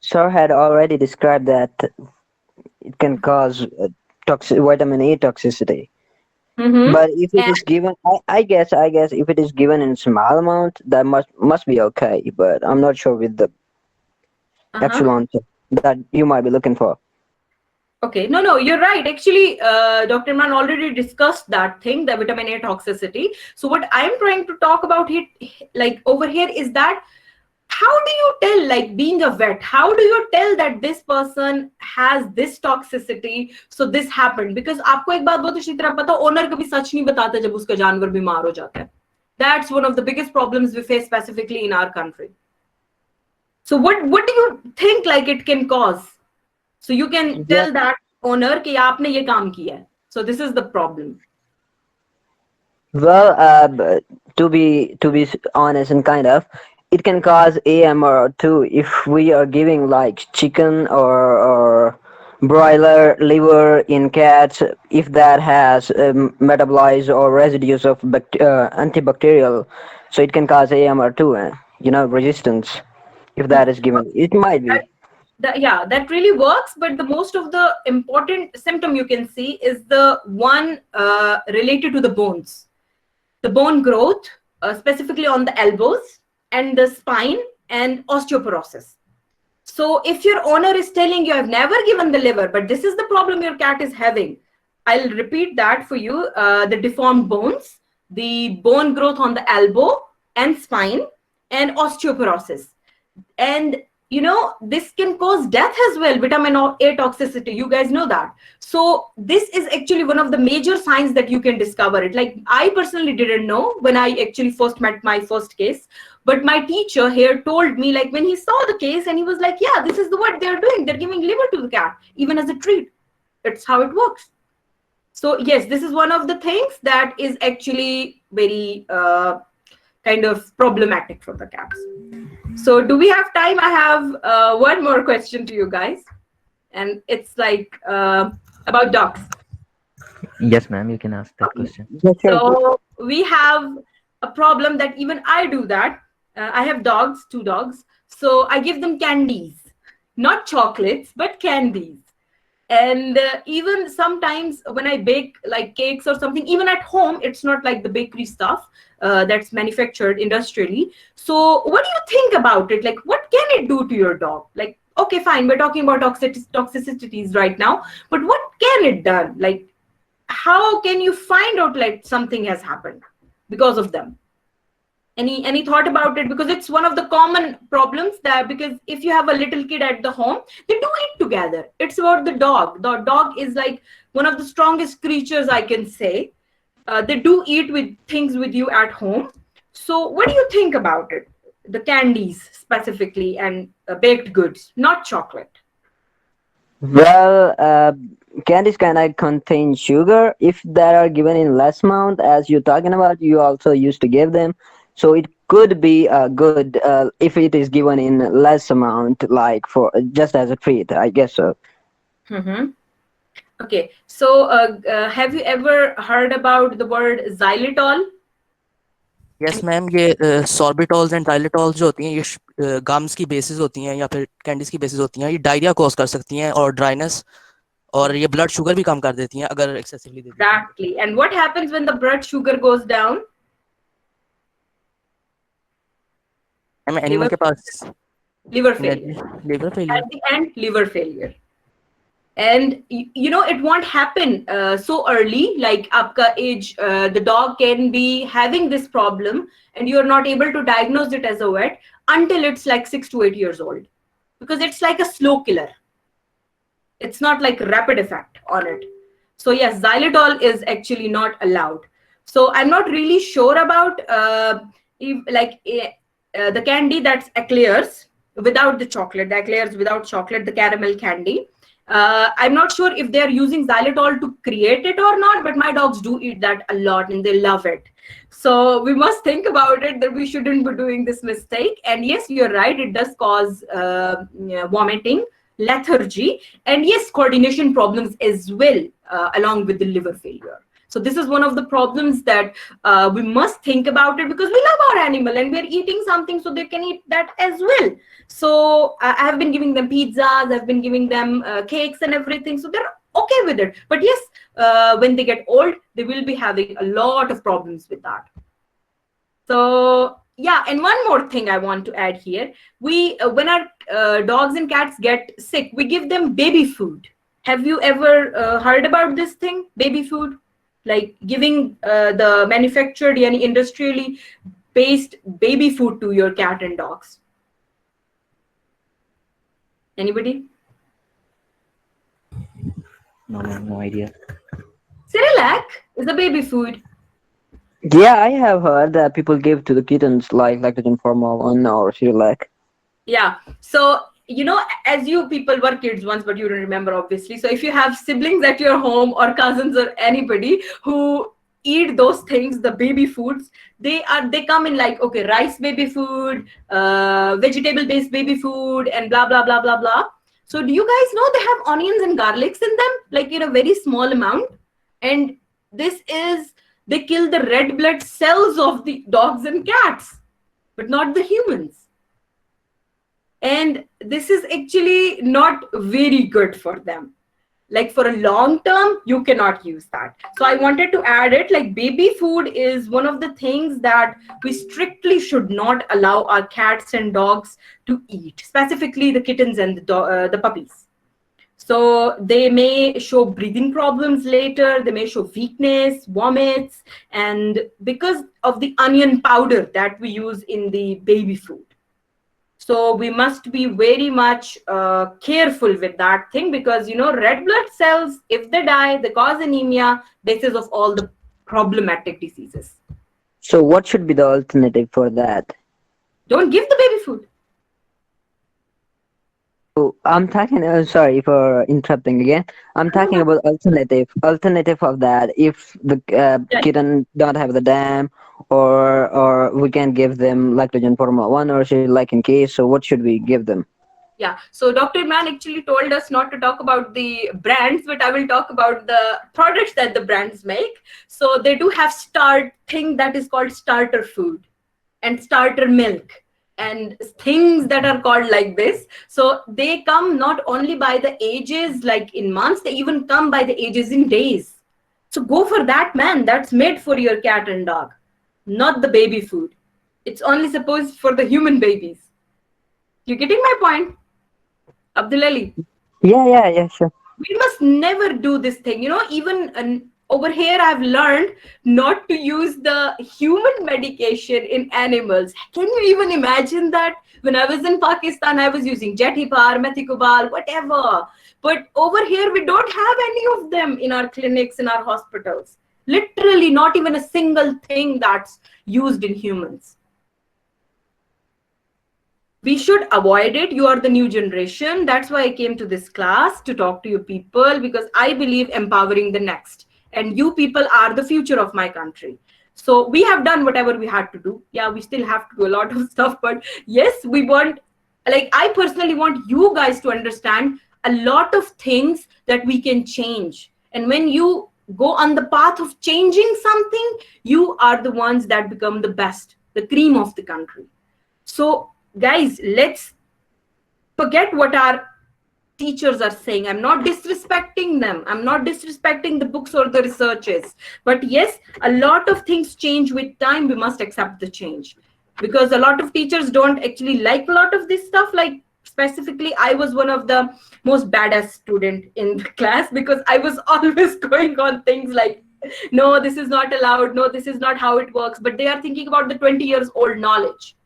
Sir had already described that it can cause vitamin A toxicity. But if it is given, I guess if it is given in small amount, that must be okay. But I'm not sure with the actual answer that you might be looking for. Okay, no, you're right. Actually, Dr. Imran already discussed that thing, the vitamin A toxicity. So what I'm trying to talk about here, like over here, is that how do you tell, like being a vet, how do you tell that this person has this toxicity, so this happened? Because आपको एक बात बहुत अच्छी तरह पता, owner कभी सच नहीं बताता जब उसका जानवर बीमार हो जाता है. That's one of the biggest problems we face specifically in our country. So what do you think like it can cause? So you can Yeah. tell that owner कि आपने ये काम किया है. So this is the problem. Well, to be honest and kind of, it can cause AMR too if we are giving like chicken or broiler liver in cats. If that has metabolized or residues of antibacterial, so it can cause AMR too. Resistance. If that is given, it might be. Yeah, that really works, but the most of the important symptom you can see is the one related to the bones, the bone growth, specifically on the elbows and the spine and osteoporosis. So if your owner is telling you, I've never given the liver, but this is the problem your cat is having, I'll repeat that for you. The deformed bones, the bone growth on the elbow and spine, and osteoporosis. And this can cause death as well, vitamin A toxicity. You guys know that. So this is actually one of the major signs that you can discover it. Like, I personally didn't know when I actually first met my first case, but my teacher here told me, like, when he saw the case, and he was like, yeah, this is what they're doing. They're giving liver to the cat, even as a treat. It's how it works. So yes, this is one of the things that is actually very kind of problematic for the cats. So do we have time? I have one more question to you guys, and it's like about dogs. Yes, ma'am, you can ask that question. Yeah, sure. So we have a problem that even I do that. I have dogs, 2 dogs. So I give them candies, not chocolates, but candies. And even sometimes when I bake like cakes or something, even at home, it's not like the bakery stuff that's manufactured industrially. So what do you think about it? Like, what can it do to your dog? Like, okay, fine, we're talking about toxicities right now, but what can it do? Like, how can you find out like something has happened because of them? Any thought about it? Because it's one of the common problems, that because if you have a little kid at the home, they do eat together. It's about the dog. The dog is like one of the strongest creatures, I can say. They do eat with things with you at home. So what do you think about it? The candies specifically, and baked goods, not chocolate. Well, candies can contain sugar if they are given in less amount, as you're talking about. You also used to give them, so it could be good if it is given in less amount, like for just as a treat. I guess so. Mm-hmm. Okay, so have you ever heard about the word xylitol? Yes ma'am, ये सॉर्बिटॉल्स and डाइलेटॉल्स जो होती हैं, ये gums की basis होती हैं या फिर कैंडीज की बेसिस होती हैं. ये डायरिया कॉज कर सकती हैं और ड्राइनेस, और ये ब्लड शुगर भी कम कर देती हैं अगर एक्सेसिवली देती हैं. Exactly. And what happens when the blood sugar goes down? Ma'am animal के पास Liver failure. Liver failure. At the end, liver failure. And it won't happen so early. Like, aapka age, the dog can be having this problem, and you're not able to diagnose it as a vet until it's like 6 to 8 years old, because it's like a slow killer. It's not like rapid effect on it. So yes, xylitol is actually not allowed. So I'm not really sure about the candy that's eclairs without the chocolate, the eclairs without chocolate, the caramel candy. I'm not sure if they're using xylitol to create it or not, but my dogs do eat that a lot and they love it. So we must think about it, that we shouldn't be doing this mistake. And yes, you're right, it does cause vomiting, lethargy, and yes, coordination problems as well, along with the liver failure. So this is one of the problems that we must think about it, because we love our animal and we're eating something so they can eat that as well. So I have been giving them pizzas, I've been giving them cakes and everything, so they're okay with it. But yes, when they get old, they will be having a lot of problems with that. So yeah, and one more thing I want to add here. We when our dogs and cats get sick, we give them baby food. Have you ever heard about this thing, baby food? Like giving the manufactured, yani industrially based baby food to your cat and dogs. Anybody? No idea. Cerelac is a baby food. Yeah, I have heard that people give to the kittens like lactogen formula or Cerelac. Yeah. So, you know, as you people were kids once, but you don't remember, obviously. So, if you have siblings at your home or cousins or anybody who eat those things, the baby foods, they come in like, okay, rice baby food, vegetable based baby food, and blah blah blah blah blah. So, do you guys know they have onions and garlics in them, like in a very small amount? And this is, they kill the red blood cells of the dogs and cats, but not the humans. And this is actually not very good for them. Like for a long term, you cannot use that. So I wanted to add it, like baby food is one of the things that we strictly should not allow our cats and dogs to eat, specifically the kittens and the puppies. So they may show breathing problems later, they may show weakness, vomits, and because of the onion powder that we use in the baby food. So we must be very much careful with that thing, because you know, red blood cells, if they die, they cause anemia, basis of all the problematic diseases. So what should be the alternative for that? Don't give the baby food. So I'm talking. Sorry for interrupting again. I'm talking about alternative of that. If the kitten don't have the dam, or we can give them lactogen formula 1 or shit like in case. So what should we give them? Yeah, so Dr. Mann actually told us not to talk about the brands, but I will talk about the products that the brands make. So they do have thing that is called starter food and starter milk and things that are called like this. So they come not only by the ages, like in months, they even come by the ages in days. So go for that, man. That's made for your cat and dog, not the baby food. It's only supposed for the human babies. You getting my point, Abdul Ali? Yeah, sure. We must never do this thing. You know, even over here, I've learned not to use the human medication in animals. Can you even imagine that? When I was in Pakistan, I was using Jetipar, Methicobal, whatever. But over here, we don't have any of them in our clinics, in our hospitals. Literally, not even a single thing that's used in humans. We should avoid it. You are the new generation. That's why I came to this class, to talk to you people, because I believe empowering the next. And you people are the future of my country. So we have done whatever we had to do. Yeah, we still have to do a lot of stuff. But yes, we want, like, I personally want you guys to understand a lot of things that we can change. And when you go on the path of changing something, you are the ones that become the best, the cream of the country. So guys, let's forget what our teachers are saying. I'm not disrespecting them. I'm not disrespecting the books or the researches. But yes, a lot of things change with time. We must accept the change, because a lot of teachers don't actually like a lot of this stuff. Like specifically, I was one of the most badass student in the class, because I was always going on things like, no, this is not allowed. No, this is not how it works. But they are thinking about the 20 years old knowledge.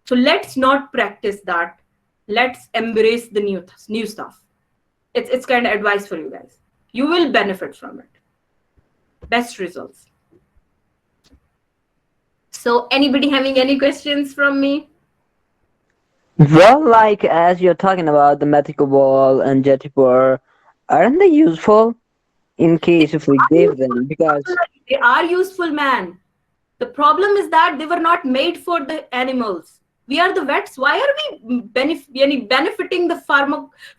So let's not practice that. Let's embrace the new stuff. It's kind of advice for you guys. You will benefit from it. Best results. So anybody having any questions from me? Well, like as you're talking about the Methicobal and Jetipur, aren't they useful in case if we give them? Because They are useful, man. The problem is that they were not made for the animals. We are the vets. Why are we benefiting the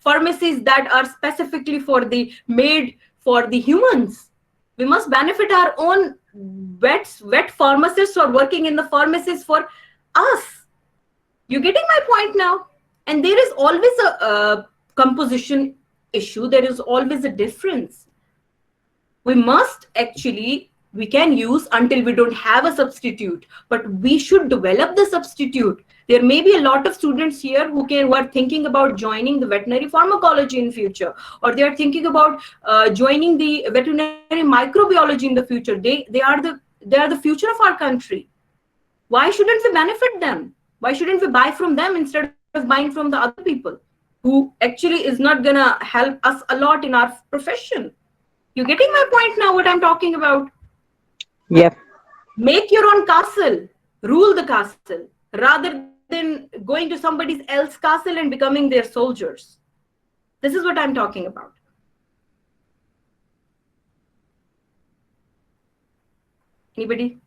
pharmacies that are specifically made for the humans? We must benefit our own vet pharmacists who are working in the pharmacies for us. You getting my point now? And there is always a composition issue. There is always a difference. We must actually, we can use until we don't have a substitute, but we should develop the substitute. There may be a lot of students here who are thinking about joining the veterinary pharmacology in future, or they are thinking about joining the veterinary microbiology in the future. They are the future of our country. Why shouldn't we benefit them? Why shouldn't we buy from them instead of buying from the other people who actually is not gonna help us a lot in our profession? You getting my point now, what I'm talking about? Yep. Make your own castle, rule the castle, rather than than going to somebody else's castle and becoming their soldiers. This is what I'm talking about. Anybody?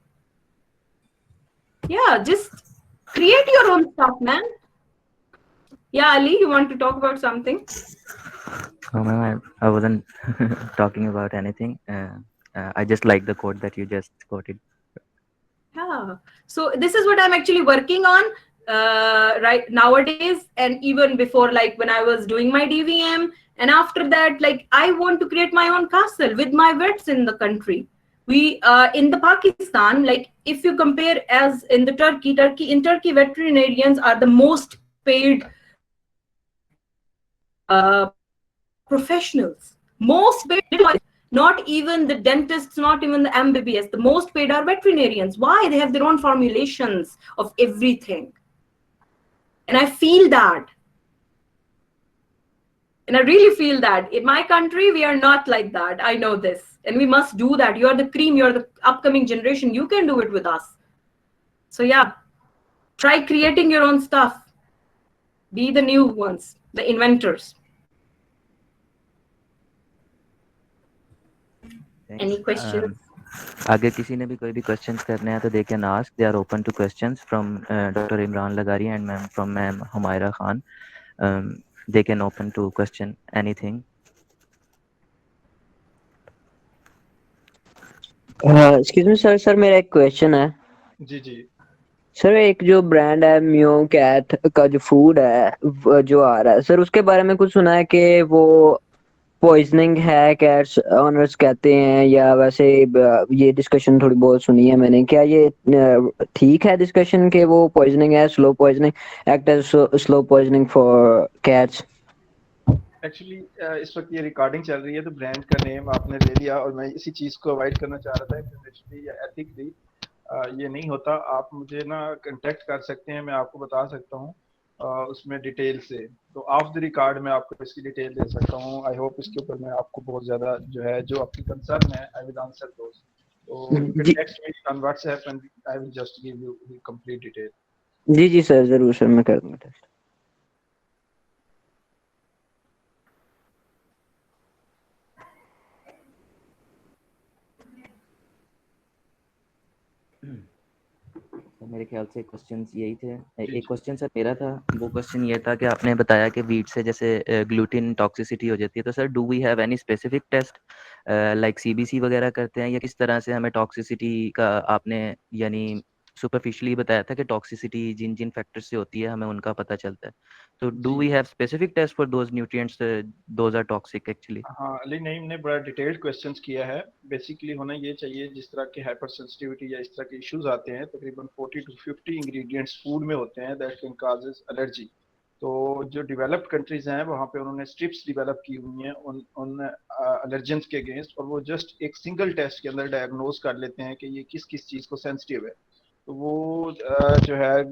Yeah, just create your own stuff, man. Yeah, Ali, you want to talk about something? Oh, ma'am, I wasn't talking about anything. I just like the quote that you just quoted. Yeah. So this is what I'm actually working on right nowadays, and even before, like when I was doing my DVM, and after that, like I want to create my own castle with my vets in the country. We in the Pakistan, like if you compare as in the Turkey, veterinarians are the most paid professionals. Most paid, not even the dentists, not even the MBBS. The most paid are veterinarians. Why? They have their own formulations of everything. And I feel that. And I really feel that. In my country, we are not like that. I know this. And we must do that. You're the cream, you're the upcoming generation. You can do it with us. So yeah, try creating your own stuff. Be the new ones, the inventors. Thanks. Any questions? अगर किसी ने भी कोई भी questions करने हैं तो they can ask. They are open to questions from doctor Imran Lagari and ma'am from ma'am Humaira Khan. They can open to question anything. Excuse me sir मेरा एक क्वेश्चन है. जी जी सर एक जो ब्रांड है म्यो कैट का जो फूड है जो आ रहा है सर, उसके बारे में कुछ सुना है कि वो पॉइजनिंग है, कैट्स ऑनर्स कहते हैं, या वैसे ये डिस्कशन थोड़ी बहुत सुनी है मैंने. क्या ये ठीक है डिस्कशन कि वो पॉइजनिंग है, slow poisoning, act as slow poisoning for cats? Actually इस वक्त ये रिकॉर्डिंग चल रही है तो ब्रांड का नेम आपने ले लिया और मैं इसी चीज़ को अवॉइड करना चाह रहा था. इंटरनेशनली या एथिकली ये नहीं होता. आप मुझे ना कांटेक्ट कर सकते हैं, मैं आपको बता सकता हूँ उसमें डिटेल से. तो ऑफ द रिकॉर्ड मैं आपको इसकी डिटेल दे सकता हूँ. आई होप इसके ऊपर मैं आपको बहुत ज़्यादा जो है जो आपकी कंसर्न है आई विल आंसर दोस. तो you can text me on WhatsApp and I will just give you the complete detail. जी सर जरूर सर, मैं कर दूंगा टेस्ट. तो मेरे ख्याल से क्वेश्चंस यही थे. एक क्वेश्चन सर मेरा था, वो क्वेश्चन ये था कि आपने बताया कि वीट से जैसे ग्लूटिन टॉक्सिसिटी हो जाती है, तो sir do we have any specific test like CBC वगैरह करते हैं, या किस तरह से हमें टॉक्सिसिटी का आपने यानी सुपरफिशियली बताया था कि टॉक्सिसिटी जिन जिन फैक्टर्स से होती है हमें उनका पता चलता है. तो do we have specific test for those nutrients those are toxic actually? हाँ अली नईम ने बड़ा डिटेल्ड क्वेश्चंस किया है. बेसिकली होना ये चाहिए, जिस तरह के हाइपर सेंसिटिविटी या इस तरह के इश्यूज आते हैं तकरीबन 40 to 50 इंग्रेडिएंट्स फूड में होते हैं दैट कैन कॉजेज एलर्जी. तो जो डेवलप्ड कंट्रीज हैं वहाँ पे उन्होंने स्ट्रिप्स डेवलप की हुई हैं उन एलर्जेंस के अगेंस्ट, और वो जस्ट एक सिंगल टेस्ट के अंदर डायग्नोज कर लेते हैं कि ये किस किस चीज़ को सेंसिटिव है. तो वो जो है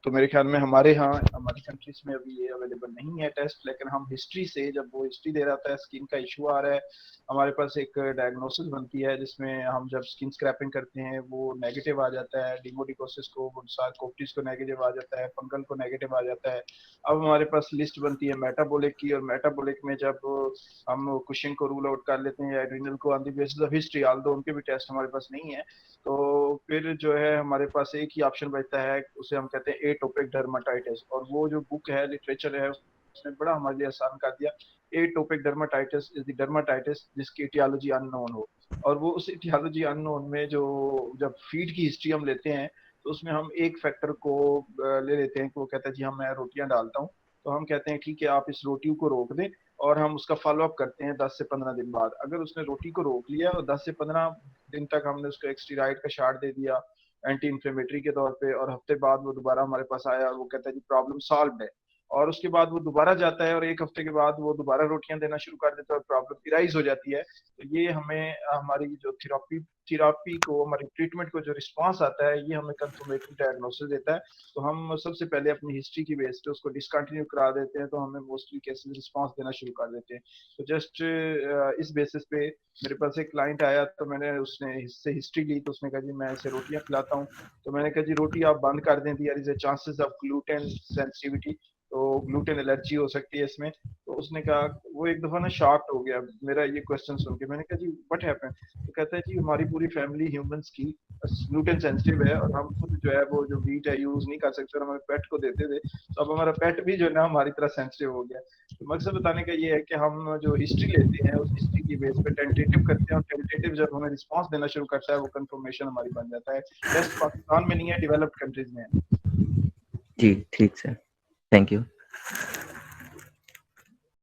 तो मेरे ख्याल में हमारे यहाँ हमारी कंट्रीज में अभी ये अवेलेबल नहीं है टेस्ट. लेकिन हम हिस्ट्री से, जब वो हिस्ट्री दे रहा था स्किन का इशू आ रहा है, हमारे पास एक डायग्नोसिस बनती है जिसमें हम जब स्किन स्क्रैपिंग करते हैं वो नेगेटिव आ जाता है, डिमोडिकोसिस को, सार्कोप्टिस को नेगेटिव आ जाता है, फंगल को नेगेटिव आ जाता है. अब हमारे पास लिस्ट बनती है मेटाबॉलिक की, और मेटाबॉलिक में जब हम कुशिंग को रूल आउट कर लेते हैं या एड्रिनल को on the basis of history, although उनके भी टेस्ट हमारे पास नहीं है, तो फिर जो है हमारे पास एक ही ऑप्शन बचता है, उसे हम कहते हैं एटोपिक डर्माटाइटिस. और वो जो बुक है, लिटरेचर है, उसने बड़ा हमारे लिए आसान कर दिया. Atopic dermatitis is the dermatitis जिसकी इटियोलॉजी अननोन हो. और वो उस इटियोलॉजी अननोन में जो जब फीड की हिस्ट्री हम लेते हैं तो उसमें हम एक फैक्टर को ले लेते हैं कि वो कहता है जी हम मैं रोटियां डालता हूँ, तो हम कहते हैं ठीक है आप इस रोटी को रोक दें, और हम उसका फॉलो अप करते हैं 10 से 15 दिन बाद. अगर उसने रोटी को रोक लिया और 10 से 15 दिन तक हमने उसको एक स्टेरॉइड का शॉट दे दिया एंटी इन्फ्लेमेटरी के तौर पे, और हफ्ते बाद वो दोबारा हमारे पास आया और वो कहता है जी प्रॉब्लम सॉल्व है, और उसके बाद वो दोबारा जाता है और एक हफ्ते के बाद वो दोबारा रोटियां देना शुरू कर देता है और प्रॉब्लम इराइज हो जाती है। तो ये हमें हमारी जो थेरापी को, हमारी ट्रीटमेंट को जो रिस्पांस आता है, ये हमें कंफर्मेटरी डायग्नोसिस देता है। तो हम सबसे पहले अपनी हिस्ट्री की बेस पे उसको डिसकंटिन्यू करा देते हैं, तो हमें मोस्टली केसेस रिस्पांस देना शुरू कर देते हैं। तो जस्ट इस बेसिस पे मेरे पास एक क्लाइंट आया, तो मैंने उसने इससे हिस्ट्री ली, तो उसने कहा जी मैं इसे रोटियां खिलाता हूँ। तो मैंने कहा जी रोटी आप बंद कर दें, there is a chances of gluten sensitivity, तो ग्लूटेन एलर्जी हो सकती है इसमें। तो उसने कहा, वो एक दफा ना शॉक्ड हो गया मेरा ये क्वेश्चन सुन के। मैंने कहा जी व्हाट हैपेंड? तो कहता है जी हमारी पूरी फैमिली ह्यूमंस की ग्लूटेन सेंसिटिव है और हम खुद जो है वो जो वीट है यूज नहीं कर सकते, और हमारे पेट को देते थे, तो अब हमारा पेट भी जो है ना हमारी तरह सेंसिटिव हो गया। तो मकसद बताने का ये है कि हम जो हिस्ट्री लेते हैं उस हिस्ट्री की बेस पे टेंटेटिव करते हैं, और टेंटेटिव जब हमें रिस्पांस देना शुरू करता है वो कंफर्मेशन हमारी बन जाता है। टेस्ट पाकिस्तान में नहीं है, डेवलप्ड कंट्रीज में है। जी ठीक सर, थैंक यू।